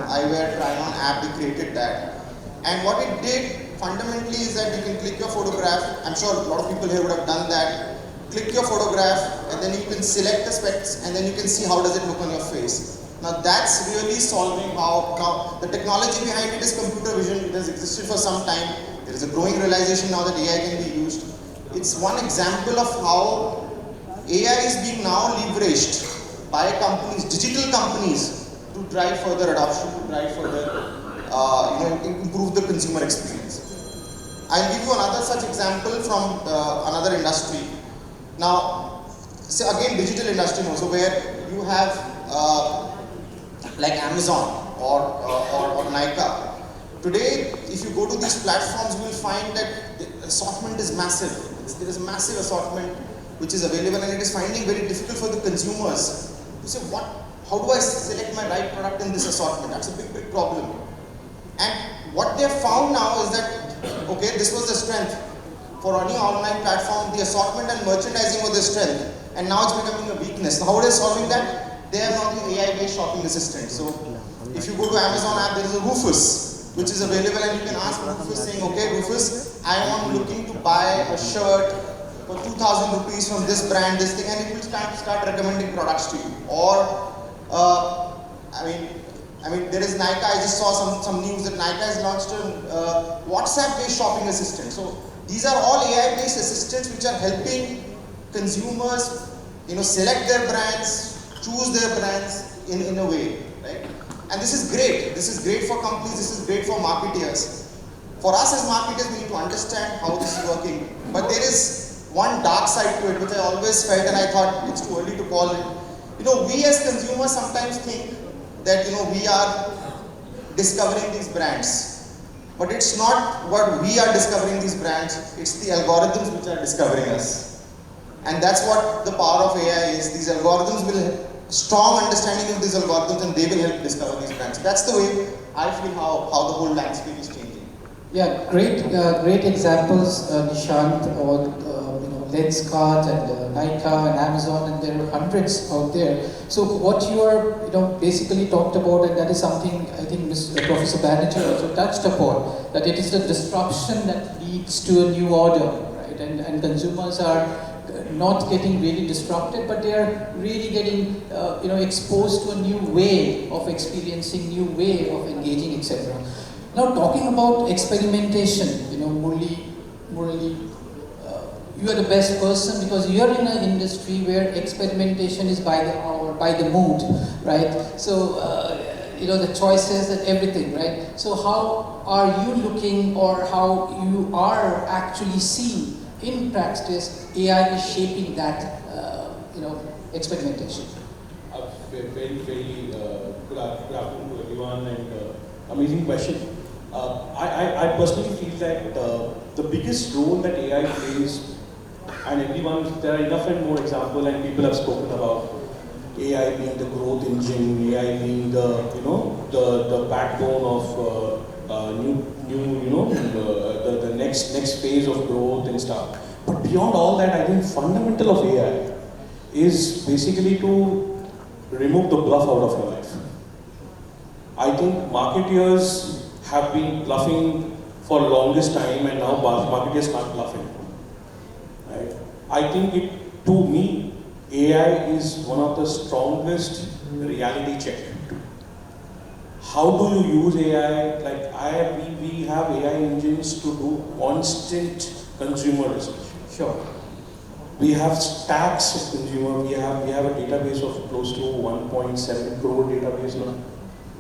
S9: eyewear try-on app. They created that, and what it did fundamentally is that you can click your photograph. I'm sure a lot of people here would have done that. Click your photograph and then you can select the specs and then you can see how does it look on your face. Now that's really solving now the technology behind it is computer vision. It has existed for some time. There is a growing realization now that AI can be used. It's one example of how AI is being now leveraged by companies, digital companies, to drive further adoption, to drive further, improve the consumer experience. I'll give you another such example from another industry. Now, say again digital industry also, where you have like Amazon or Nykaa. Today, if you go to these platforms, you will find that the assortment is massive. There is a massive assortment which is available, and it is finding very difficult for the consumers to say how do I select my right product in this assortment? That's a big problem. And what they have found now is that, okay, this was the strength. For any online platform, the assortment and merchandising was the strength, and now it's becoming a weakness. Now, how are they solving that? They have now the AI-based shopping assistant. So, if you go to Amazon app, there is a Rufus, which is available, and you can ask Rufus saying, okay, Rufus, I am looking to buy a shirt for 2,000 rupees from this brand, this thing, and it will start recommending products to you. Or, I mean, there is Nykaa. I just saw some news that Nykaa has launched a WhatsApp-based shopping assistant. So, these are all AI-based assistants which are helping consumers, select their brands, choose their brands in a way, right? And this is great. This is great for companies. This is great for marketeers. For us as marketers, we need to understand how this is working. But there is one dark side to it, which I always felt, and I thought it's too early to call it. We as consumers sometimes think that we are discovering these brands. But it's not what we are discovering these brands, it's the algorithms which are discovering us. And that's what the power of AI is. These algorithms will have strong understanding of these algorithms, and they will help discover these brands. That's the way I feel how the whole landscape is changing.
S8: Yeah, great examples, Nishant, on Lenskart and Nykaa and Amazon, and there are hundreds out there. So what you are, basically talked about, and that is something I think Professor Banerjee also touched upon, that it is the disruption that leads to a new order, right? And consumers are not getting really disrupted, but they are really getting, exposed to a new way of experiencing, new way of engaging, etc. Now, talking about experimentation, Murali, you are the best person because you are in an industry where experimentation is by the hour, by the mood, right? So, the choices and everything, right? So how are you looking, or how you are actually seeing in practice AI is shaping that, experimentation?
S10: very good afternoon to everyone, and amazing question. I personally feel that the biggest role that AI plays, and everyone, there are enough and more examples, and people have spoken about AI being the growth engine, AI being the backbone of the next phase of growth and stuff. But beyond all that, I think fundamental of AI is basically to remove the bluff out of your life. I think marketeers have been bluffing for longest time, and now marketers can't bluff anymore. Right? I think to me, AI is one of the strongest reality check. How do you use AI? Like we have AI engines to do constant consumer research. Sure. We have stacks of consumer. We have a database of close to 1.7 crore database now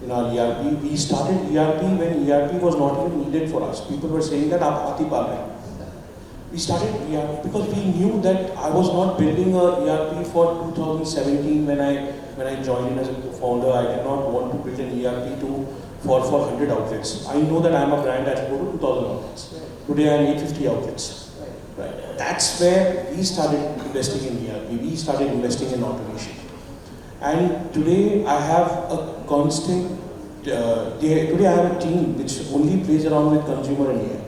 S10: in our ERP. We started ERP when ERP was not even needed for us. People were saying that aap aati paal rahe. We started ERP because we knew that I was not building a ERP for 2017 when I joined in as a co-founder. I did not want to build an ERP for 100 outlets. I know that I am a brand that should go to 2,000 outlets. Today I am 850 outlets. Right. That's where we started investing in ERP. We started investing in automation. And today I have a constant, today I have a team which only plays around with consumer and AI,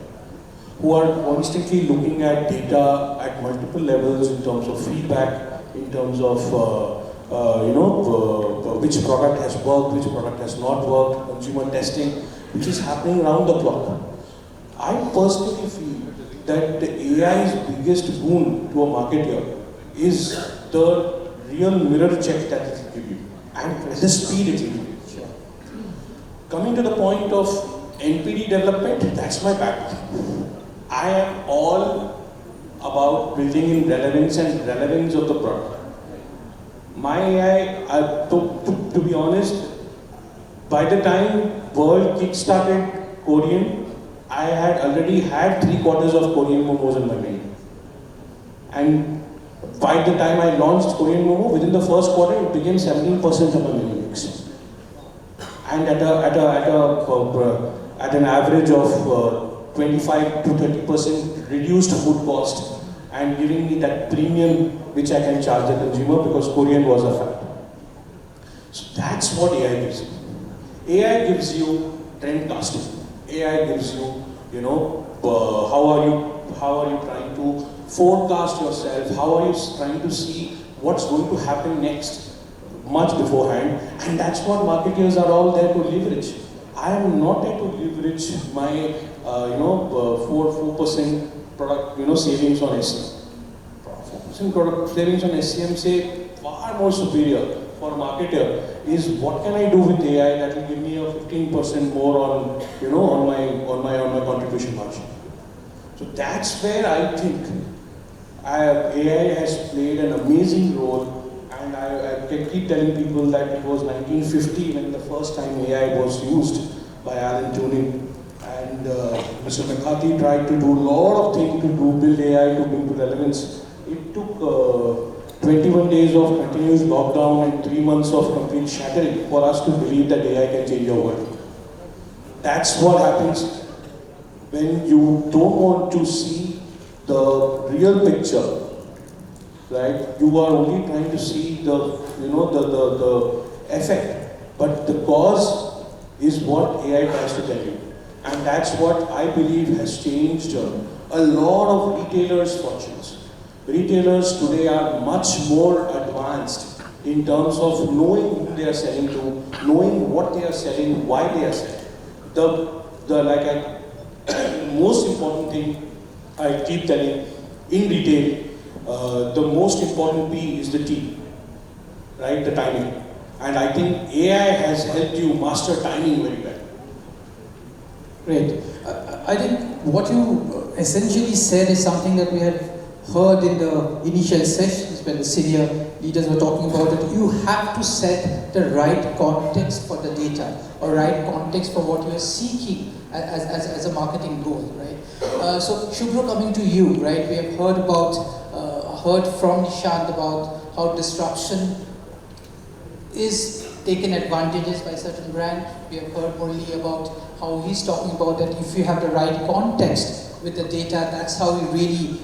S10: who are constantly looking at data at multiple levels in terms of feedback, in terms of which product has worked, which product has not worked, consumer testing, which is happening around the clock. I personally feel that the AI's biggest boon to a marketer is the real mirror check that it will give you, and the speed it will give you. Sure. Coming to the point of NPD development, that's my background. I am all about building in relevance and relevance of the product. My AI, to be honest, by the time world kick-started Korean, I had already had 3/4 of Korean momos in my menu. And by the time I launched Korean momo, within the first quarter, it became 17% of my menu mix. And at an average of 25 to 30% reduced food cost, and giving me that premium which I can charge the consumer because Korean was a fact. So that's what AI gives you. AI gives you trend casting. AI gives you, how are you trying to forecast yourself? How are you trying to see what's going to happen next much beforehand? And that's what marketers are all there to leverage. I am not there to leverage my 4% product savings on SEM. 4% product savings on SEM say far more superior for a marketer is what can I do with AI that will give me a 15% more on my contribution margin. So that's where I think AI has played an amazing role, and I keep telling people that it was 1950 when the first time AI was used by Alan Turing, and Mr. McCarthy tried to do a lot of things to build AI to bring to relevance. It took 21 days of continuous lockdown and 3 months of complete shattering for us to believe that AI can change your world. That's what happens when you don't want to see the real picture, right? You are only trying to see the effect, but the cause is what AI tries to tell you. And that's what I believe has changed a lot of retailers' fortunes. Retailers today are much more advanced in terms of knowing who they are selling to, knowing what they are selling, why they are selling. The most important thing I keep telling in retail, the most important P is the T, right? The timing. And I think AI has helped you master timing very well.
S8: Great. I think what you essentially said is something that we had heard in the initial sessions when the senior leaders were talking about it. You have to set the right context for the data, or right context for what you are seeking as a marketing goal, right? So Shubhra, coming to you, right? We have heard from Nishant about how disruption is taken advantages by certain brand. We have heard Murali about how he's talking about that if you have the right context with the data, that's how you really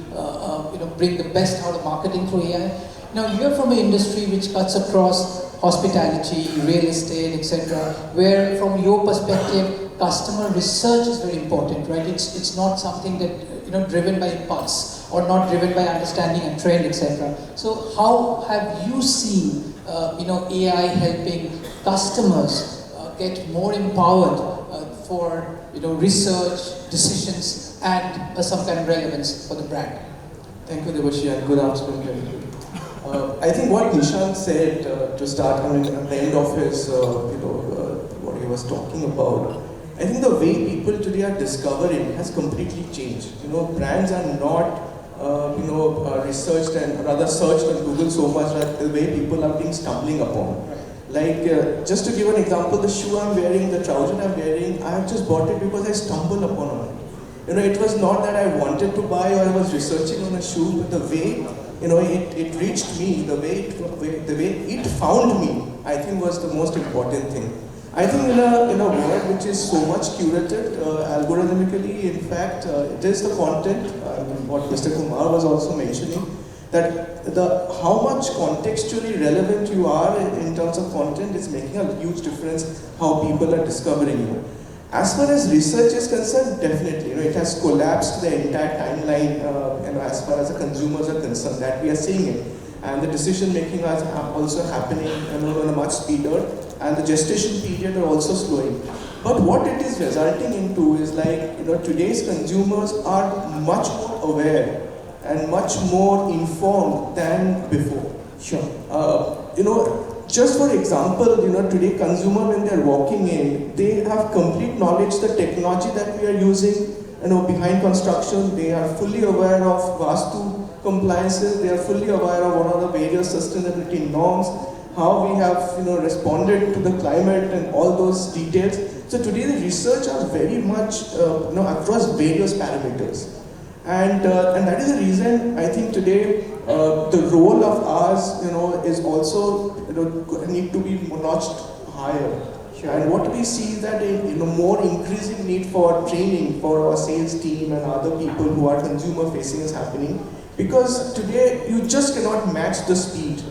S8: bring the best out of marketing through AI. Now you're from an industry which cuts across hospitality, real estate, etc., where from your perspective, customer research is very important, right? It's not something that driven by impulse or not driven by understanding a trend, etc. So how have you seen AI helping customers get more empowered for research, decisions, and some kind of relevance for the brand?
S11: Thank you, Devashi, and good afternoon, everybody. I think what Nishant said to start, at the end of his, what he was talking about, I think the way people today are discovering has completely changed. Brands are not, researched and rather searched on Google so much that the way people are being stumbling upon. Like, just to give an example, the shoe I'm wearing, the trouser I'm wearing, I have just bought it because I stumbled upon it. It was not that I wanted to buy or I was researching on a shoe, but the way it reached me, the way it found me, I think was the most important thing. I think in a world which is so much curated algorithmically, in fact, it is the content, what Mr. Kumar was also mentioning, that how much contextually relevant you are in terms of content is making a huge difference how people are discovering you. As far as research is concerned, definitely, it has collapsed the entire timeline, as far as the consumers are concerned, that we are seeing it. And the decision making is also happening, on a much speeder, and the gestation period are also slowing. But what it is resulting into is like, today's consumers are much more aware and much more informed than before. Sure. Just for example, today consumer when they're walking in, they have complete knowledge the technology that we are using, behind construction. They are fully aware of Vastu compliances. They are fully aware of what are the various sustainability norms, how we have responded to the climate and all those details. So today the research are very much across various parameters. And that is the reason I think today the role of ours, is also need to be notched higher. Sure. And what we see is that a more increasing need for training for our sales team and other people who are consumer facing is happening, because today you just cannot match the speed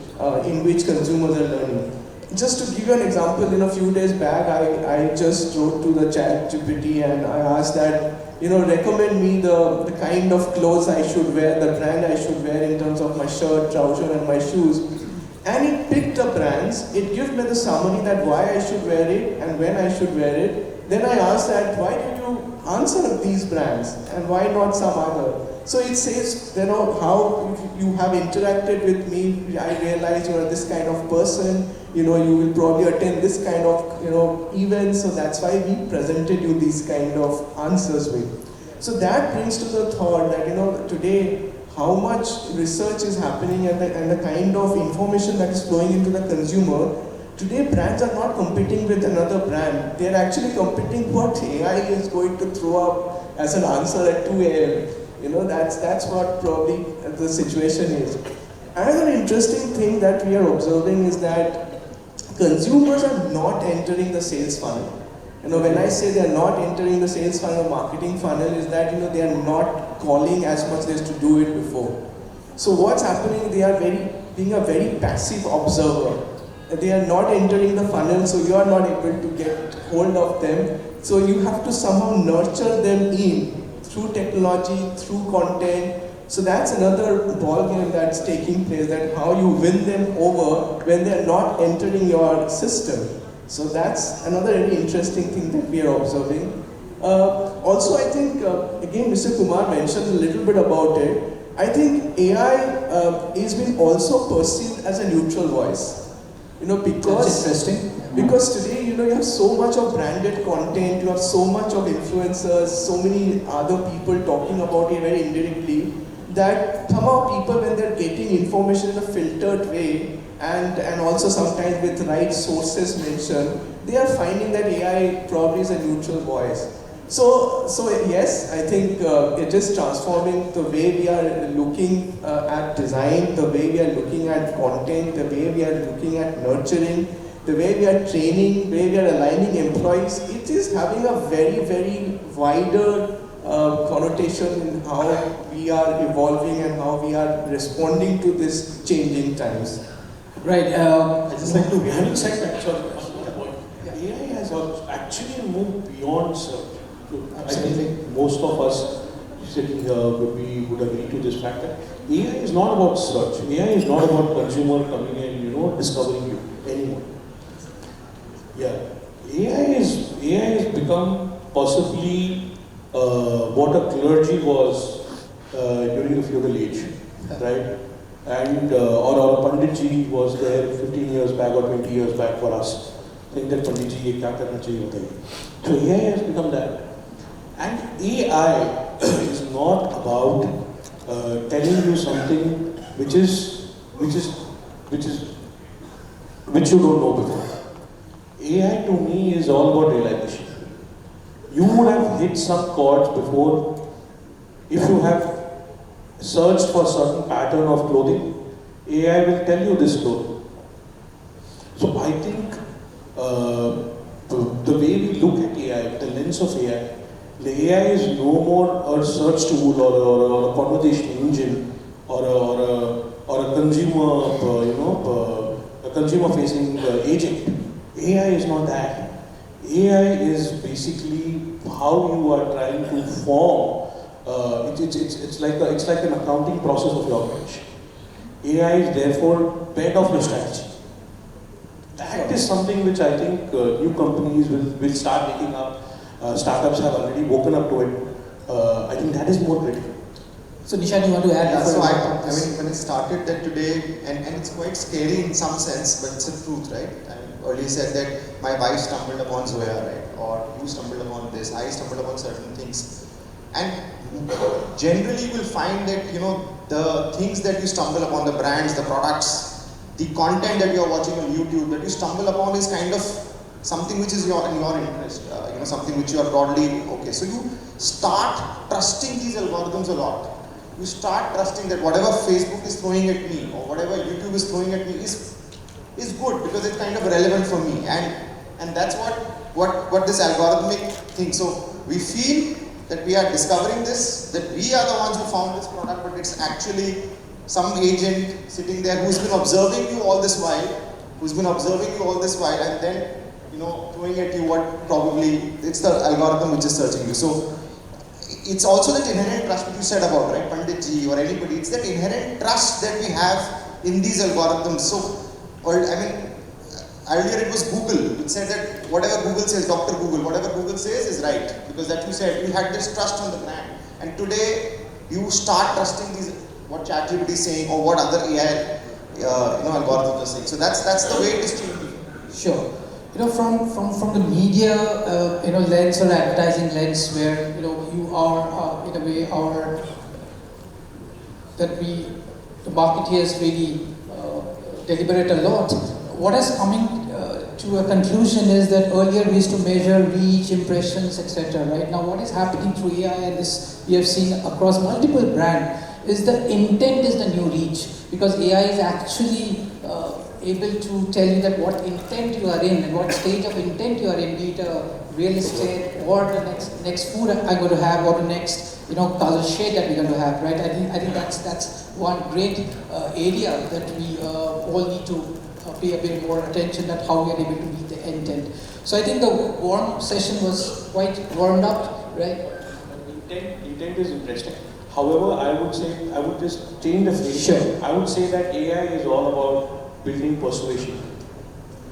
S11: in which consumers are learning. Just to give you an example, a few days back I just wrote to the chat GPT and I asked that recommend me the kind of clothes I should wear, the brand I should wear in terms of my shirt, trouser and my shoes. And it picked the brands, it gives me the summary that why I should wear it and when I should wear it. Then I asked that why did you answer these brands and why not some other? So it says, how you have interacted with me, I realize you are this kind of person, you will probably attend this kind of, events, so that's why we presented you these kind of answers with. So that brings to the thought that, today, how much research is happening and the kind of information that is flowing into the consumer. Today, brands are not competing with another brand. They are actually competing what AI is going to throw up as an answer at 2 a.m. That's what probably the situation is. Another interesting thing that we are observing is that consumers are not entering the sales funnel. When I say they are not entering the sales funnel, marketing funnel, is that they are not calling as much as to do it before. So what's happening? They are being a very passive observer. They are not entering the funnel, so you are not able to get hold of them. So you have to somehow nurture them in through technology, through content. So that's another ball game that's taking place, that how you win them over when they're not entering your system. So that's another very interesting thing that we are observing. Also, I think, again, Mr. Kumar mentioned a little bit about it. I think AI is being also perceived as a neutral voice. Because
S8: that's interesting.
S11: Because today, you have so much of branded content, you have so much of influencers, so many other people talking about it very indirectly, that somehow people, when they're getting information in a filtered way, and also sometimes with right sources mentioned, they are finding that AI probably is a neutral voice. So yes, I think it is transforming the way we are looking at design, the way we are looking at content, the way we are looking at nurturing. the way we are training, the way we are aligning employees, it is having a very, very wider connotation in how we are evolving and how we are responding to this changing times.
S8: Right.
S10: I just like to, having said that, AI has actually moved beyond search. I think most of us sitting here would agree to this fact that AI is not about search. AI is not about consumer coming in, discovering you anymore. Yeah, AI has become possibly what a clergy was during the feudal age, right? And or a Panditji was there 15 years back or 20 years back for us. Think that Panditji ye kya karna chahiye hota hai. So AI has become that, and AI is not about telling you something which you don't know before. AI to me is all about realization. You would have hit some chords before if you have searched for a certain pattern of clothing. AI will tell you this clothing. So I think the way we look at AI, the lens of AI, the AI is no more a search tool or a conversation engine or a consumer, a consumer-facing agent. AI is not that. AI is basically how you are trying to form. It's like an accounting process of your organization. AI is therefore bed of your strategy. That is something which I think new companies will start making up. Startups have already woken up to it. I think that is more critical.
S8: So Nishan, you want to add?
S9: Yeah, so I mean, when I started that today, and it's quite scary in some sense, but it's the truth, right? I mean, earlier said that my wife stumbled upon Zoya, right? Or you stumbled upon this, I stumbled upon certain things. And generally you will find that, the things that you stumble upon, the brands, the products, the content that you are watching on YouTube, that you stumble upon is kind of something which is in your interest, something which you are broadly okay. So you start trusting these algorithms a lot. You start trusting that whatever Facebook is throwing at me or whatever YouTube is throwing at me is good because it's kind of relevant for me, and that's what this algorithmic thing. So we feel that we are discovering this, that we are the ones who found this product, but it's actually some agent sitting there who's been observing you all this while, and then throwing at you what probably it's the algorithm which is searching you. So it's also that inherent trust that you said about, right, Panditji or anybody. It's that inherent trust that we have in these algorithms. So, earlier it was Google. It said that whatever Google says, Dr. Google, whatever Google says is right, because that you said you had this trust on the brand. And today you start trusting these what ChatGPT is saying or what other AI algorithms are saying. So that's the way it is changing.
S8: Sure. From the media lens or advertising lens, where you are in a way the marketeers really deliberate a lot. What is coming to a conclusion is that earlier we used to measure reach, impressions, etc. Right now, what is happening through AI, and this we have seen across multiple brands, is the intent is the new reach, because AI is actually able to tell you that what intent you are in and what stage of intent you are in, be it a real estate or the next food I'm going to have or the next color shade that we're going to have, right? I think that's one great area that we all need to pay a bit more attention at how we are able to meet the intent. So I think the warm session was quite warmed up, right?
S10: Intent is interesting. However, I would just change the phrase.
S8: Sure.
S10: I would say that AI is all about building persuasion.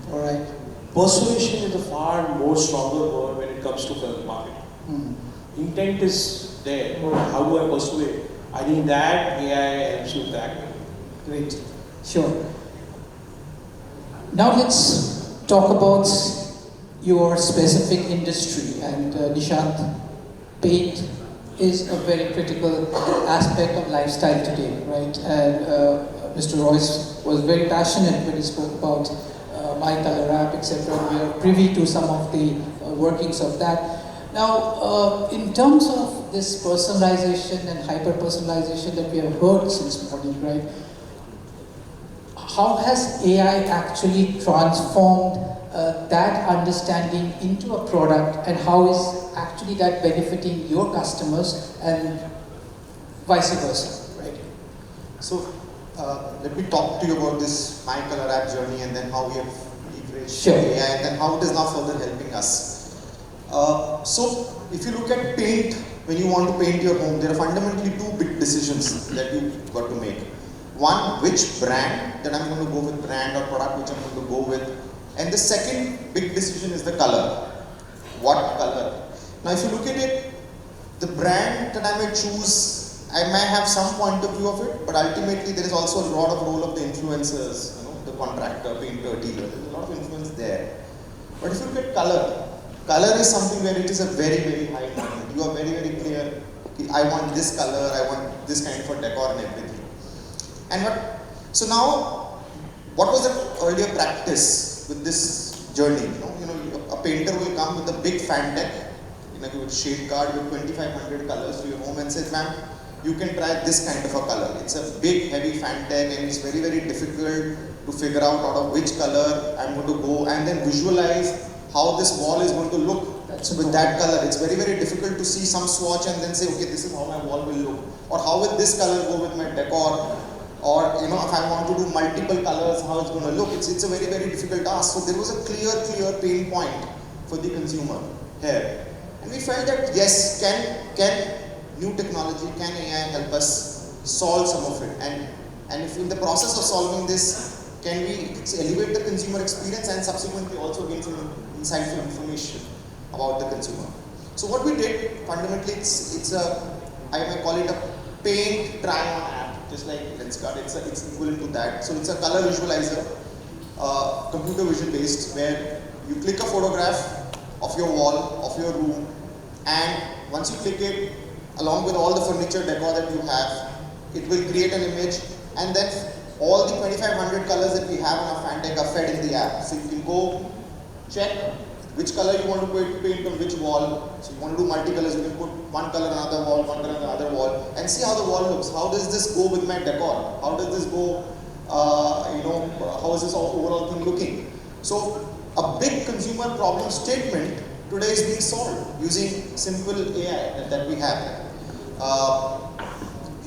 S8: All right.
S10: Persuasion is a far more stronger word when it comes to marketing. Intent is there. How do I persuade? I think that AI helps you that way.
S8: Great. Sure. Now let's talk about your specific industry, and Nishant, paint is a very critical aspect of lifestyle today, right? And Mr. Royce was very passionate when he spoke about My Color app, etc. We are privy to some of the workings of that. Now, in terms of this personalization and hyper-personalization that we have heard since morning, right? how has AI actually transformed that understanding into a product, and how is actually that benefiting your customers and vice versa, right?
S9: So let me talk to you about this My Color app journey and then how we have leveraged
S8: Sure.
S9: AI and then how it is now further helping us. So if you look at paint, when you want to paint your home, there are fundamentally two big decisions that you got to make. One, which brand that I'm going to go with, brand or product which I'm going to go with. And the second big decision is the color. What color? Now if you look at it, the brand that I may choose, I may have some point of view of it, but ultimately there is also a lot of role of the influencers, the contractor, painter, dealer. There's a lot of influence there. But if you look at color, color is something where it is a very, very high point. You are very, very clear, I want this color, I want this kind of a decor and everything. So now, what was the earlier practice with this journey? A painter will come with a big fan deck, with shade card with 2,500 colors to your home and says, ma'am, you can try this kind of a color. It's a big, heavy fan deck and it's very, very difficult to figure out of which color I'm going to go and then visualize how this wall is going to look with that color. It's very, very difficult to see some swatch and then say, okay, this is how my wall will look. Or how will this color go with my decor? Or if I want to do multiple colors, how it's going to look. It's a very, very difficult task. So there was a clear pain point for the consumer here. And we felt that yes, can new technology, can AI help us solve some of it? And if in the process of solving this, can we elevate the consumer experience and subsequently also gain some insightful information about the consumer? So what we did, fundamentally, I may call it a paint try-on app. Just like Lenskart, it's equivalent to that. So it's a color visualizer, computer vision based, where you click a photograph of your wall, of your room, and once you click it, along with all the furniture decor that you have, it will create an image, and then all the 2,500 colors that we have on our fan deck are fed in the app. So you can go check which color you want to paint on which wall. So you want to do multi-colors, you can put one color on another wall, one color on the other wall, and see how the wall looks. How does this go with my decor? How does this go, how is this overall thing looking? So a big consumer problem statement today is being solved using simple AI that we have.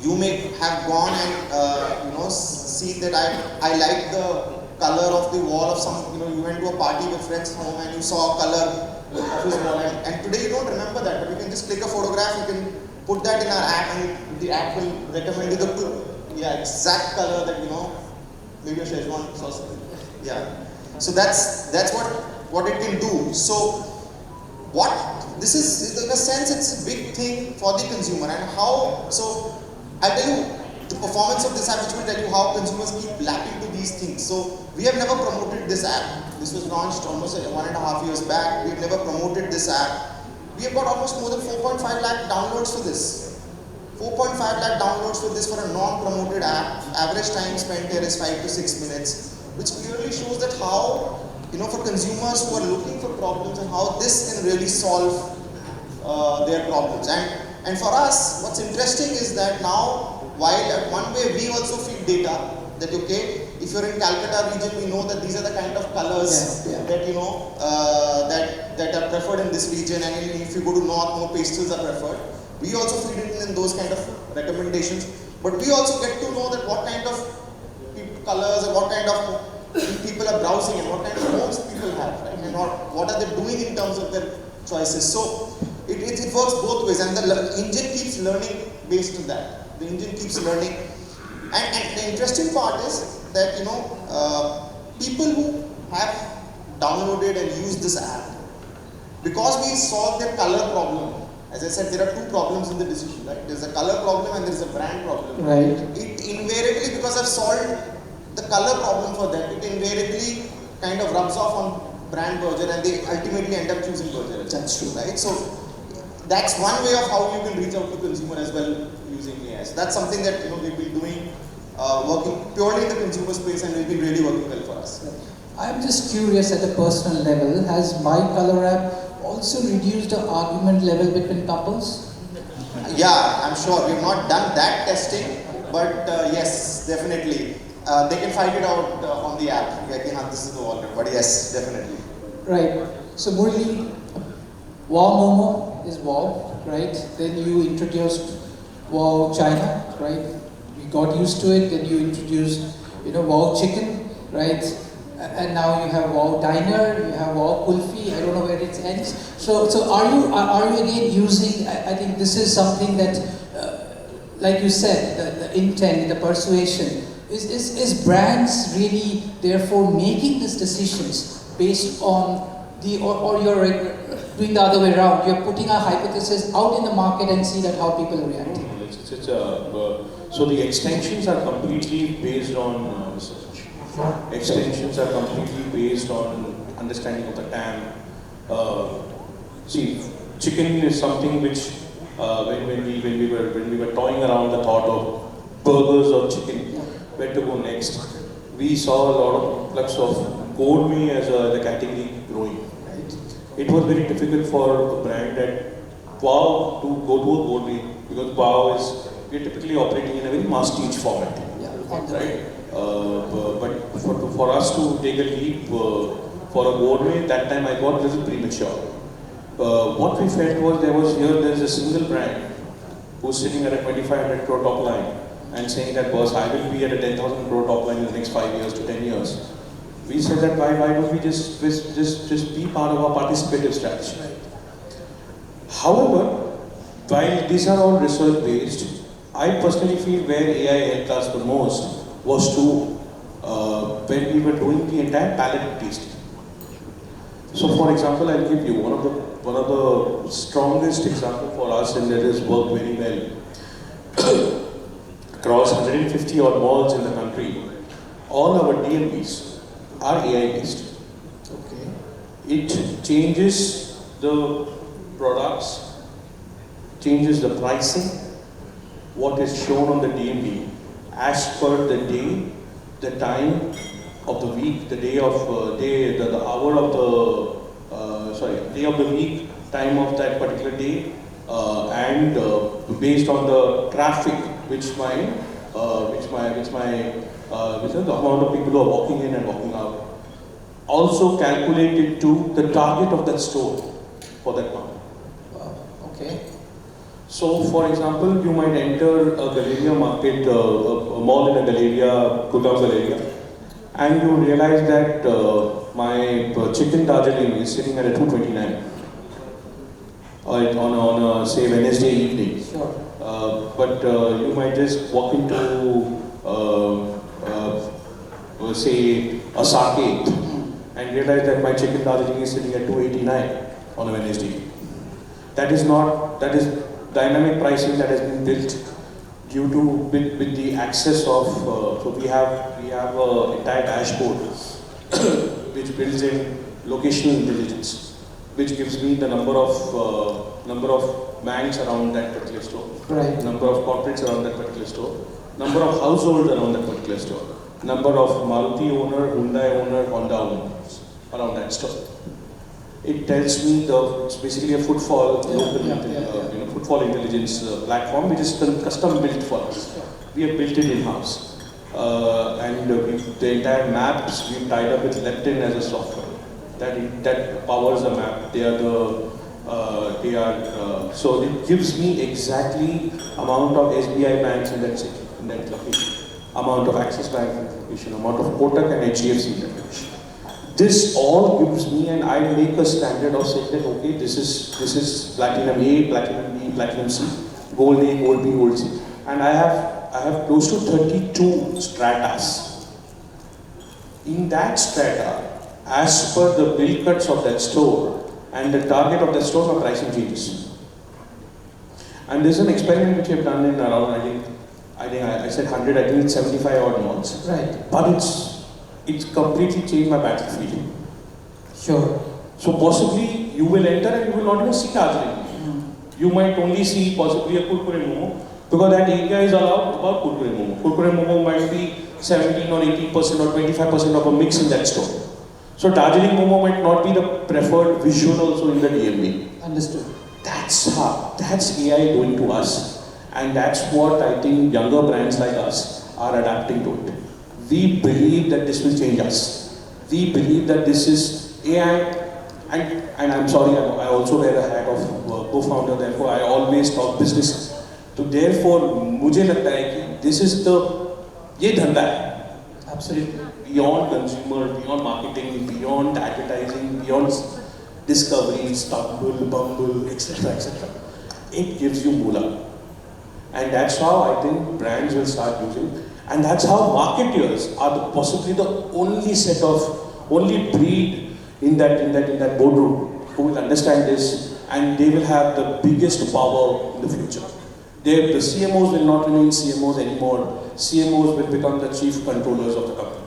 S9: You may have gone and seen that I like the color of the wall of some, you went to a party with friends home and you saw a color of his wall, and today you don't remember that, but you can just click a photograph, you can put that in our app and the app will recommend you the exact color that, maybe a Szechuan sauce. Yeah. So that's what it can do. So this is, in a sense, it's a big thing for the consumer, and how, so I'll tell you the performance of this app, which will tell you how consumers keep lapping to these things. So we have never promoted this app. This was launched almost 1.5 years back. We have never promoted this app. We have got almost more than 4.5 lakh downloads for this. 4.5 lakh downloads for this for a non-promoted app. Average time spent here is 5 to 6 minutes, which clearly shows that how, for consumers who are looking for problems and how this can really solve their problems. And for us, what's interesting is that now, while at one way we also feed data, that okay, if you're in Calcutta region, we know that these are the kind of colors that that are preferred in this region, and if you go to north, more pastels are preferred. We also feed it in those kind of recommendations, but we also get to know that what kind of colors and what kind of people are browsing and what kind of homes people have, right? And what are they doing in terms of their choices. So it works both ways, and the engine keeps learning based on that. The engine keeps learning, and the interesting part is that people who have downloaded and used this app, because we solved their color problem. As I said, there are two problems in the decision, right? There's a color problem and there's a brand problem.
S8: Right.
S9: It invariably, because I've solved the color problem for them, it invariably kind of rubs off on brand Berger, and they ultimately end up choosing Berger.
S8: That's true.
S9: Right? So that's one way of how you can reach out to consumer as well using AI. So that's something that we've been doing, working purely in the consumer space, and we've been really working well for us.
S8: I'm just curious, at a personal level, has My Color app also reduced the argument level between couples?
S9: Yeah, I'm sure. We've not done that testing, but yes, definitely. they can fight it out on the app. Like, this is the walnut, but yes, definitely.
S8: Right. So Murli, Wow Momo is Wow, right? Then you introduced Wow China, right? We got used to it. Then you introduced, Wow Chicken, right? And now you have Wow Diner, you have Wow Kulfi. I don't know where it ends. So are you again using? I think this is something that, like you said, the intent, the persuasion. Is brands really therefore making these decisions based on or you're doing the other way around? You're putting a hypothesis out in the market and see that how people are reacting.
S10: So the extensions are completely based on research. Extensions are completely based on understanding of the TAM. See, chicken is something which when we were toying around the thought of burgers or chicken, where to go next, we saw a lot of flux of gourmet as a category growing. Right? It was very difficult for a brand that Wow to go to a gourmet, because Wow is, we're typically operating in a very masstige format. Right? But for us to take a leap for a gourmet, that time I got a little premature. What we felt was there's a single brand who's sitting at a 2,500 crore top line and saying that, boss, I will be at a 10,000 crore top line in the next 5 years to 10 years. We said that why don't we just be part of our participative strategy. However, while these are all research based, I personally feel where AI helped us the most was to when we were doing the entire palette tasting. So for example, I'll give you one of the strongest example for us, and that has worked very well. Across 150 odd malls in the country, all our DMPs are AI based. Okay. It changes the products, changes the pricing, what is shown on the DMP as per the day, the time of the week, the day of the hour of the day of the week, time of that particular day, and based on the traffic which the amount of people who are walking in and walking out. Also calculated to the target of that store for that month.
S8: Okay.
S10: So, for example, you might enter a Galleria market, a mall in a Galleria, Gurgaon Galleria, and you realize that my chicken Darjeeling is sitting at a 229 on a say Wednesday evening.
S8: Sure.
S10: But you might just walk into say a Sake and realize that my chicken Darjeeling is sitting at 289 on a Wednesday. That is dynamic pricing that has been built due to with the access of so we have an entire dashboard which builds in locational intelligence, which gives me the number of banks around that particular store,
S8: right.
S10: Number of corporates around that particular store, number of households around that particular store, number of Maruti owner, Hyundai owner, Honda owners around that store. It tells me it's basically a footfall footfall intelligence platform which is custom built for us. We have built it in-house. And the entire maps we've tied up with Leptin as a software that powers the map. So it gives me exactly amount of SBI banks in that city, in that location, amount of Axis Bank information, amount of Kotak and HDFC information. This all gives me, and I make a standard of saying that okay, this is platinum A, platinum B, platinum C, gold A, gold B, gold C, and I have close to 32 stratas. In that strata, as per the bill cuts of that store and the target of that store, my pricing changes. And there's an experiment which I've done in around I said 100, I think it's 75 odd malls.
S8: Right.
S10: But it's completely changed my battlefield.
S8: Sure.
S10: So possibly you will enter and you will not even see Darjeeling. You might only see possibly a Kurkure Momo, because that area is allowed about Kurkure Momo. Kurkure Momo might be 17 or 18% or 25% of a mix in that store. So Darjeeling Momo might not be the preferred visual also in the DMB.
S8: Understood.
S10: That's AI doing to us. And that's what I think younger brands like us are adapting to it. we believe that this will change us. We believe that this is AI, and I'm sorry, I also wear a hat of co-founder, therefore I always talk business. So therefore, मुझे लगता है कि this is the, ये धंधा है.
S8: Absolutely.
S10: Beyond consumer, beyond marketing, beyond advertising, beyond discovery, stumble, bumble, etc., etc. It gives you moolah. And that's how I think brands will start using. And that's how marketeers are possibly the only breed in that boardroom who will understand this, and they will have the biggest power in the future. The CMOs will not remain CMOs anymore. CMOs will become the chief controllers of the company.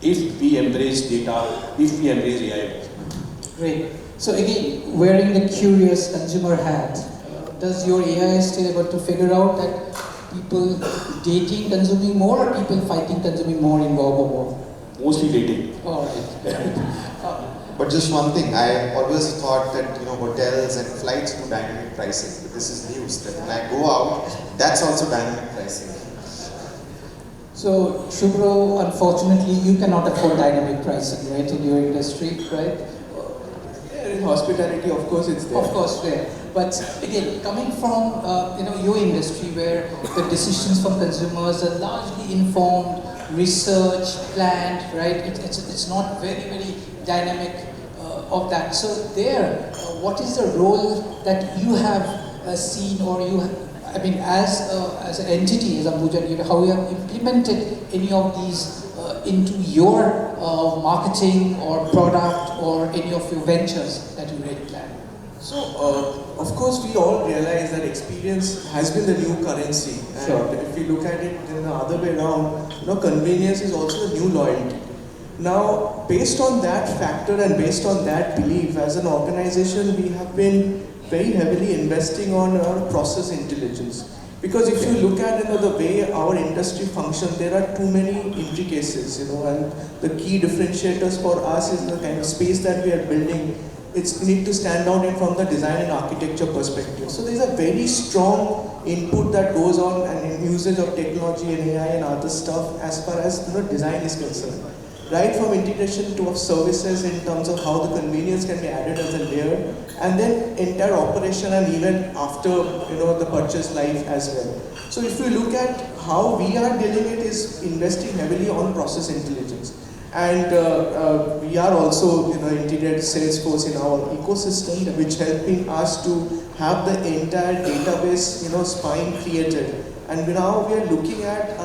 S10: If we embrace data, if we embrace AI.
S8: Great. So again, wearing the curious consumer hat, does your AI still able to figure out that people dating consuming more or people fighting consuming more in war?
S10: Mostly dating.
S8: All right.
S9: But just one thing, I always thought that hotels and flights do dynamic pricing. But this is news that when I go out, that's also dynamic pricing.
S8: So Shubhro, unfortunately, you cannot afford dynamic pricing, right, in your industry, right?
S11: Yeah, in hospitality, of course, it's there.
S8: Of course, there. But again, coming from your industry, where the decisions from consumers are largely informed, research, planned, right? It's not very dynamic of that. So there, what is the role that you have seen, or you have, as an entity, as Ambuja, how you have implemented any of these into your marketing or product or any of your ventures that you really plan?
S11: So, of course, we all realize that experience has been the new currency. And
S8: sure.
S11: If we look at it in the other way around, convenience is also the new loyalty. Now, based on that factor and based on that belief, as an organization, we have been very heavily investing on process intelligence. Because if you look at the way our industry functions, there are too many intricacies, and the key differentiators for us is the kind of space that we are building. It's need to stand out from the design and architecture perspective. So there's a very strong input that goes on and in usage of technology and AI and other stuff as far as design is concerned. Right from integration to services in terms of how the convenience can be added as a layer, and then entire operation and even after the purchase life as well. So if we look at how we are dealing it is investing heavily on process intelligence. And we are also integrated Salesforce in our ecosystem, which helping us to have the entire database spine created. And now we are looking at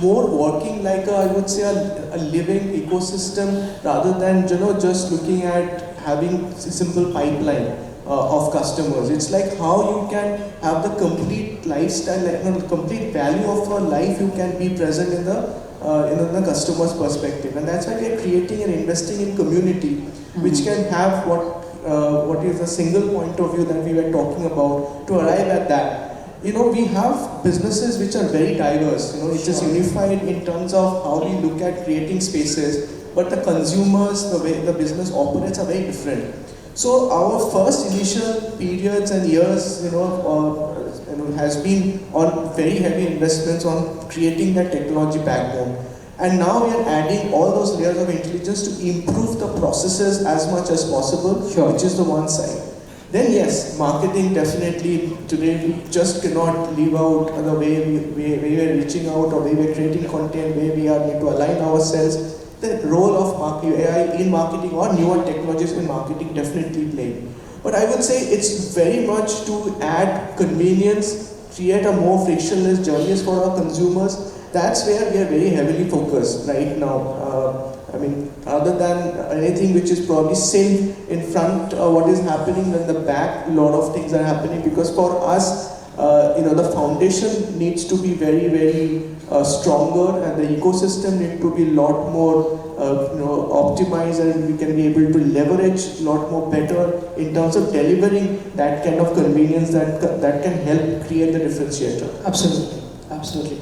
S11: more working like I would say a living ecosystem rather than just looking at having a simple pipeline of customers. It's like how you can have the complete lifestyle, like complete value of a life you can be present in the customer's perspective. And that's why we are creating and investing in community, which can have what is a single point of view that we were talking about to arrive at that. We have businesses which are very diverse. It is unified in terms of how we look at creating spaces, but the consumers, the way the business operates are very different. So our first initial periods and years, has been on very heavy investments on creating that technology backbone. And now we are adding all those layers of intelligence to improve the processes as much as possible,
S8: sure.
S11: Which is the one side. Then yes, marketing definitely today we just cannot leave out the way we are reaching out or way we are creating content, way we are need to align ourselves. The role of AI in marketing or newer technologies in marketing definitely play. But I would say it's very much to add convenience, create a more frictionless journeys for our consumers. That's where we are very heavily focused right now. Other than anything which is probably seen in front of what is happening, in the back, a lot of things are happening because for us, the foundation needs to be very stronger and the ecosystem needs to be a lot more optimized, and we can be able to leverage a lot more better in terms of delivering that kind of convenience that can help create the differentiator.
S8: Absolutely.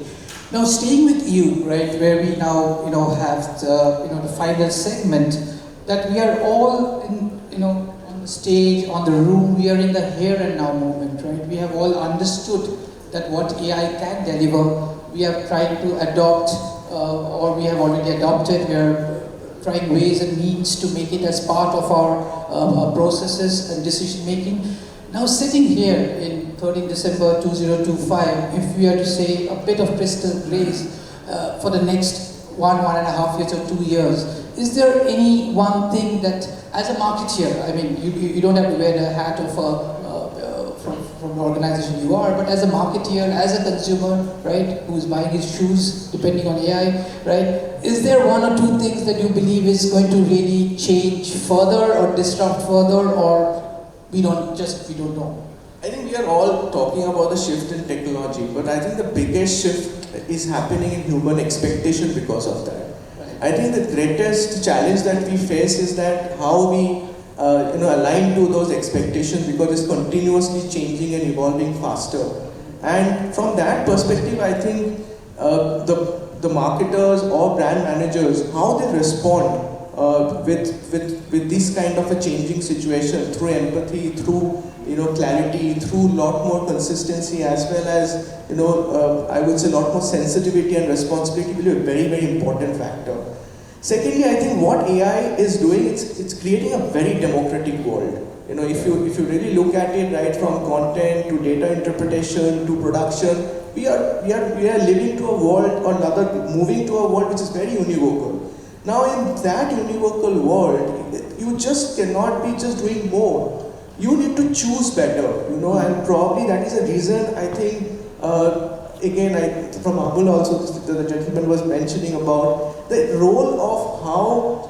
S8: Now, staying with you, right, where we now, have the final segment, that we are all on the stage, on the room, we are in the here and now moment, right? We have all understood that what AI can deliver. We are trying to adopt or we have already adopted. We are trying ways and means to make it as part of our processes and decision making. Now sitting here in 13 December 2025, if we are to say a bit of crystal gaze for the next 1.5 years or 2 years, is there any one thing that, as a marketeer, I mean, you don't have to wear the hat of from the organization you are, but as a marketeer, as a consumer, right, who is buying his shoes, depending on AI, right, is there one or two things that you believe is going to really change further or disrupt further, or we don't know?
S11: I think we are all talking about the shift in technology, but I think the biggest shift is happening in human expectation because of that. I think the greatest challenge that we face is that how we align to those expectations, because it's continuously changing and evolving faster. And from that perspective, I think the marketers or brand managers, how they respond with this kind of a changing situation through empathy, through clarity, through a lot more consistency, as well as I would say a lot more sensitivity and responsibility will be a very, very important factor. Secondly, I think what AI is doing, it's creating a very democratic world. If you really look at it, right, from content to data interpretation to production, we are living to a world, or rather moving to a world which is very univocal. Now in that univocal world, you just cannot be just doing more. You need to choose better, and probably that is a reason I think, from Abul also, the gentleman was mentioning about the role of how,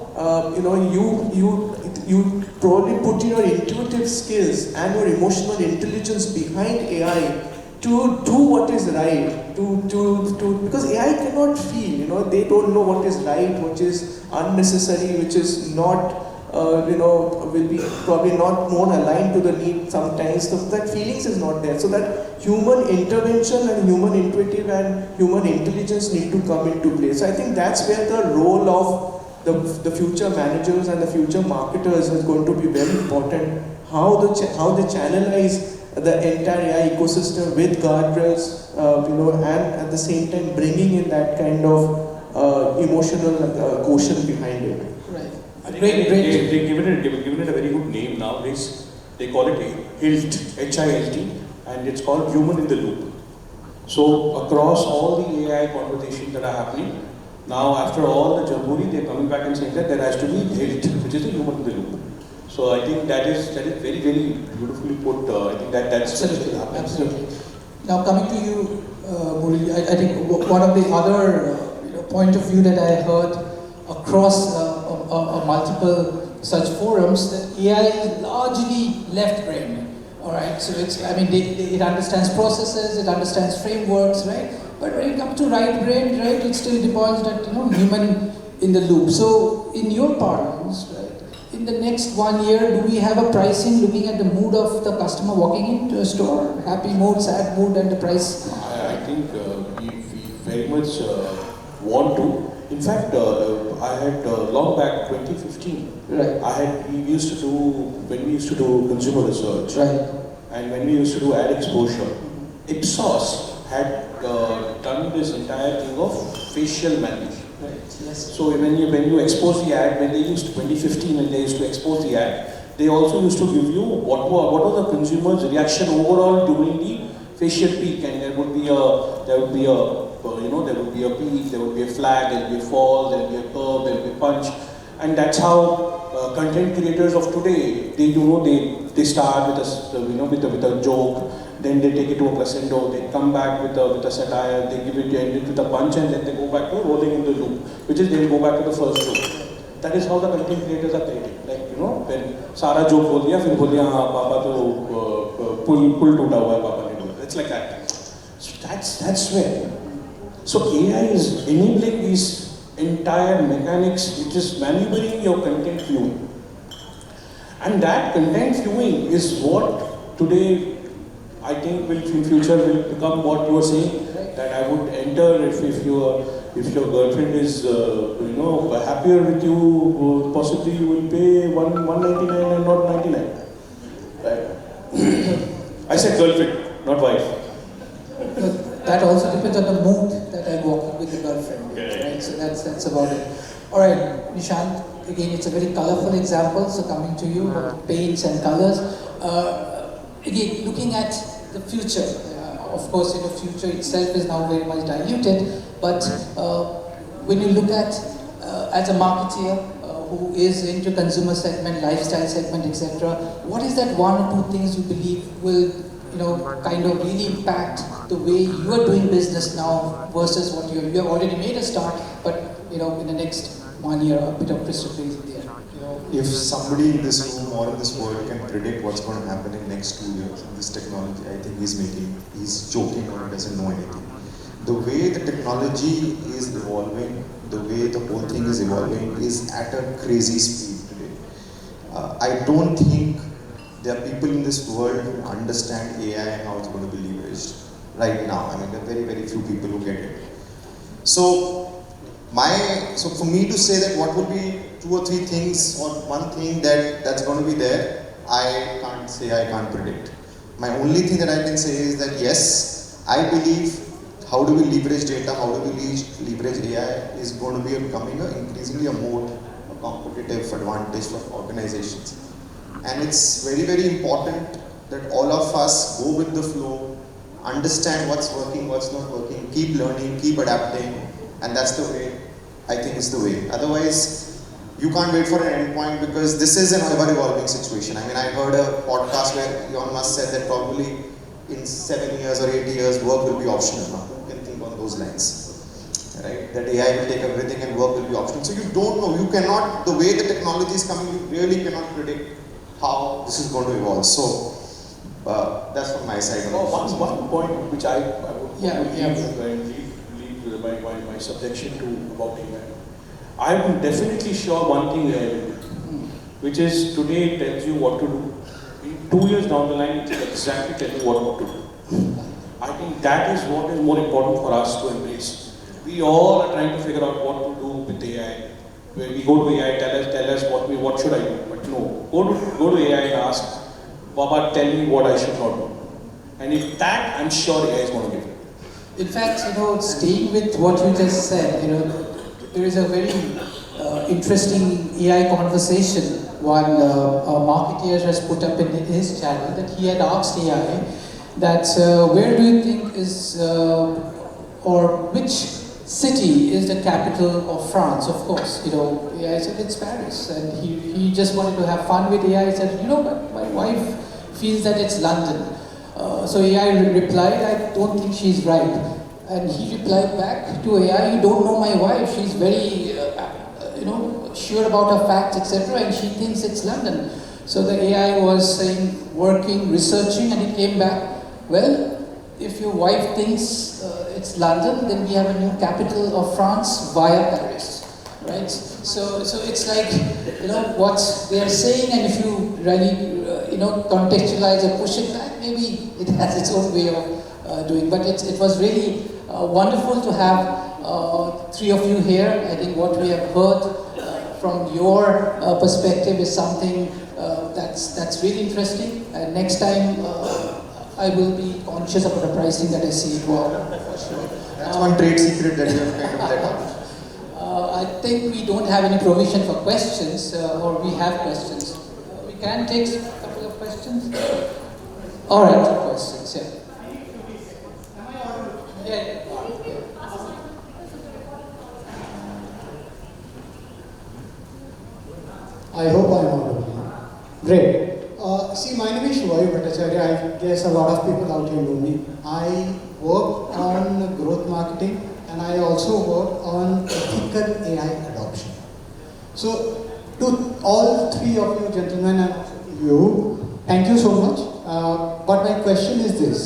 S11: you probably put your intuitive skills and your emotional intelligence behind AI to do what is right, because AI cannot feel, they don't know what is right, what is unnecessary, which is not, will be probably not more aligned to the need sometimes. So that feelings is not there. So that human intervention and human intuitive and human intelligence need to come into place. So I think that's where the role of the future managers and the future marketers is going to be very important. How they channelize the entire AI ecosystem with guardrails, and at the same time bringing in that kind of emotional quotient behind it.
S8: Right.
S10: I think they given it a very good name nowadays. They call it HILT, H-I-L-T, and it's called human in the loop. So across all the AI conversations that are happening, now after all the Jamhuri, they're coming back and saying that there has to be HILT, which is the human in the loop. So I think that is very, very beautifully put. I think that's
S8: absolutely happening. Absolutely. Now coming to you, Murali, I think one of the other point of view that I heard across multiple such forums, that AI is largely left-brained. All right, so it understands processes, it understands frameworks, right? But when it comes to right-brained, right, it still depends that human in the loop. So in your parlance, right, in the next 1 year, do we have a pricing looking at the mood of the customer walking into a store? Happy mood, sad mood, and the price?
S10: I think we very much want to. In fact, I had long back 2015.
S8: Right.
S10: We used to do consumer research.
S8: Right.
S10: And when we used to do ad exposure, Ipsos had done this entire thing of facial value.
S8: Right. Yes.
S10: So when you expose the ad, when they used 2015 and they used to expose the ad, they also used to give you what was the consumer's reaction overall during the facial peak, and there would be a peak, there would be a flag, there would be a fall, there would be a curve, there would be a punch, and that's how content creators of today, they start with a joke, then they take it to a crescendo, they come back with a satire, they end it with a punch, and then they go back to rolling in the loop, which is they go back to the first joke. That is how the content creators are creating. Like, when Sara joke bol diya, फिर बोल दिया हाँ पापा तो पुल टूटा हुआ है पापा ने बोला. It's like that. So that's where. So AI is enabling these entire mechanics, which is maneuvering your content viewing. And that content viewing is what today I think in future will become what you are saying, that I would enter if your girlfriend is happier with you, possibly you will pay 199 and not 99. Right? I said girlfriend, not wife.
S8: that also depends on the mood that I'm walking with the girlfriend.
S6: Okay.
S8: Right? So that's about it. All right, Nishant. Again, it's a very colorful example. So coming to you, paints and colors. Again, looking at the future. Of course, the future itself is now very much diluted. But when you look at as a marketeer who is into consumer segment, lifestyle segment, etc., what is that one or two things you believe will kind of really impact the way you are doing business now versus what you have already made a start, but in the next 1 year, a bit of crystal gaze in there.
S9: If somebody in this room or in this world can predict what's going to happen in next 2 years in this technology, I think he's joking or doesn't know anything. The way the technology is evolving, the way the whole thing is evolving is at a crazy speed today. I don't think there are people in this world who understand AI and how it's going to be leveraged right now. I mean, there are very, very few people who get it. So for me to say that what would be 2 or 3 things or one thing that's going to be there, I can't say, I can't predict. My only thing that I can say is that yes, I believe how do we leverage data, how do we leverage AI is going to be becoming increasingly a competitive advantage for organizations. And it's very, very important that all of us go with the flow, understand what's working, what's not working, keep learning, keep adapting, and that's the way, I think is the way. Otherwise, you can't wait for an endpoint because this is an ever-evolving situation. I mean, I heard a podcast where Elon Musk said that probably in 7 years or 8 years, work will be optional now. You can think on those lines, right? That AI will take everything and work will be optional. So you don't know, you cannot, the way the technology is coming, you really cannot predict how this is going to evolve. So that's from my side.
S10: One point which I would leave with my subjection to about AI. I am definitely sure one thing AI will do, which is today it tells you what to do. In 2 years down the line, it will exactly tell you what to do. I think that is what is more important for us to embrace. We all are trying to figure out what to do with AI. When we go to AI, tell us what should I do. But no, go to AI and ask, Baba, tell me what I should not do. And if that, I'm sure AI is going to give it.
S8: In fact, staying with what you just said, there is a very interesting AI conversation one marketeer has put up in his channel that he had asked AI that where do you think is or which city is the capital of France? Of course, AI said it's Paris, and he just wanted to have fun with AI. He said, my wife feels that it's London. So AI replied, I don't think she's right. And he replied back to AI, you don't know my wife. She's very, sure about her facts, etc. And she thinks it's London. So the AI was saying, working, researching, and it came back, well, if your wife thinks it's London, then we have a new capital of France via Paris, right? So it's like, what they are saying, and if you really, contextualize or push it back, maybe it has its own way of doing. But it was really wonderful to have 3 of you here. I think what we have heard from your perspective is something that's really interesting. And next time, I will be conscious about the pricing that I see it well, for sure.
S9: That's one trade secret that you have kind of let out.
S8: I think we don't have any provision for questions, or we have questions. We can take a couple of questions. All right, questions, yeah. Yeah.
S12: I hope I'm audible. Great. See, my name is Shivayu Bhattacharya. I guess a lot of people out here know me. I work on growth marketing, and I also work on ethical AI adoption. So, to all 3 of you gentlemen and you, thank you so much. But my question is this.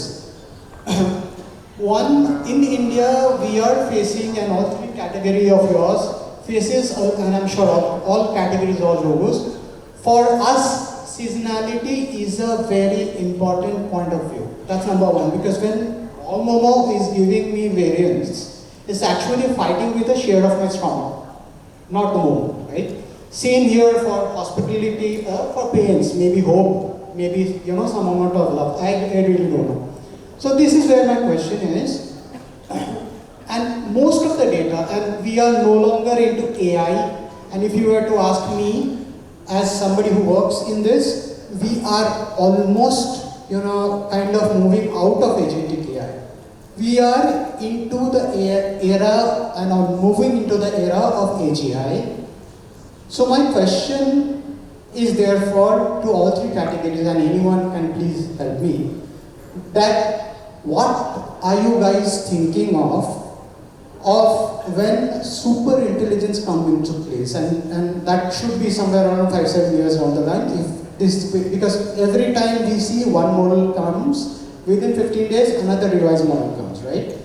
S12: One, in India, we are facing, and all 3 category of yours faces, and I'm sure all categories, all logos. For us, seasonality is a very important point of view. That's number 1, because when all Momo is giving me variance, it's actually fighting with a share of my stomach, not the Momo, right? Same here for hospitality or for pains, maybe hope, maybe some amount of love. I really don't know. So this is where my question is. most of the data, and we are no longer into AI. And if you were to ask me, as somebody who works in this, we are almost, kind of moving out of agentic AI. We are into the era and are moving into the era of AGI. So my question is therefore to all three categories, and anyone can please help me, that what are you guys thinking of when super intelligence comes into place, and that should be somewhere around 5-7 years down the line, if this, because every time we see one model comes, within 15 days another revised model comes, right?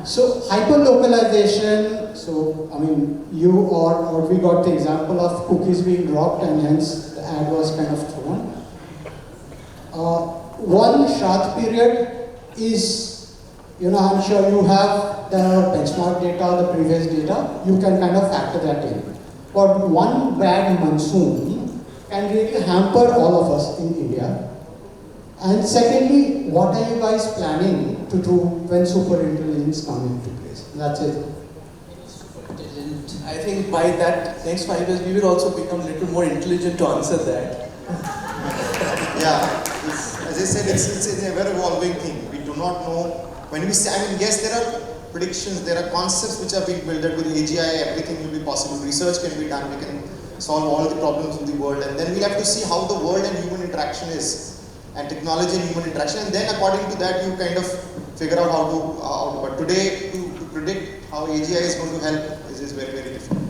S12: So hyper-localization, so I mean you or we got the example of cookies being dropped and hence the ad was kind of thrown. One short period is, I'm sure you have the benchmark data, the previous data, you can kind of factor that in. But one bad monsoon can really hamper all of us in India. And secondly, what are you guys planning to do when super intelligence comes into place? That's it.
S11: I think by that next 5 years, we will also become a little more intelligent to answer that.
S9: Yeah, as I said, it's an ever-evolving thing. We do not know. When we say, yes, there are predictions, there are concepts which are being built that with AGI, everything will be possible. Research can be done, we can solve all the problems in the world, and then we have to see how the world and human interaction is, and technology and human interaction, and then according to that, you kind of figure out how to. But today, to predict how AGI is going to help is very, very difficult.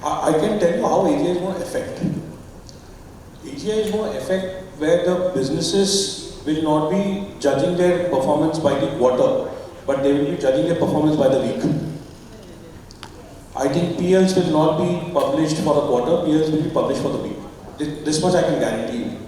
S10: I can tell you how AGI is going to affect. AGI is going to affect where the businesses will not be judging their performance by the quarter, but they will be judging their performance by the week. I think PLs will not be published for a quarter, PLs will be published for the week. This much I can guarantee you.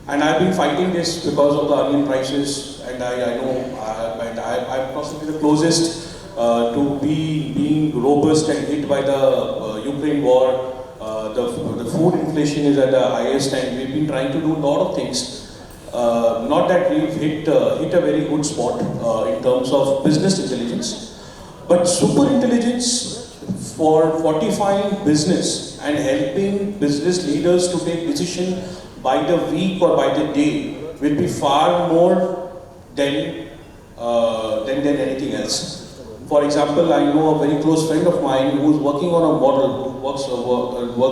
S10: And I've been fighting this because of the onion prices, and I know I'm possibly the closest to being robust and hit by the Ukraine war. The food inflation is at the highest, and we've been trying to do a lot of things. Not that we've hit a very good spot in terms of business intelligence, but super intelligence for fortifying business and helping business leaders to take decision by the week or by the day will be far more than anything else. For example, I know a very close friend of mine who is working on a model, who works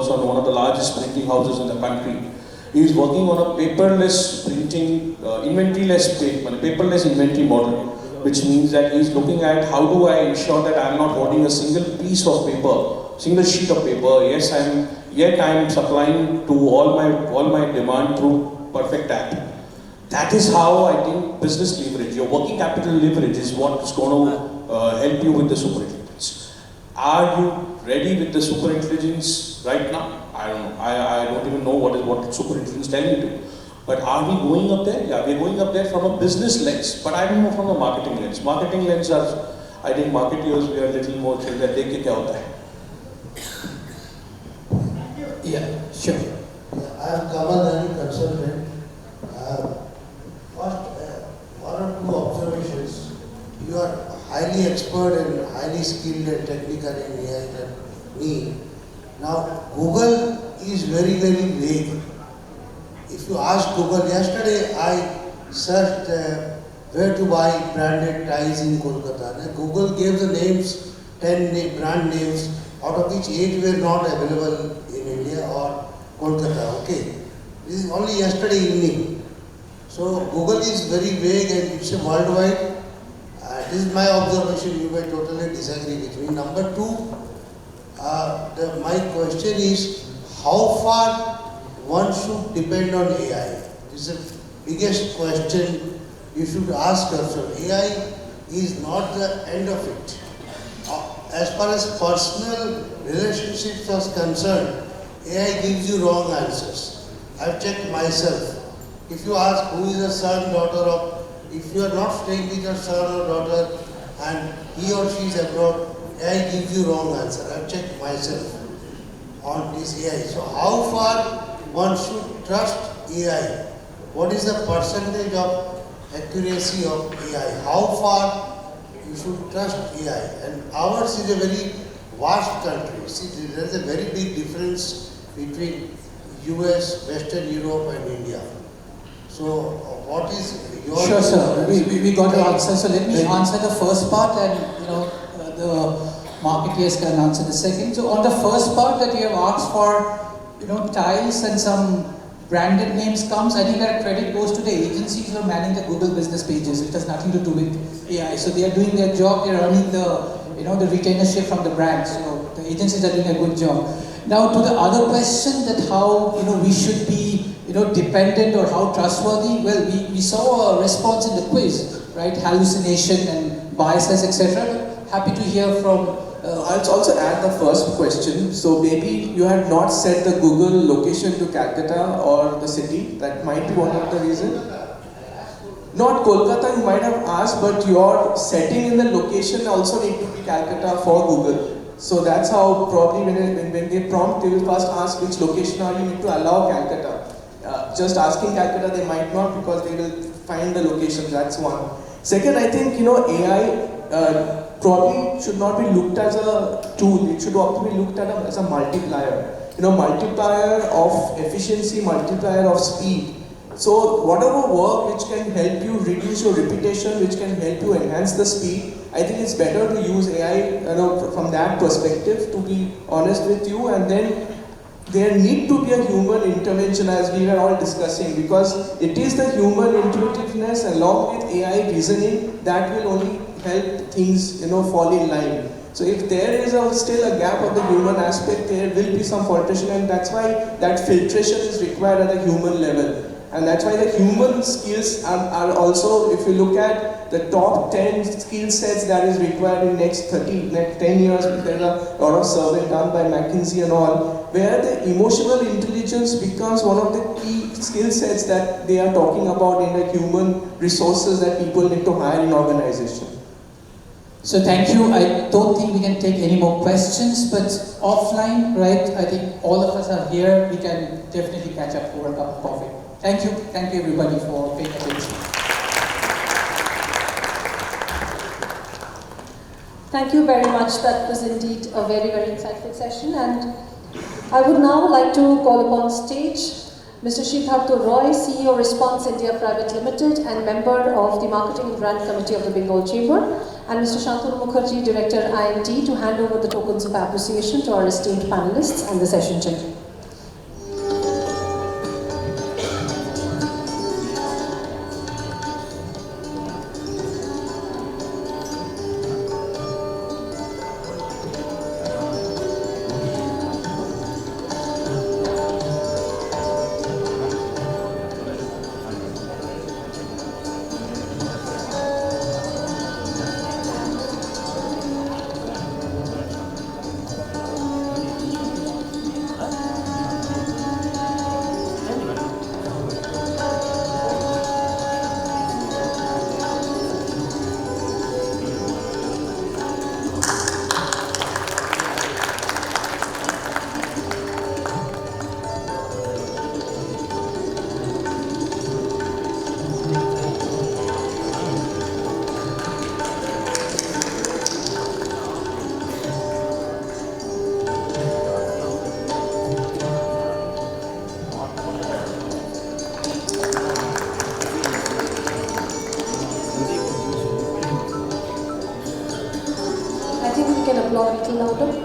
S10: on one of the largest printing houses in the country. He is working on a paperless printing, paperless inventory model, which means that he is looking at how do I ensure that I am not holding a single piece of paper, single sheet of paper. Yes, yet I am supplying to all my demand through perfect app. That is how I think business leverage, your working capital leverage is what is going to help you with the super intelligence. Are you ready with the super intelligence right now? I don't know. I don't even know what super intelligence telling you to. But are we going up there? Yeah, we're going up there from a business lens, but I don't know from a marketing lens. Marketing lens are, I think marketeers, we are a little more chill that they kick out there.
S11: Yeah, sure.
S13: I am Kamal, I'm a consultant. First, one or two observations. You are highly expert and highly skilled and technical in AI than me. Now, Google is very, very vague. If you ask Google, yesterday I searched where to buy branded ties in Kolkata. And Google gave the names, 10 brand names, out of which 8 were not available in India or Kolkata. Okay, this is only yesterday evening. So Google is very vague and it's a worldwide. This is my observation. You may totally disagree with me. Number 2, my question is how far one should depend on AI. This is the biggest question you should ask yourself. AI is not the end of it. As far as personal relationships are concerned, AI gives you wrong answers. I've checked myself. If you ask who is the son, daughter of, if you are not staying with your son or daughter and he or she is abroad, AI gives you wrong answer. I've checked myself on this AI. So how far one should trust AI? What is the percentage of accuracy of AI? How far you should trust AI. And ours is a very vast country. See, there is a very big difference between US, Western Europe and India. So what is your...
S8: Sure, sir. We got your answer. So let me answer the first part, and the marketeers can answer the second. So on the first part that you have asked for, tiles and some branded names comes, I think that credit goes to the agencies who are manning the Google business pages. It has nothing to do with AI. So they are doing their job. They are earning the retainership from the brands. So the agencies are doing a good job. Now to the other question, that how we should be dependent or how trustworthy. Well, we saw a response in the quiz, right? Hallucination and biases, etc. Happy to hear from.
S11: I'll also add the first question. So maybe you had not set the Google location to Calcutta or the city. That might be one of the reasons. Not Kolkata, you might have asked, but your setting in the location also need to be Calcutta for Google. So that's how probably when they prompt, they will first ask which location are you need to allow Calcutta. Just asking Calcutta, they might not, because they will find the location. That's one. Second, I think AI probably should not be looked as a tool. It should also be looked at as a multiplier. Multiplier of efficiency, multiplier of speed. So whatever work which can help you reduce your repetition, which can help you enhance the speed, I think it's better to use AI from that perspective, to be honest with you. And then there need to be a human intervention, as we were all discussing, because it is the human intuitiveness along with AI reasoning that will only help things fall in line. So if there is still a gap of the human aspect, there will be some filtration, and that's why that filtration is required at the human level. And that's why the human skills are also, if you look at the top 10 skill sets that is required in next 10 years, there's a lot of survey done by McKinsey and all, where the emotional intelligence becomes one of the key skill sets that they are talking about in the human resources that people need to hire in organization.
S8: So thank you. I don't think we can take any more questions, but offline, right, I think all of us are here. We can definitely catch up over a cup of coffee. Thank you. Thank you everybody for paying attention.
S1: Thank you very much. That was indeed a very, very insightful session. And I would now like to call upon stage Mr. Siddhartha Roy, CEO Response India Private Limited and member of the Marketing and Brand Committee of the Bengal Chamber, and Mr. Shantanu Mukherjee, Director INT, to hand over the tokens of appreciation to our esteemed panelists and the session chair. Applaud a little louder.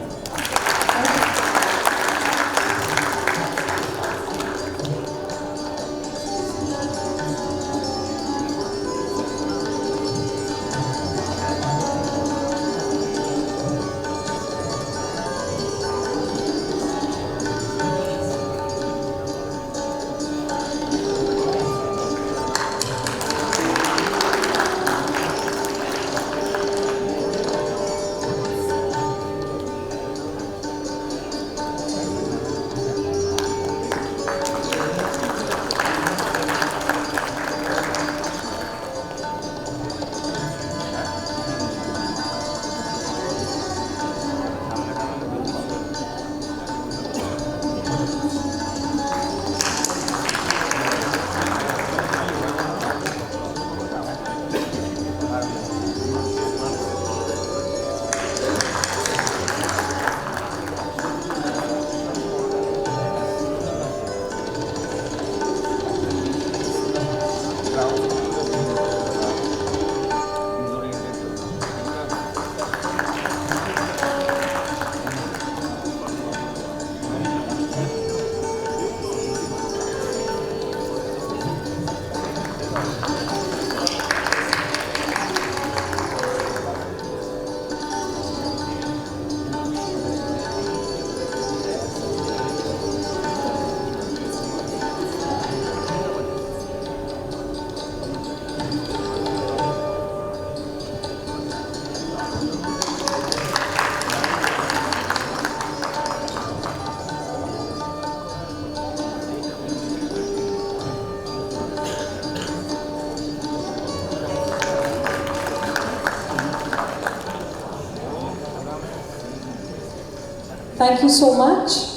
S1: Thank you so much.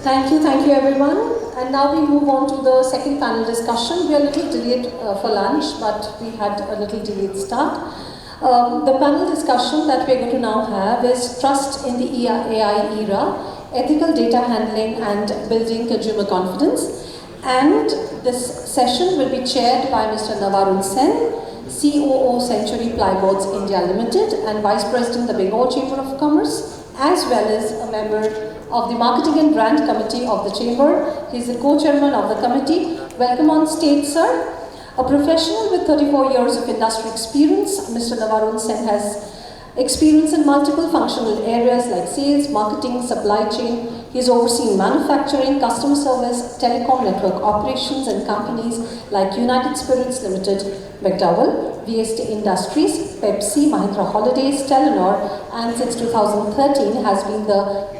S1: Thank you everyone. And now we move on to the second panel discussion. We are a little delayed for lunch, but we had a little delayed start. The panel discussion that we're going to now have is Trust in the AI Era, Ethical Data Handling and Building Consumer Confidence. And this session will be chaired by Mr. Navarun Sen, COO Century Plyboards India Limited and Vice President, the Bengal Chamber of Commerce, as well as a member of the Marketing and Brand Committee of the Chamber. He is the co-chairman of the committee. Welcome on stage, sir. A professional with 34 years of industry experience, Mr. Navarun Sen has experience in multiple functional areas like sales, marketing, supply chain. He has overseen manufacturing, customer service, telecom network operations in companies like United Spirits Limited, McDowell, VST Industries, Pepsi, Mahindra Holidays, Telenor, and since 2013 has been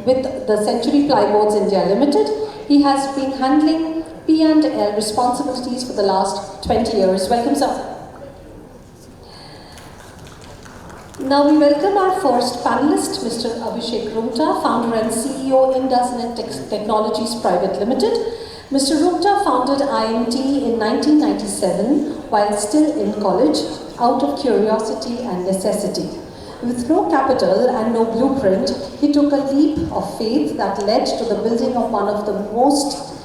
S1: with the Century Plyboards India Limited. He has been handling P&L responsibilities for the last 20 years. Welcome, sir. Now we welcome our first panelist, Mr. Abhishek Rumta, founder and CEO, IndusNet Technologies Private Limited. Mr. Rumta founded INT in 1997 while still in college, out of curiosity and necessity. With no capital and no blueprint, he took a leap of faith that led to the building of one of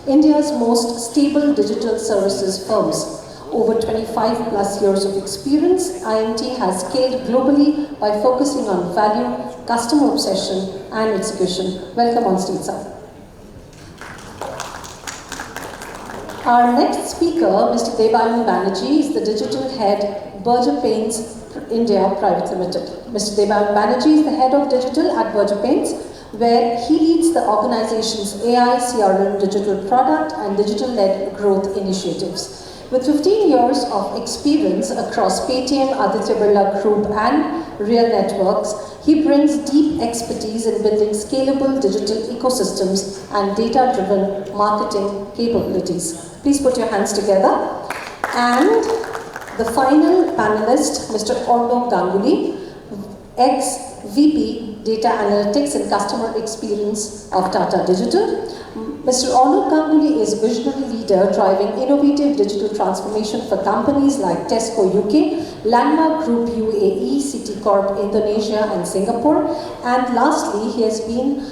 S1: India's most stable digital services firms. Over 25 plus years of experience, INT has scaled globally by focusing on value, customer obsession, and execution. Welcome on stage, sir. Our next speaker, Mr. Devayan Banerjee, is the digital head, Berger Paints India Private Limited. Mr. Devayan Banerjee is the head of digital at Berger Paints, where he leads the organization's AI, CRM, digital product, and digital-led growth initiatives. With 15 years of experience across Paytm, Aditya Birla Group, and Real Networks, he brings deep expertise in building scalable digital ecosystems and data-driven marketing capabilities. Please put your hands together. And the final panelist, Mr. Arnob Ganguly, ex-VP Data Analytics and Customer Experience of Tata Digital. Mr. Arnob Ganguly is a visionary leader driving innovative digital transformation for companies like Tesco UK, Landmark Group UAE, Citicorp Indonesia and Singapore. And lastly, he has been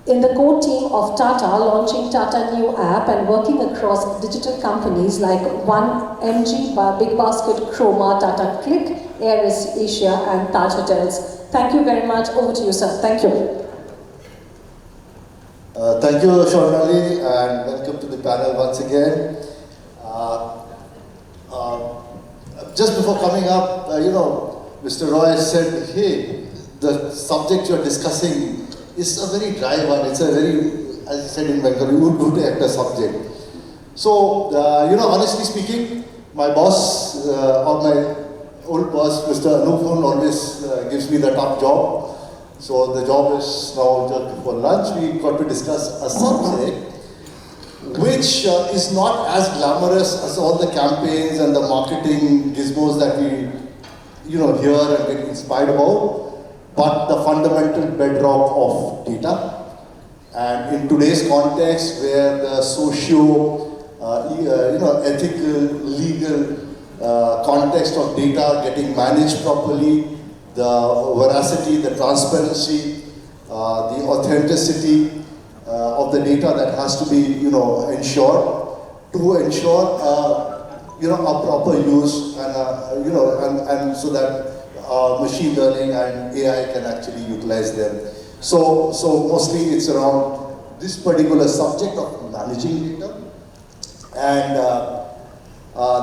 S1: in the core team of Tata, launching Tata New App and working across digital companies like One MG, Big Basket, Chroma, Tata Click, Air Asia and Taj Hotels. Thank you very much. Over to you, sir. Thank you.
S14: Thank you, Shornali, and welcome to the panel once again. Just before coming up, Mr. Roy said, hey, the subject you're discussing is a very dry one. It's a very, as I said in Bengal, good actor subject. So, honestly speaking, my boss, or my old boss, Mr. Anupun, always gives me the tough job. So the job is now just before lunch. We got to discuss a subject which is not as glamorous as all the campaigns and the marketing gizmos that we, hear and get inspired about, but the fundamental bedrock of data. And in today's context, where the ethical, legal context of data getting managed properly, the veracity, the transparency, the authenticity of the data that has to be, ensured to ensure, a proper use and so that machine learning and AI can actually utilize them. So mostly it's around this particular subject of managing data, and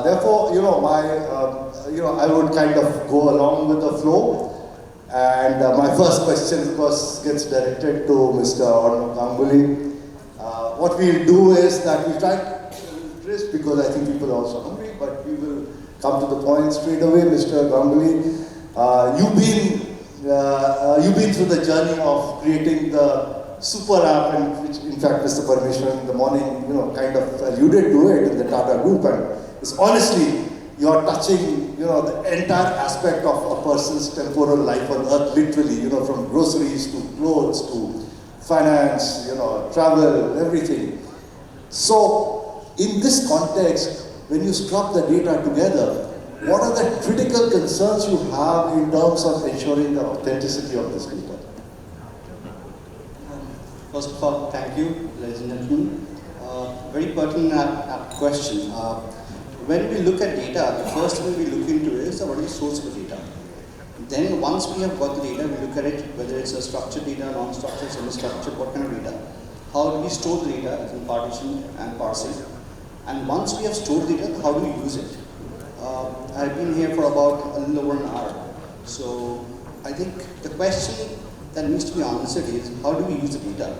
S14: therefore, I would kind of go along with the flow And my first question, of course, gets directed to Mr. Ganguly. What we'll do is that we'll try to address, because I think people are also hungry, but we will come to the point straight away. Mr. Ganguly, you've been through the journey of creating the super app, and which in fact Mr. Parmeshwaran in the morning, kind of alluded to it in the Tata Group, and it's honestly, you're touching, the entire aspect of a person's temporal life on earth, literally, from groceries to clothes to finance, travel, everything. So, in this context, when you scrub the data together, what are the critical concerns you have in terms of ensuring the authenticity of this data?
S15: First of all, thank you, ladies and gentlemen. Very pertinent question. When we look at data, the first thing we look into is what is the source of the data. Then once we have got the data, we look at it, whether it's a structured data, non-structured, semi-structured, what kind of data. How do we store the data in partition and parsing. And once we have stored the data, how do we use it? I've been here for about a little over an hour. So I think the question that needs to be answered is, how do we use the data?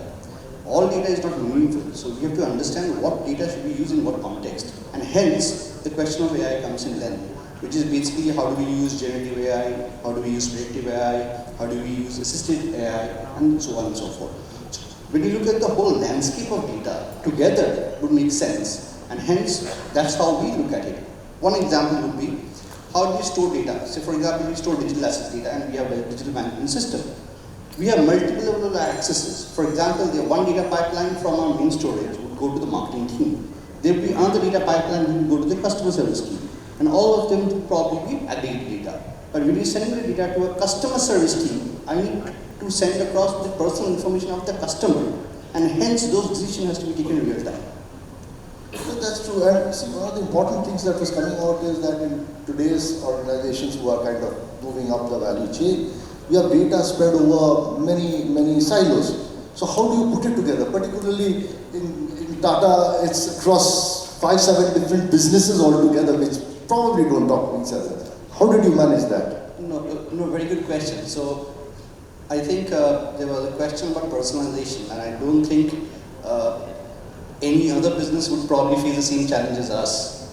S15: All data is not meaningful, so we have to understand what data should we use in what context. And hence, the question of AI comes in then, which is basically how do we use generative AI, how do we use predictive AI, how do we use assisted AI, and so on and so forth. So when you look at the whole landscape of data, together would make sense, and hence, that's how we look at it. One example would be, how do we store data? Say for example, we store digital assets data and we have a digital management system. We have multiple level of accesses. For example, the one data pipeline from our main storage would go to the marketing team. There would be another data pipeline that would go to the customer service team. And all of them would probably be aggregate data. But when you send the data to a customer service team, I need to send across the personal information of the customer. And hence, those decisions has to be taken in real time.
S14: So that's true. And see, one of the important things that was coming out is that in today's organizations who are kind of moving up the value chain, we have data spread over many silos. So how do you put it together? Particularly in Tata, it's across 5-7 different businesses altogether, which probably don't talk to each other. How did you manage that?
S15: No, very good question. So I think there was a question about personalization, and I don't think any other business would probably face the same challenge as us.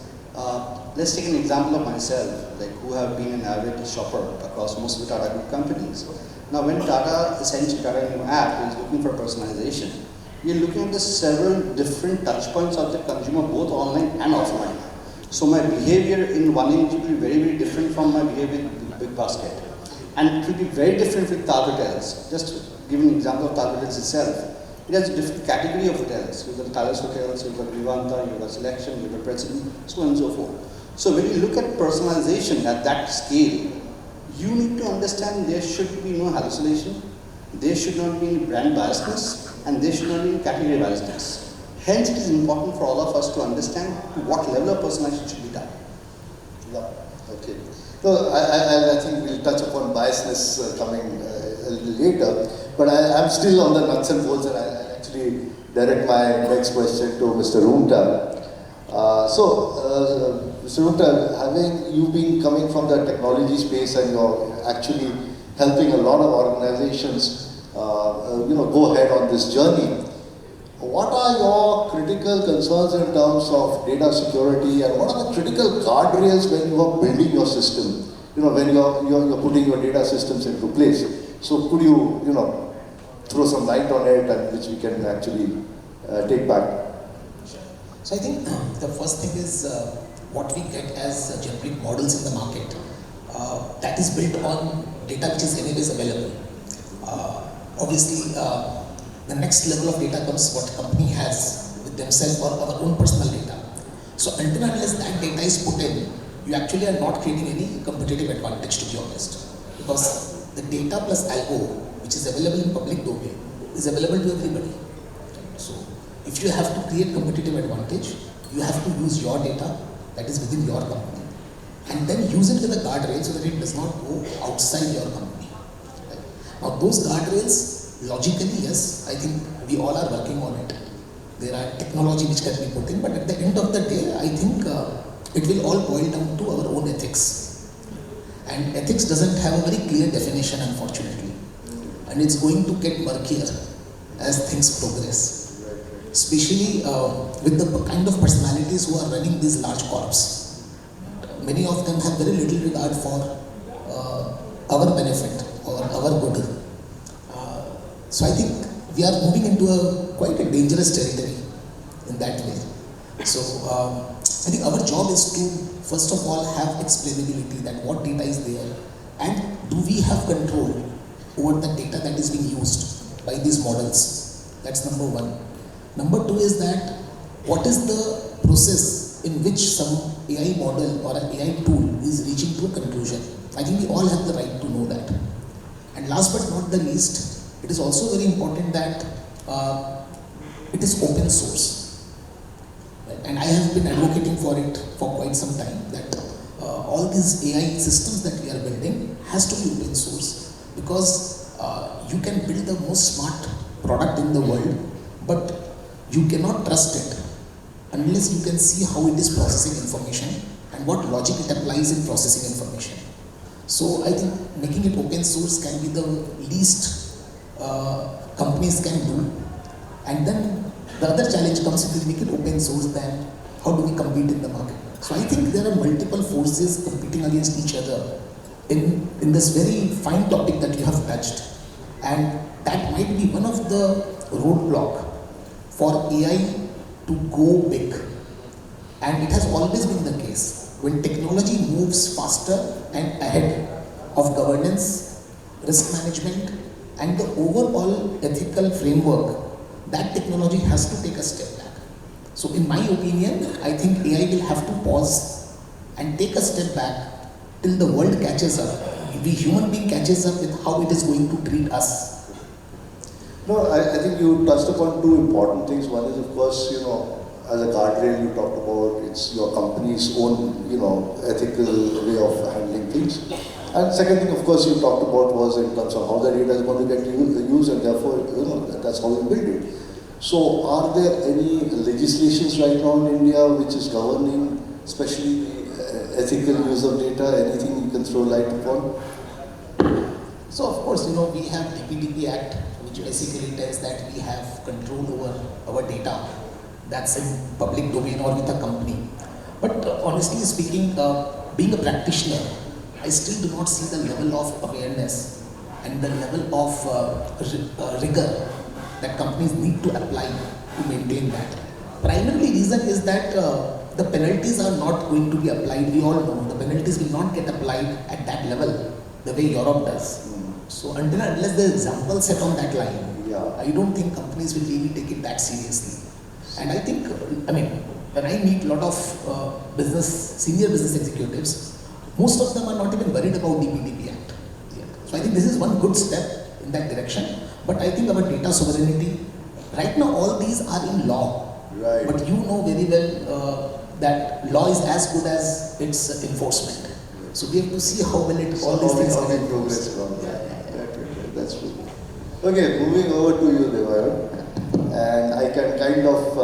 S15: Let's take an example of myself, like who have been an avid shopper across most of the Tata Group companies. Now when Tata New app is looking for personalization, we are looking at the several different touch points of the consumer, both online and offline. So my behavior in one end will be very different from my behavior in Big Basket. And it will be very different with Taj Hotels. Just to give an example of Taj Hotels itself. It has a different category of hotels. You've got Palace Hotels, you've got Vivanta, you've got Selection, you've got President, so on and so forth. So when you look at personalization at that scale, you need to understand there should be no hallucination, there should not be any brand biasness, and there should not be any category biasness. Hence, it is important for all of us to understand to what level of personalization should be done.
S14: Yeah, okay. No, I think we'll touch upon biasness coming a little later, but I'm still on the nuts and bolts, and I'll actually direct my next question to Mr. Roonghta. Mr. Roonghta, having you been coming from the technology space and you're actually helping a lot of organizations, go ahead on this journey, what are your critical concerns in terms of data security, and what are the critical guardrails when you are building your system? When you're putting your data systems into place. So could you, throw some light on it, and which we can actually take back?
S16: So I think the first thing is what we get as generic models in the market. That is built on data which is anyways available. Obviously, the next level of data comes what company has with themselves or our own personal data. So until and unless that data is put in, you actually are not creating any competitive advantage, to be honest. Because the data plus algo, which is available in public domain, is available to everybody. So if you have to create competitive advantage, you have to use your data that is within your company, and then use it with a guardrail so that it does not go outside your company. Right? Now those guardrails, logically, yes, I think we all are working on it. There are technology which can be put in, but at the end of the day, I think it will all boil down to our own ethics. And ethics doesn't have a very clear definition, unfortunately. And it's going to get murkier as things progress. Especially with the kind of personalities who are running these large corps. Many of them have very little regard for our benefit or our good. So I think we are moving into quite a dangerous territory in that way. So I think our job is to first of all have explainability that what data is there and do we have control over the data that is being used by these models. That's number one. Number two is that what is the process in which some AI model or an AI tool is reaching to a conclusion. I think we all have the right to know that. And last but not the least, it is also very important that it is open source. Right? And I have been advocating for it for quite some time, that all these AI systems that we are building has to be open source, because you can build the most smart product in the world, but you cannot trust it unless you can see how it is processing information and what logic it applies in processing information. So I think making it open source can be the least companies can do. And then the other challenge comes, if we make it open source, then how do we compete in the market? So I think there are multiple forces competing against each other in this very fine topic that you have touched. And that might be one of the roadblock for AI to go big. And it has always been the case. When technology moves faster and ahead of governance, risk management, and the overall ethical framework, that technology has to take a step back. So in my opinion, I think AI will have to pause and take a step back till the world catches up. The human being catches up with how it is going to treat us.
S14: No, I think you touched upon two important things. One is, of course, as a guardrail, you talked about it's your company's own, ethical way of handling things. And second thing, of course, you talked about was in terms of how the data is going to get used, and therefore, that's how you build it. So, are there any legislations right now in India which is governing, especially the ethical use of data? Anything you can throw light upon?
S16: So, of course, we have DPDP Act, which basically tells that we have control over our data. That's in public domain or with a company. But honestly speaking, being a practitioner, I still do not see the level of awareness and the level of rigor that companies need to apply to maintain that. Primarily reason is that the penalties are not going to be applied. We all know the penalties will not get applied at that level the way Europe does. So unless the example set on that line, I don't think companies will really take it that seriously. And I think, when I meet a lot of senior business executives, most of them are not even worried about DPDP Act. So I think this is one good step in that direction. But I think our data sovereignty, right now all these are in law.
S14: Right.
S16: But you know very well that law is as good as its enforcement. So we have to see how well all these things are
S14: progress. That's true. Okay, moving over to you, Devayan. And I can kind of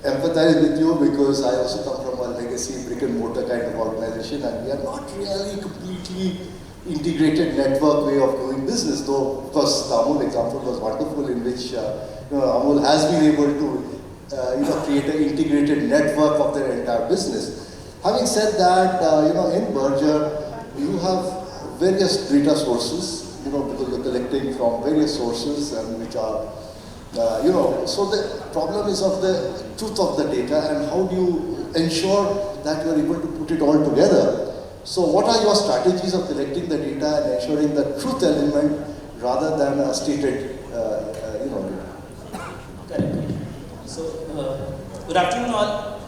S14: empathize with you because I also come from a legacy brick and mortar kind of organization, and we are not really completely integrated network way of doing business, though of course the Amul example was wonderful, in which Amul has been able to create an integrated network of their entire business. Having said that, in Berger you have various data sources, because you're collecting from various sources, and which are so the problem is of the truth of the data, and how do you ensure that you're able to put it all together. So what are your strategies of collecting the data and ensuring the truth element rather than a stated,
S17: Correct. So, good afternoon all.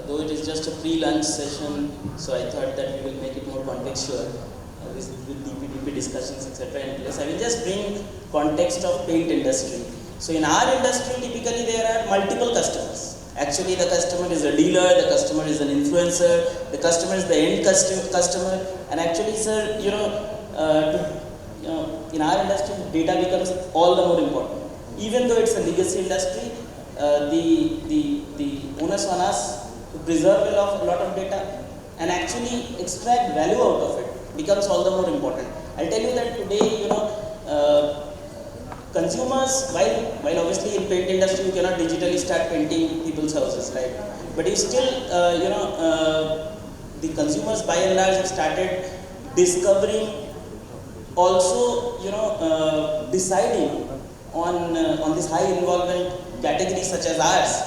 S17: Though it is just a pre-lunch session, so I thought that we will make it more contextual with DPDP discussions, etc. in place. I will just bring context of paint industry. So in our industry, typically there are multiple customers. Actually, the customer is a dealer, the customer is an influencer, the customer is the end customer, and actually, sir, in our industry, data becomes all the more important. Even though it's a legacy industry, the onus on us to preserve a lot of data and actually extract value out of it becomes all the more important. I'll tell you that today, consumers, while obviously in paint industry you cannot digitally start painting people's houses, right? But you still, the consumers by and large have started discovering, also, deciding on this high involvement categories such as ours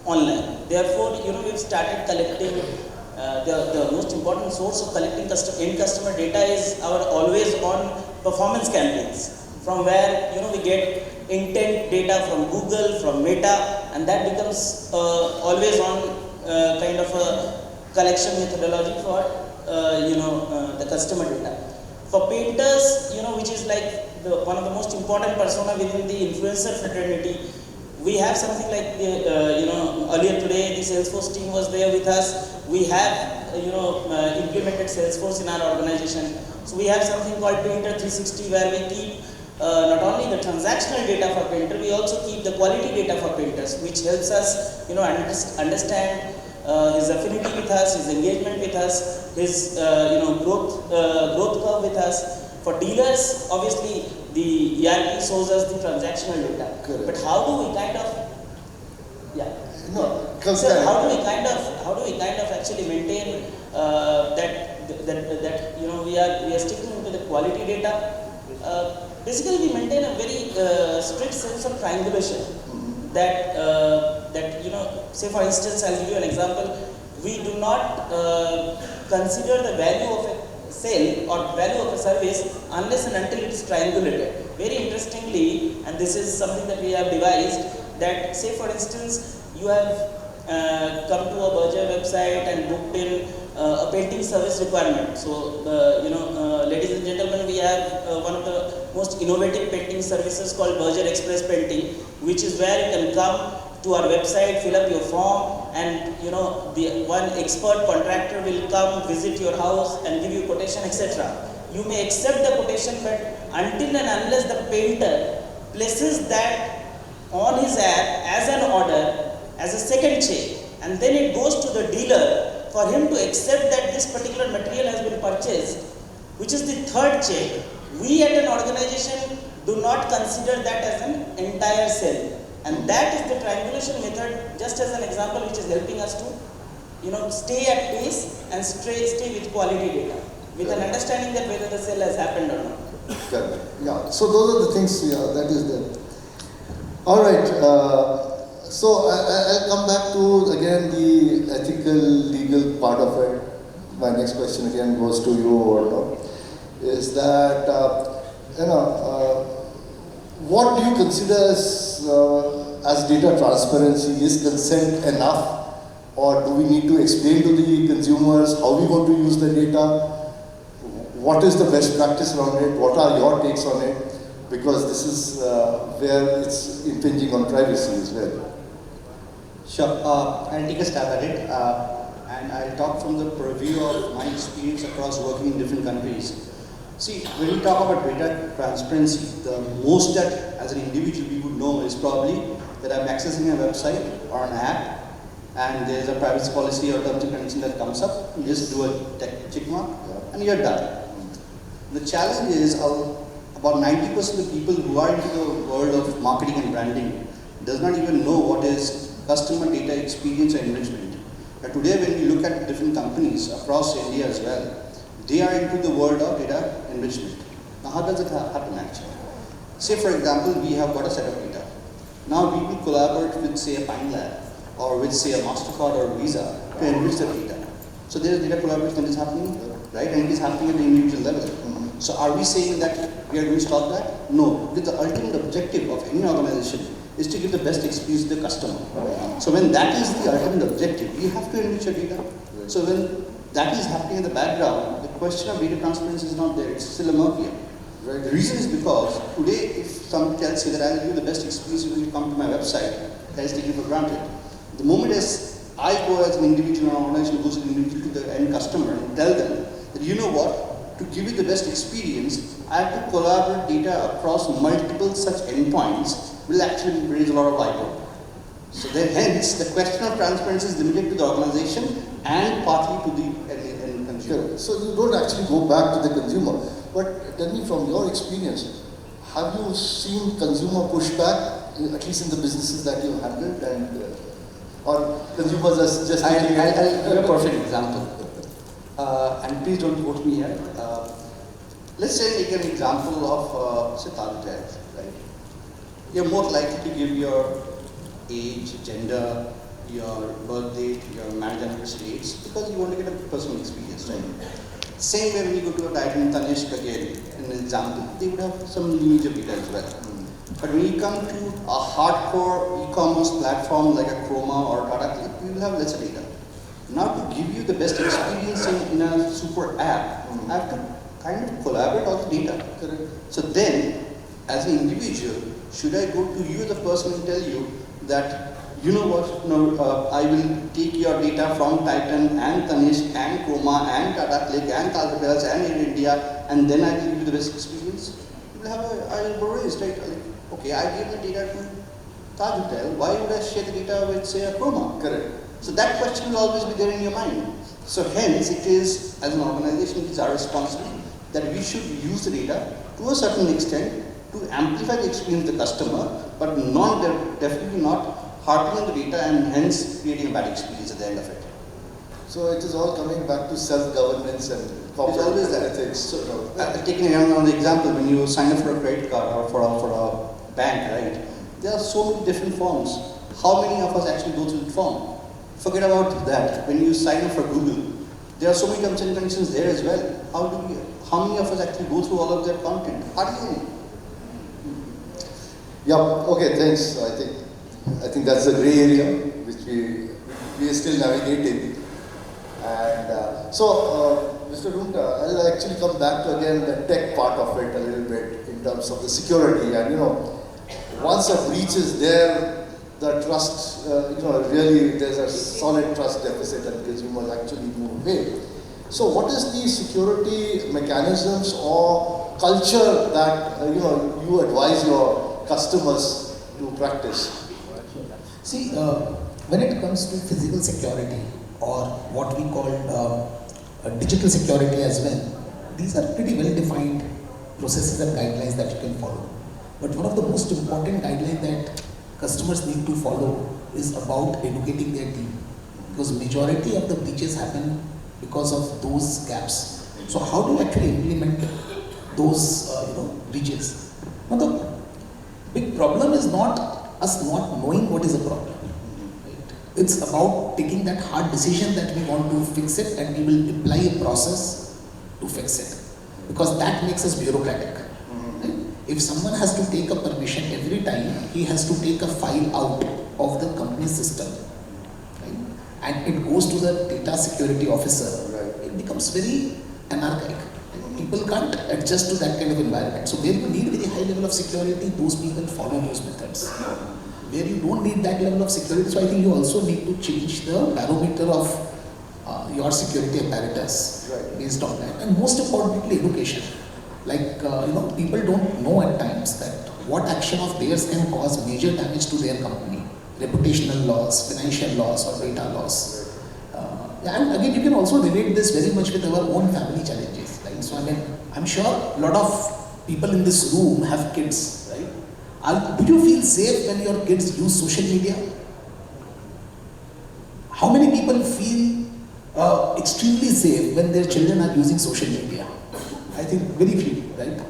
S17: online. Therefore, we've started collecting. The most important source of collecting end customer data is our always on performance campaigns, from where we get intent data from Google, from Meta, and that becomes always on kind of a collection methodology for the customer data. For painters, which is like one of the most important persona within the influencer fraternity, we have something like earlier today the Salesforce team was there with us. We have implemented Salesforce in our organization. So we have something called Painter 360, where we keep not only the transactional data for painter, we also keep the quality data for painters, which helps us understand his affinity with us, his engagement with us, his growth curve with us. For dealers, obviously the ERP shows us the transactional data.
S14: Correct.
S17: But how do we kind of so how do we kind of actually maintain that we are sticking to the quality data? Basically, we maintain a very strict sense of triangulation. That say for instance, I'll give you an example. We do not consider the value of a sale or value of a service unless and until it is triangulated. Very interestingly, and this is something that we have devised, that say for instance, you have come to a Berger website and booked in a painting service requirement. So, ladies and gentlemen, we have one of the most innovative painting services called Berger Express Painting, which is where you can come to our website, fill up your form, and the one expert contractor will come visit your house and give you quotation, etc. You may accept the quotation, but until and unless the painter places that on his app as an order, as a second check, and then it goes to the dealer for him to accept that this particular material has been purchased, which is the third check, we at an organization do not consider that as an entire sale. And that is the triangulation method, just as an example, which is helping us to stay at pace and stay with quality data, with an understanding that whether the sale has happened or not.
S14: Correct. Yeah. So those are the things. Yeah, that is there. All right. So I'll come back to again the ethical, legal part of it. My next question again goes to you, or is that what do you consider as data transparency? Is consent enough, or do we need to explain to the consumers how we want to use the data? What is the best practice around it? What are your takes on it? Because this is where it's impinging on privacy as well.
S15: Sure, I'll take a stab at it, and I'll talk from the purview of my experience across working in different countries. See, when we talk about data transparency, the most that as an individual we would know is probably that I'm accessing a website or an app, and there's a privacy policy or terms and conditions that comes up. You just do a check mark, and you're done. The challenge is about 90% of the people who are into the world of marketing and branding does not even know what is customer data experience or enrichment. But today when we look at different companies across India as well, they are into the world of data enrichment. Now how does it happen actually? Say for example, we have got a set of data. Now we will collaborate with say a Pine Lab or with say a MasterCard or Visa to enrich the data. So there is data collaboration that is happening, right? And it is happening at the individual level. So are we saying that we are going to stop that? No, because the ultimate objective of any organization is to give the best experience to the customer. So when that is the ultimate objective, you have to enrich your data. So when that is happening in the background, the question of data transparency is not there, it's still a murky. Right. The reason is because today if somebody tells you that I'll give you the best experience when you come to my website, that is taken for granted. The moment as I go as an individual or an organization goes as an individual to the end customer and tell them that you know what, to give you the best experience, I have to collaborate data across multiple such endpoints will actually raise a lot of eyebrow. So then hence the question of transparency is limited to the organization and partly to the end consumer.
S14: Correct. So you don't actually go back to the consumer. But tell me from your experience, have you seen consumer pushback, at least in the businesses that you've handled, and or consumers are just
S15: I'll give a perfect example. And please don't quote me here. Let's say take an example of say Taj Hotel, right? You're more likely to give your age, gender, your birth date, your marriage anniversary dates because you want to get a personal experience, right? Same way when you go to a Titan Tanishq again, in an example, they would have some lineage of data as well. But when you come to a hardcore e-commerce platform like a Chroma or Tata Click, you will have lesser data. Now to give you the best experience in a super app, I have to kind of collaborate all the data. So then, as an individual, should I go to you as a person and tell you that, you know what, I will take your data from Titan and Tanishq and Chroma and Tata Click and Taj Hotels and Air India, and then I will give you the best experience? You will have a raise, right? Okay, I gave the data to Taj Hotel, why would I share the data with, say, a Chroma?
S14: Correct.
S15: So that question will always be there in your mind. So hence, it is, as an organization, it is our responsibility that we should use the data to a certain extent to amplify the experience of the customer, but definitely not hardening the data and hence creating a bad experience at the end of it.
S14: So it is all coming back to self-governance and corporate
S15: always that.
S14: ethics.
S15: So, taking another example, when you sign up for a credit card or for a bank, right? There are so many different forms. How many of us actually go through the form? Forget about that. When you sign up for Google, there are so many terms and conditions there as well. How many of us actually go through all of their content? Hardly any.
S14: Yeah. Okay. Thanks. I think that's a grey area which we are still navigating. And Mr. Runga, I'll actually come back to again the tech part of it a little bit in terms of the security. And once a breach is there, the trust, really there's a solid trust deficit and consumers actually move away. So what is the security mechanisms or culture that you advise your customers to practice?
S16: See, when it comes to physical security or what we call digital security as well, these are pretty well defined processes and guidelines that you can follow. But one of the most important guidelines that customers need to follow is about educating their team, because majority of the breaches happen because of those gaps. So how do you actually implement those breaches? Now the big problem is not us not knowing what is a problem. Right? It's about taking that hard decision that we want to fix it and we will apply a process to fix it, because that makes us bureaucratic. Right? If someone has to take a permission every time, he has to take a file out of the company system, right? And it goes to the data security officer, it becomes very anarchic. People can't adjust to that kind of environment. So where you need very high level of security, those people follow those methods. Where you don't need that level of security, so I think you also need to change the barometer of your security apparatus based on that. And most importantly, education. Like, people don't know at times that what action of theirs can cause major damage to their company. Reputational loss, financial loss, or data loss. And again, you can also relate this very much with our own family challenges. Right? So I'm sure a lot of people in this room have kids, right? Do you feel safe when your kids use social media? How many people feel extremely safe when their children are using social media? I think very few, right?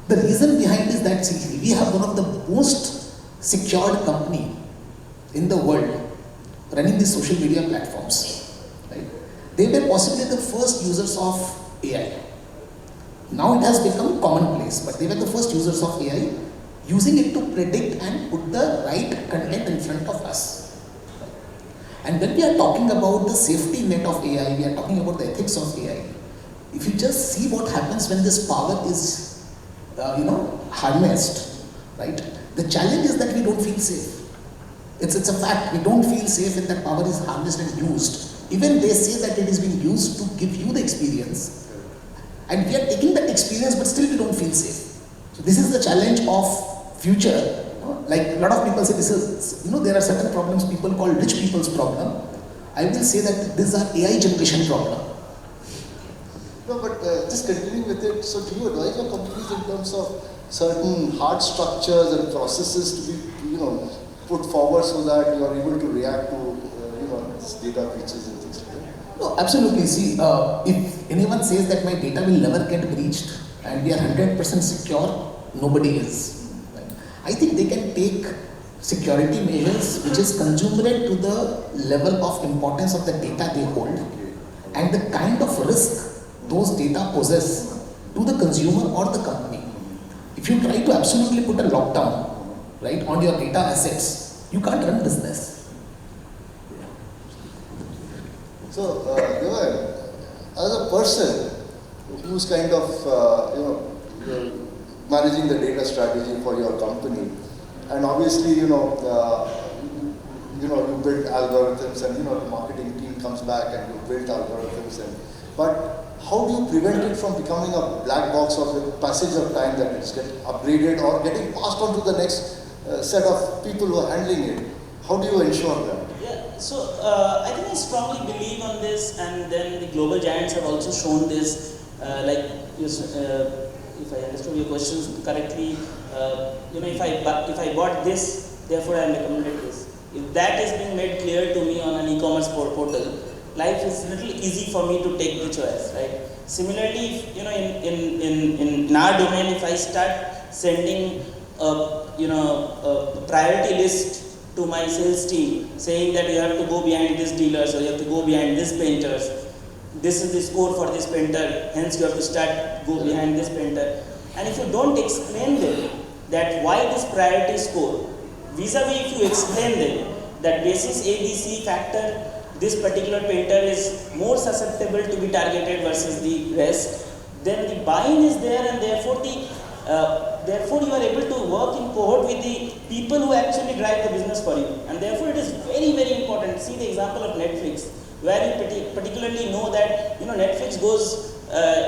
S16: The reason behind is that we have one of the most secured company in the world running these social media platforms. Right? They were possibly the first users of AI. Now it has become commonplace, but they were the first users of AI, using it to predict and put the right content in front of us. And when we are talking about the safety net of AI, we are talking about the ethics of AI. If you just see what happens when this power is, harnessed, right? The challenge is that we don't feel safe. It's a fact, we don't feel safe when that power is harnessed and used. Even they say that it is being used to give you the experience. And we are taking that experience, but still we don't feel safe. So this is the challenge of future. Like a lot of people say this is, there are certain problems people call rich people's problem. I will say that this is an AI generation problem.
S14: No, but just continuing with it, so do you advise your companies in terms of certain hard structures and processes to be, put forward so that you are able to react to, this data breaches and things like that?
S16: No, absolutely. See, if anyone says that my data will never get breached and we are 100% secure, nobody is. Right? I think they can take security measures which is commensurate to the level of importance of the data they hold and the kind of risk those data possess to the consumer or the company. If you try to absolutely put a lockdown, right, on your data assets, you can't run business.
S14: So, as a person who's kind of, managing the data strategy for your company, and obviously, you build algorithms, and the marketing team comes back and you build algorithms, but how do you prevent it from becoming a black box or with passage of time that it's getting upgraded or getting passed on to the next set of people who are handling it? How do you ensure that?
S17: Yeah, so I think I strongly believe on this, and then the global giants have also shown this. If I understood your questions correctly, if I bought this, therefore I am recommended this. If that is being made clear to me on an e-commerce portal, life is a little easy for me to take the choice, right? Similarly, if, in our domain, if I start sending a priority list to my sales team saying that you have to go behind this dealers or you have to go behind this painters, this is the score for this painter, hence you have to go behind this painter. And if you don't explain them that why this priority score, vis-a-vis if you explain them that basis ABC factor, this particular painter is more susceptible to be targeted versus the rest, then the buy-in is there, and therefore you are able to work in cohort with the people who actually drive the business for you. And therefore it is very, very important. See the example of Netflix, where you particularly know that Netflix goes,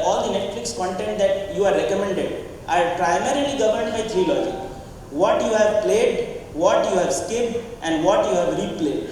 S17: all the Netflix content that you are recommended are primarily governed by three logic. What you have played, what you have skipped, and what you have replayed.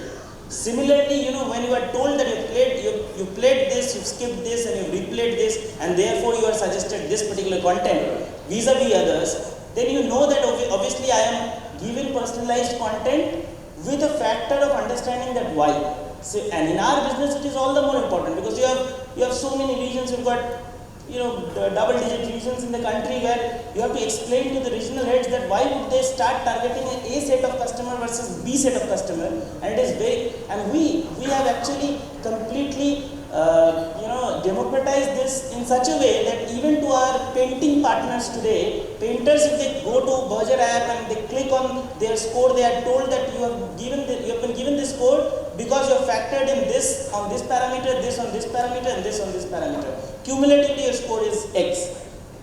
S17: Similarly, when you are told that you played this, you skipped this, and you replayed this, and therefore you are suggested this particular content vis-a-vis others, then you know that obviously I am giving personalized content with a factor of understanding that why. So, and in our business, it is all the more important because you have so many regions. You've got double-digit regions in the country where you have to explain to the regional heads that why would they start targeting A set of customer versus B set of customer, and it is very, and we have actually completely democratized this in such a way that even to our painting partners today, painters, if they go to Berger app and they click on their score, they are told that you have been given this score because you have factored in this on this parameter, this on this parameter, and this on this parameter. Cumulatively, your score is X.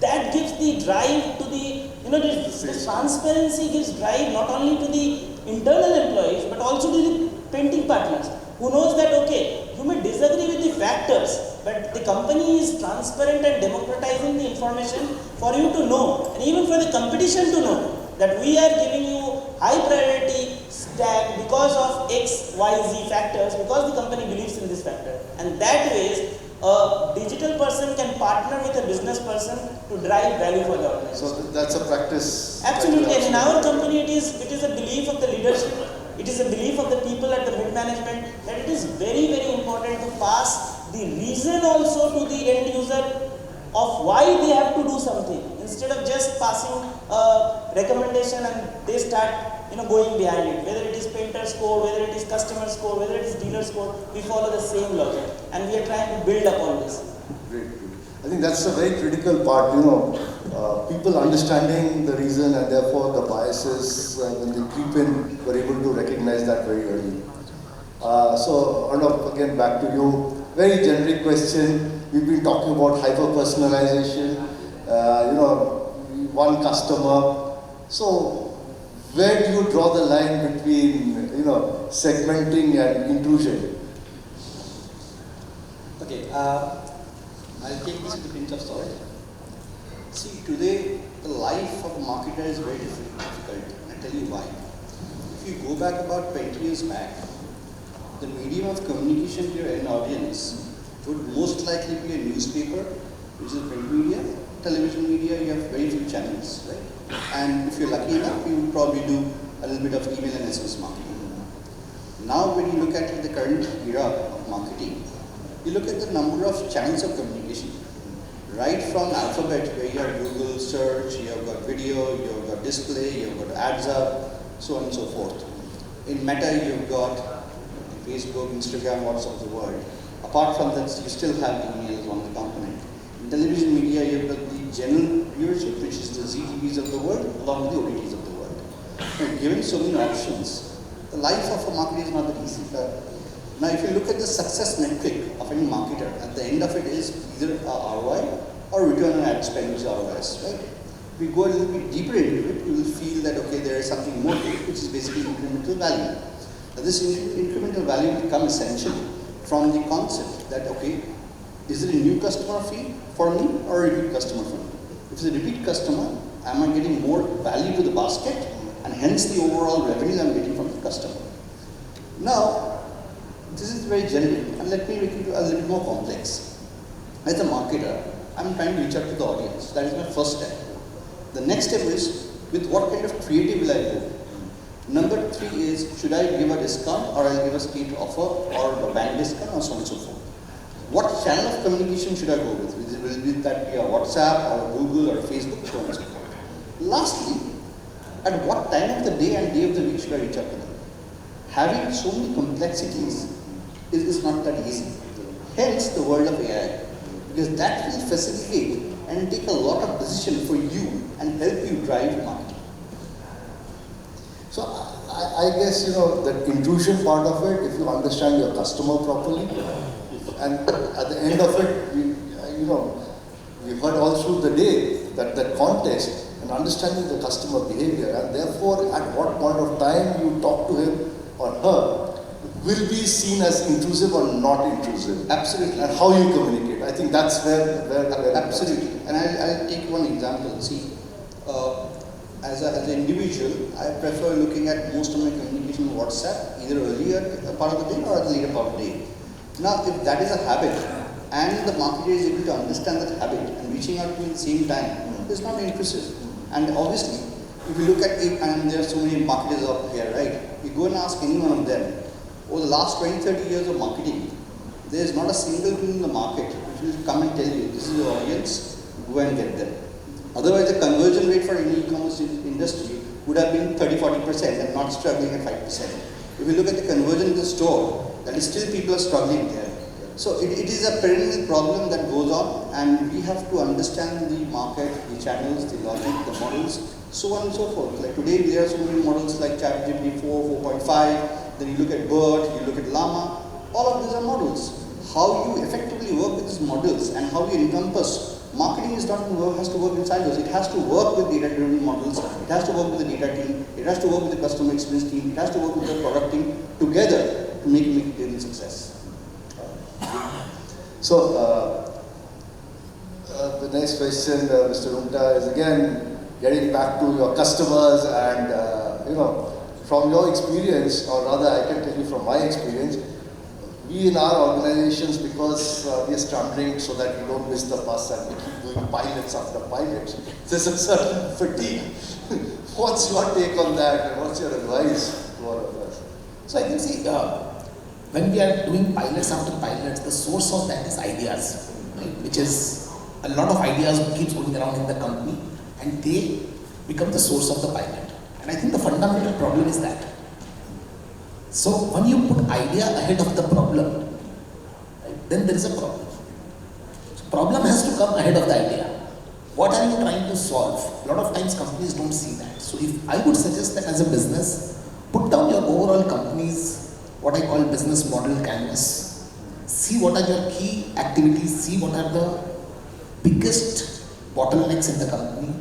S17: That gives the drive to the, the transparency gives drive not only to the internal employees but also to the painting partners who knows that, okay, you may disagree with the factors, but the company is transparent and democratizing the information for you to know, and even for the competition to know that we are giving you high priority stack because of X, Y, Z factors, because the company believes in this factor. And that way, a digital person can partner with a business person to drive value for the organization.
S14: So that's a practice.
S17: Absolutely, and in our company it is a belief of the leadership, it is a belief of the people at the mid-management that it is very, very important to pass the reason also to the end user of why they have to do something, instead of just passing a recommendation and they start going behind it. Whether it is painter score, whether it is customer score, whether it is dealer score, we follow the same logic, and we are trying to build upon this.
S14: Great. I think that's a very critical part, people understanding the reason and therefore the biases when they creep in, we're able to recognize that very early. So Arnav, again back to you. Very generic question. We've been talking about hyper-personalization, one customer. So where do you draw the line between, segmenting and intrusion?
S15: Okay, I'll take this with a pinch of salt. See, today the life of a marketer is very difficult, and I'll tell you why. If you go back about 20 years back, the medium of communication to your end audience would most likely be a newspaper which is print media. Television media, you have very few channels, right? And if you're lucky enough, you would probably do a little bit of email and SMS marketing. Now when you look at the current era of marketing, you look at the number of channels of communication. Right from alphabet, where you have Google search, you have got video, you have got display, you have got ads up, so on and so forth. In Meta, you've got Facebook, Instagram, WhatsApp of the world. Apart from that, you still have email as one of the component. In television media, you've got the general viewership, which is the ZTVs of the world, along with the OTTs of the world. And given so many options, the life of a marketer is not that easy. Now, if you look at the success metric of any marketer, at the end of it is either a ROI or return on ad spend, which is ROS, right? If we go a little bit deeper into it, you will feel that, okay, there is something more to it, which is basically incremental value. Now, this incremental value will come essentially from the concept that, okay, is it a new customer fee for me or a repeat customer for me? If it's a repeat customer, am I getting more value to the basket and hence the overall revenue I'm getting from the customer? Now, this is very generic, and let me make it a little more complex. As a marketer, I'm trying to reach out to the audience. That is my first step. The next step is, with what kind of creative will I go? Number 3 is, should I give a discount or I'll give a state offer or a bank discount or so on and so forth. What channel of communication should I go with? Will that be a WhatsApp or a Google or a Facebook, so on and so forth. Lastly, at what time of the day and day of the week should I reach out to them? Having so many complexities is not that easy. Hence the world of AI, because that will facilitate and take a lot of decision for you and help you drive marketing.
S14: So I guess, the intrusion part of it, if you understand your customer properly, and at the end of it, we heard all through the day that context and understanding the customer behavior, and therefore at what point of time you talk to him or her will be seen as intrusive or not intrusive.
S15: Absolutely.
S14: And how you communicate. I think that's where
S15: absolutely. And I'll take one example. See, as an individual, I prefer looking at most of my communication on WhatsApp, either earlier part of the day or at the later part of the day. Now, if that is a habit, and the marketer is able to understand that habit and reaching out to me at the same time, it's not intrusive. And obviously, if you look at it, and there are so many marketers out here, right? You go and ask any one of them, over the last 20-30 years of marketing, there is not a single tool in the market which will come and tell you, this is your audience, go and get them. Otherwise, the conversion rate for any e-commerce industry would have been 30-40% and not struggling at 5%. If you look at the conversion in the store, that is still people are struggling there. So it is a perennial problem that goes on, and we have to understand the market, the channels, the logic, the models, so on and so forth. Like today, there are so many models like ChatGPT 4, 4.5, then you look at BERT, you look at Llama, all of these are models. How you effectively work with these models and how you encompass. Marketing is not has to work in silos. It has to work with data-driven models. It has to work with the data team. It has to work with the customer experience team. It has to work with the product team together to make it a success.
S14: So, the next question, Mr. Umta, is again getting back to your customers and, from your experience, or rather I can tell you from my experience, we in our organizations, because we are stumbling so that we don't miss the bus and we keep doing pilots after pilots, there's a certain fatigue. What's your take on that, and what's your advice to all of us?
S16: So I think, see, when we are doing pilots after pilots, the source of that is ideas, right? Which is a lot of ideas keeps going around in the company, and they become the source of the pilot. And I think the fundamental problem is that. So when you put idea ahead of the problem, right, then there is a problem. So problem has to come ahead of the idea. What are you trying to solve? A lot of times companies don't see that. So if I would suggest that as a business, put down your overall company's, what I call business model canvas. See what are your key activities, see what are the biggest bottlenecks in the company,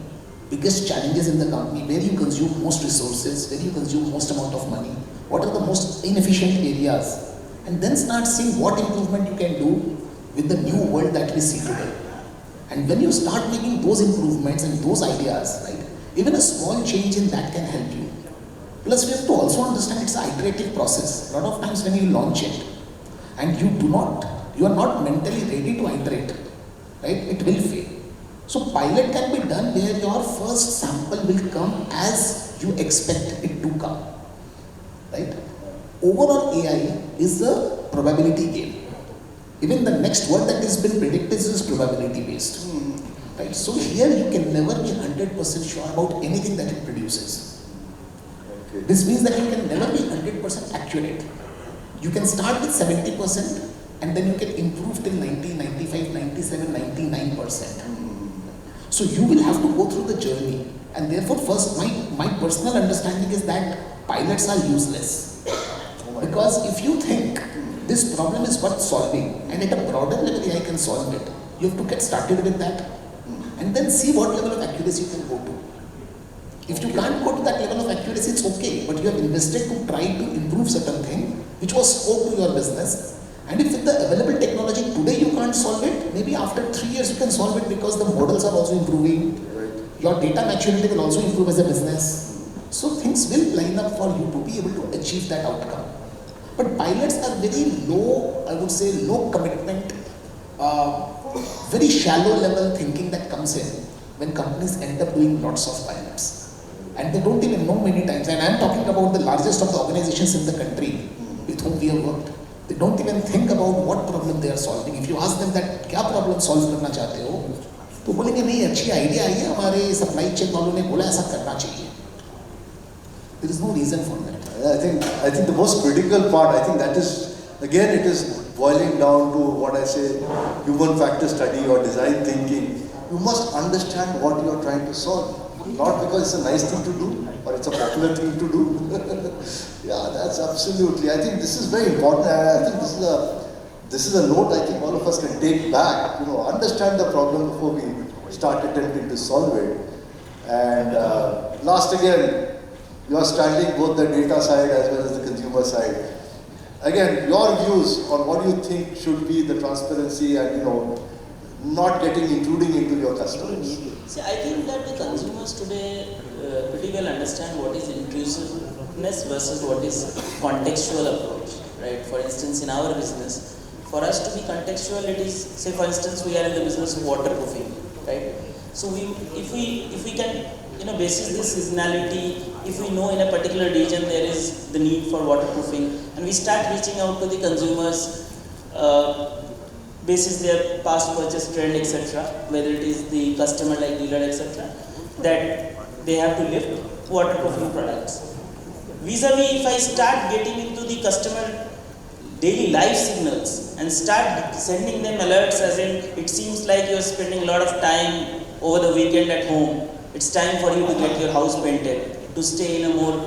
S16: biggest challenges in the company, where you consume most resources, where you consume most amount of money, what are the most inefficient areas, and then start seeing what improvement you can do with the new world that we see today. And when you start making those improvements and those ideas, right, even a small change in that can help you. Plus we have to also understand it's an iterative process. A lot of times when you launch it and you are not mentally ready to iterate, right? It will fail. So pilot can be done where your first sample will come as you expect it to come, right? Overall AI is a probability game. Even the next word that has been predicted is probability based, right? So here you can never be 100% sure about anything that it produces.
S14: Okay.
S16: This means that you can never be 100% accurate. You can start with 70% and then you can improve till 90, 95, 97, 99%. So you will have to go through the journey, and therefore first my personal understanding is that pilots are useless. Because if you think this problem is worth solving and at a broader level AI can solve it, you have to get started with that and then see what level of accuracy you can go to. If you can't go to that level of accuracy, it's okay, but you have invested to try to improve certain thing which was scope to your business. And if with the available technology today you can't solve it, maybe after 3 years you can solve it because the models are also improving. Your data maturity will also improve as a business. So things will line up for you to be able to achieve that outcome. But pilots are very low, I would say low commitment, very shallow level thinking that comes in when companies end up doing lots of pilots. And they don't even know many times, and I'm talking about the largest of the organizations in the country with whom we have worked. They don't even think about what problem they are solving. If you ask them that क्या problem solve करना चाहते हो, तो बोलेंगे नहीं अच्छी idea आई है हमारे supply chain वालों ने बोला ऐसा करना चाहिए. There is no reason for that.
S14: I think the most critical part, I think that is, again, it is boiling down to what I say, human factor study or design thinking. You must understand what you are trying to solve. Not because it's a nice thing to do or it's a popular thing to do. Yeah, that's absolutely. I think this is very important. And I think this is a note I think all of us can take back. You know, understand the problem before we start attempting to solve it. And last again, you are standing both the data side as well as the consumer side. Again, your views on what you think should be the transparency and not intruding into your customers.
S17: See, I think that the consumers today pretty well understand what is intrusiveness versus what is contextual approach, right? For instance, in our business, for us to be contextual, it is, say for instance, we are in the business of waterproofing, right? So if we can, basis this seasonality, if we know in a particular region there is the need for waterproofing, and we start reaching out to the consumers, basis their past purchase trend, etc., whether it is the customer like dealer, etc., that they have to lift waterproofing products. Vis-a-vis, if I start getting into the customer daily life signals and start sending them alerts, as in it seems like you're spending a lot of time over the weekend at home, it's time for you to get your house painted, to stay in a more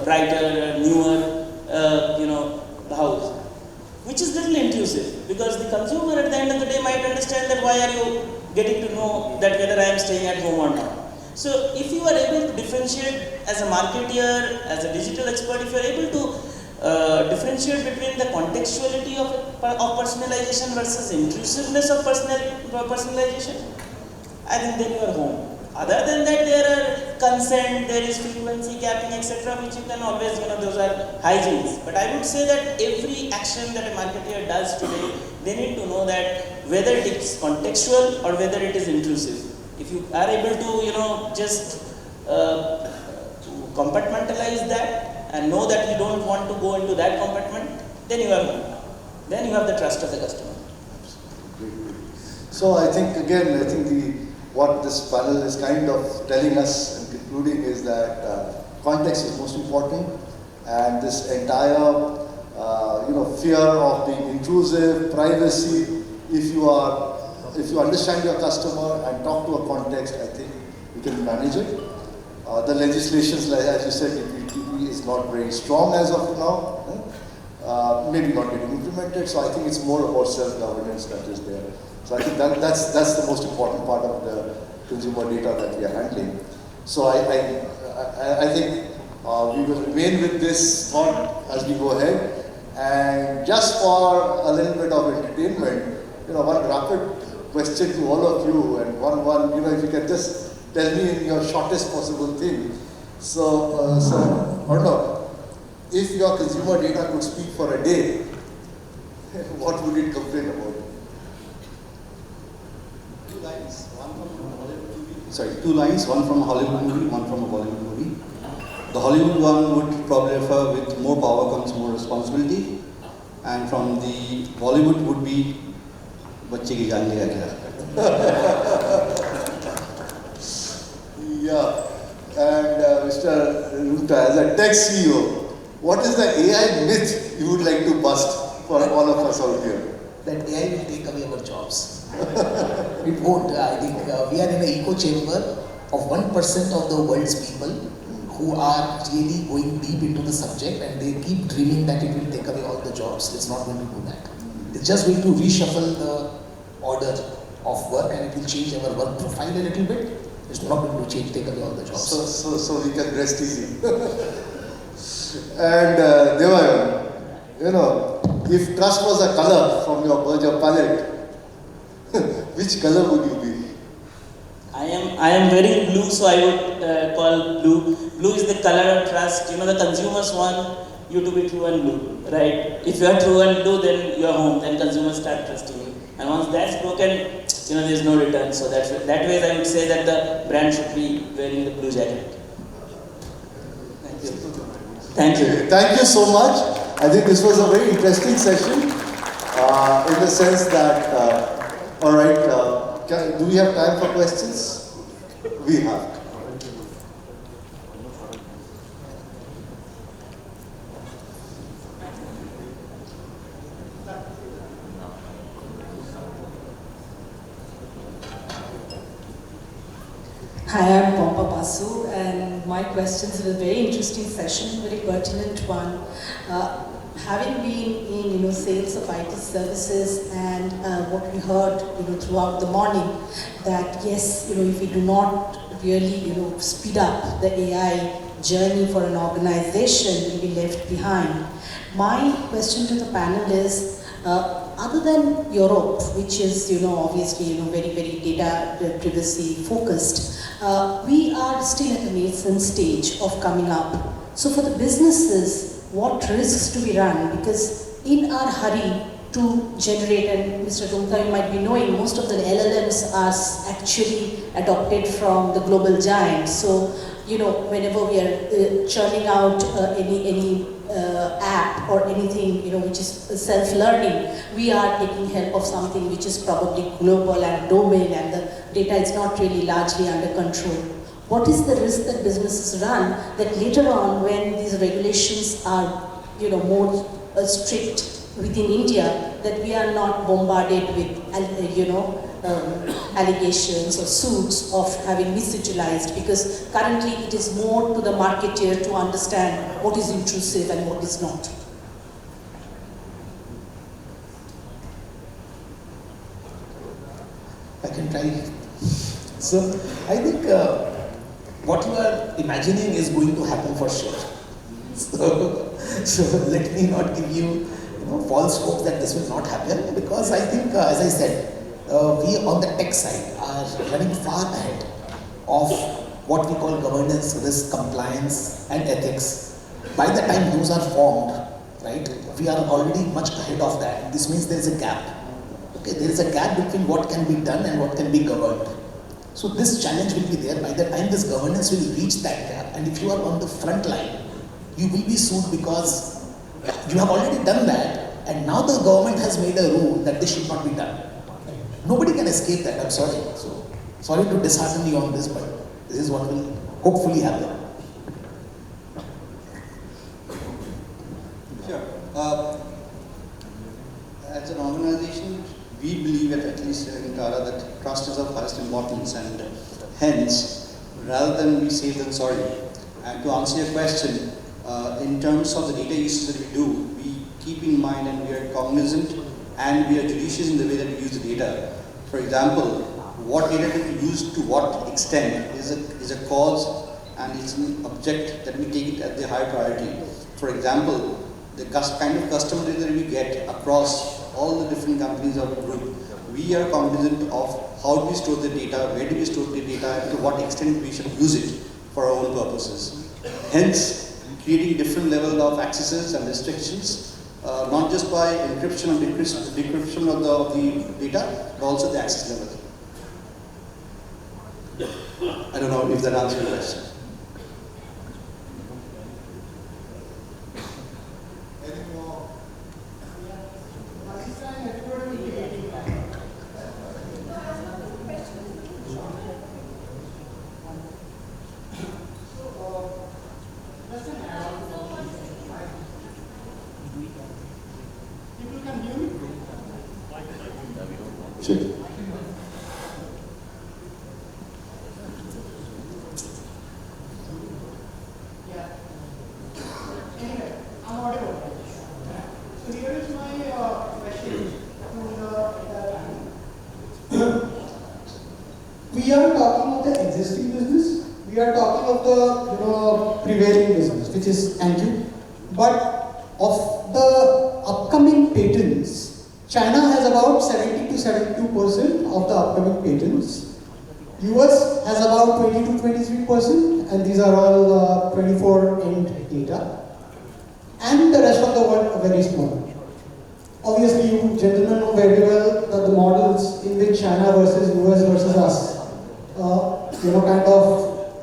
S17: brighter, newer house, which is little intrusive, because the consumer at the end of the day might understand that why are you getting to know that whether I am staying at home or not. So if you are able to differentiate as a marketeer, as a digital expert, if you are able to differentiate between the contextuality of personalization versus intrusiveness of personalization, I think then you are home. Other than that, there are consent, there is frequency capping, etc., which you can always, those are hygienes. But I would say that every action that a marketer does today, they need to know that whether it is contextual or whether it is intrusive. If you are able to, just compartmentalize that and know that you don't want to go into that compartment, then you are home. Then you have the trust of the customer.
S14: So I think what this panel is kind of telling us and concluding is that context is most important, and this entire fear of being intrusive, privacy, if you understand your customer and talk to a context, I think you can manage it. The legislations, as you said, DPTP is not very strong as of now, maybe not getting implemented, so I think it's more about self-governance that is there. So I think that's the most important part of the consumer data that we are handling. So I think we will remain with this thought as we go ahead. And just for a little bit of entertainment, one rapid question to all of you, and one if you can just tell me in your shortest possible thing. So Arnav, if your consumer data could speak for a day, what would it complain about?
S15: two lines, one from a Hollywood movie, one from a Bollywood movie. The Hollywood one would probably refer with more power comes more responsibility, and from the Bollywood would be बच्चे की जान लेगा क्या?
S14: Yeah, and Mr. Ruta, as a tech CEO, what is the AI myth you would like to bust for all of us out here?
S16: That AI will take away our jobs. It won't. I think we are in an echo chamber of 1% of the world's people who are really going deep into the subject, and they keep dreaming that it will take away all the jobs. It's not going to do that. It's just going to reshuffle the order of work, and it will change our work profile a little bit. It's not going to take away all the jobs.
S14: So we can rest easy. And Devayan, you know, if trust was a color from your Berger palette, which color would you be?
S17: I am wearing blue, so I would call blue. Blue is the color of trust. You know, the consumers want you to be true and blue, right? If you are true and blue, then you are home. Then consumers start trusting you. And once that's broken, you know, there is no return. So that way, I would say that the brand should be wearing the blue jacket. Thank you. Thank you.
S14: Thank you so much. I think this was a very interesting session in the sense that, all right, do we have time for questions? We have.
S18: Hi, I'm Pompa Basu, and my questions are a very interesting session, very pertinent one. Having been in sales of IT services, and what we heard throughout the morning, that yes, if we do not really speed up the AI journey for an organization, we'll be left behind. My question to the panel is, other than Europe, which is obviously very data privacy focused, we are still at a nascent stage of coming up. So for the businesses, what risks do we run? Because in our hurry to generate, and Mr. Dumta, you might be knowing, most of the LLMs are actually adopted from the global giants. So whenever we are churning out any app or anything which is self-learning, we are taking help of something which is probably global and domain, and the data is not really largely under control. What is the risk that businesses run that later on, when these regulations are more strict within India, that we are not bombarded with allegations or suits of having misutilized, because currently it is more to the marketeer to understand what is intrusive and what is not.
S16: I can try. So I think what you are imagining is going to happen for sure. So let me not give you false hope that this will not happen, because I think, as I said, we on the tech side are running far ahead of what we call governance, risk, compliance, and ethics. By the time those are formed, right, we are already much ahead of that. This means there is a gap. Okay, there is a gap between what can be done and what can be governed. So this challenge will be there. By the time this governance will reach that gap, and if you are on the front line, you will be sued because you have already done that, and now the government has made a rule that this should not be done. Nobody can escape that, I'm sorry. So, sorry to dishearten you on this, but this is what will hopefully happen.
S15: Sure. As an organization, we believe at least in Tara that trust is of highest importance, and hence, rather than we say than sorry. And to answer your question, in terms of the data uses that we do, we keep in mind and we are cognizant and we are judicious in the way that we use the data. For example, what data do we use to what extent is a cause and it's an object that we take it at the high priority. For example, the kind of customer data that we get across all the different companies of the group, we are cognizant of how do we store the data, where do we store the data, and to what extent we should use it for our own purposes. Hence, creating different levels of accesses and restrictions, not just by encryption or decryption of the data, but also the access level. I don't know if that answers your question.
S12: We are talking of the existing business, we are talking of the prevailing business, which is thank you. But of the upcoming patents, China has about 70 to 72% of the upcoming patents. US has about 20 to 23%, and these are all 24 end data. And the rest of the world are very small. Obviously, you gentlemen know very well that the models in which China versus US versus us, kind of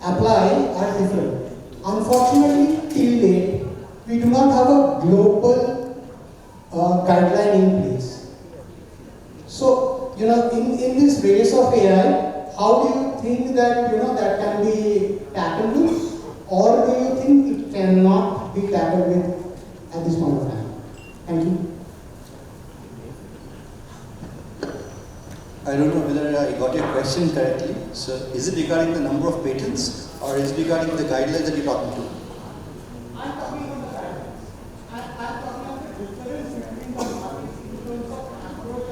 S12: apply are different. Unfortunately, till date, we do not have a global guideline in place. So, in this race of AI, how do you think that that can be tackled with, or do you think it cannot be tackled with at this point of time? Thank you.
S15: I don't know whether I got your question correctly. So, is it regarding the number of patents, or is it regarding the guidelines that you're talking to?
S12: I'm talking about the guidelines. I'm talking about the difference between the market influence of approach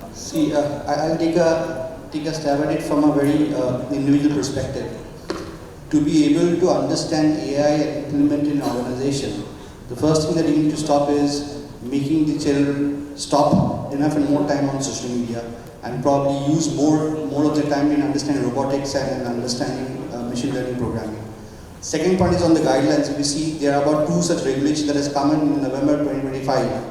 S12: of.
S15: See, I'll take a stab at it from a very individual perspective. To be able to understand AI and implement in an organization, the first thing that you need to stop is making the children stop enough and more time on social media, and probably use more of the time in understanding robotics and understanding machine learning programming. Second point is on the guidelines. We see there are about 2 such regulations that has come in November 2025.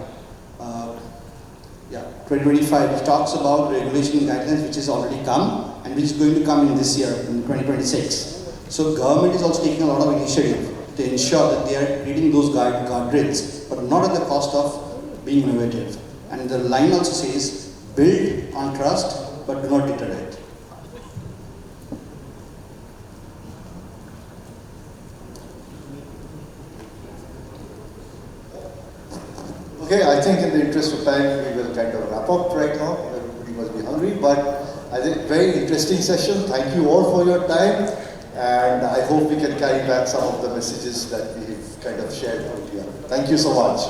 S15: 2025, which talks about regulation guidelines which has already come and which is going to come in this year, in 2026. So government is also taking a lot of initiative to ensure that they are creating those guardrails, but not at the cost of being innovative. And the line also says, build on trust, but do not deteriorate.
S14: Okay, I think in the interest of time, we will kind of wrap up right now. Everybody must be hungry, but I think very interesting session. Thank you all for your time, and I hope we can carry back some of the messages that we've kind of shared earlier. Thank you so much.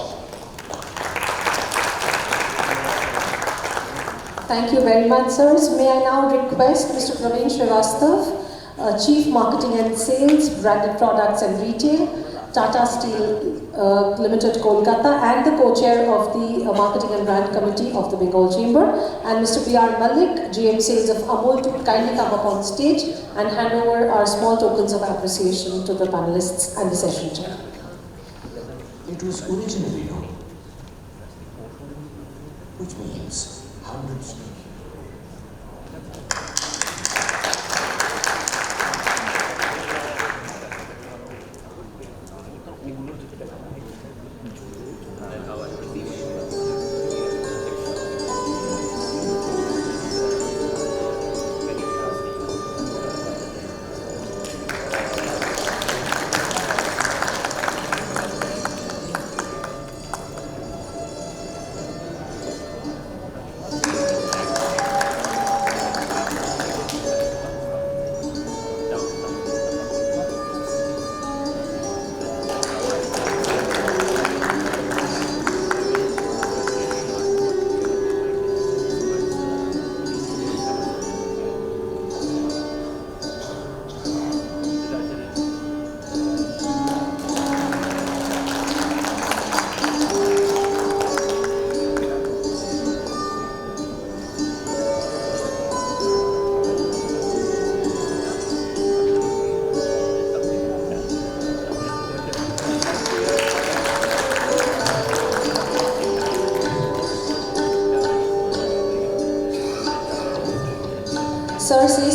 S1: Thank you very much, sirs. May I now request Mr. Praveen Srivastav, Chief Marketing and Sales, Branded Products and Retail, Tata Steel Limited, Kolkata, and the co-chair of the Marketing and Brand Committee of the Bengal Chamber, and Mr. B.R. Malik, GM Sales of Amul, to kindly come up on stage and hand over our small tokens of appreciation to the panelists and the session chair.
S19: It was originally known, which means hundreds.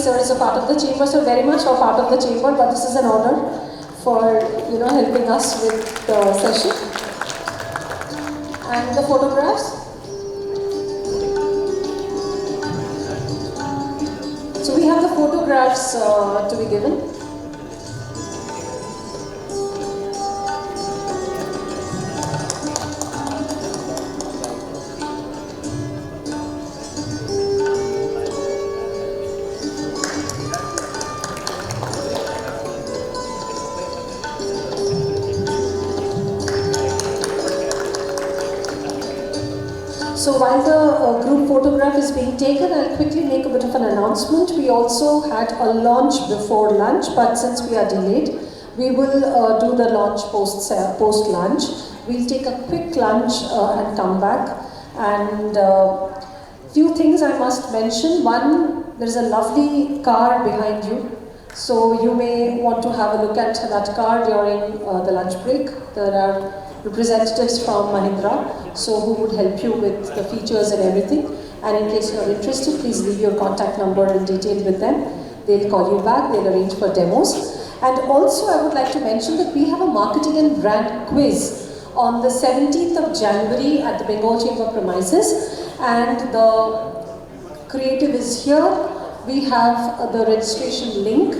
S1: sir is a part of the chamber, so very much a part of the chamber, but this is an honor for, helping us with the session. And the photographs. So we have the photographs to be given. So while the group photograph is being taken, I'll quickly make a bit of an announcement. We also had a launch before lunch, but since we are delayed, we will do the launch post-lunch. We'll take a quick lunch and come back. And few things I must mention. One, there is a lovely car behind you. So you may want to have a look at that car during the lunch break. There are representatives from Mahindra, so who would help you with the features and everything. And in case you are interested, please leave your contact number and detail with them. They'll call you back, they'll arrange for demos. And also I would like to mention that we have a marketing and brand quiz on the 17th of January at the Bengal Chamber premises. And the creative is here. We have the registration link.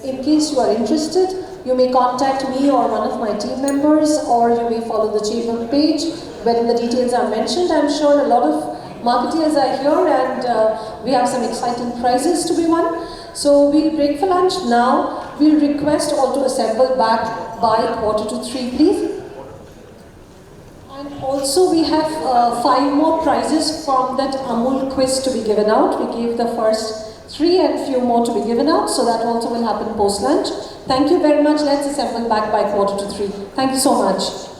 S1: In case you are interested, you may contact me or one of my team members, or you may follow the chamber page when the details are mentioned. I'm sure a lot of marketeers are here, and we have some exciting prizes to be won. So we'll break for lunch now. We'll request all to assemble back by 2:45, please. And also we have 5 more prizes from that Amul quiz to be given out. We gave the first 3 and few more to be given out, so that also will happen post-lunch. Thank you very much. Let's assemble back by 2:45. Thank you so much.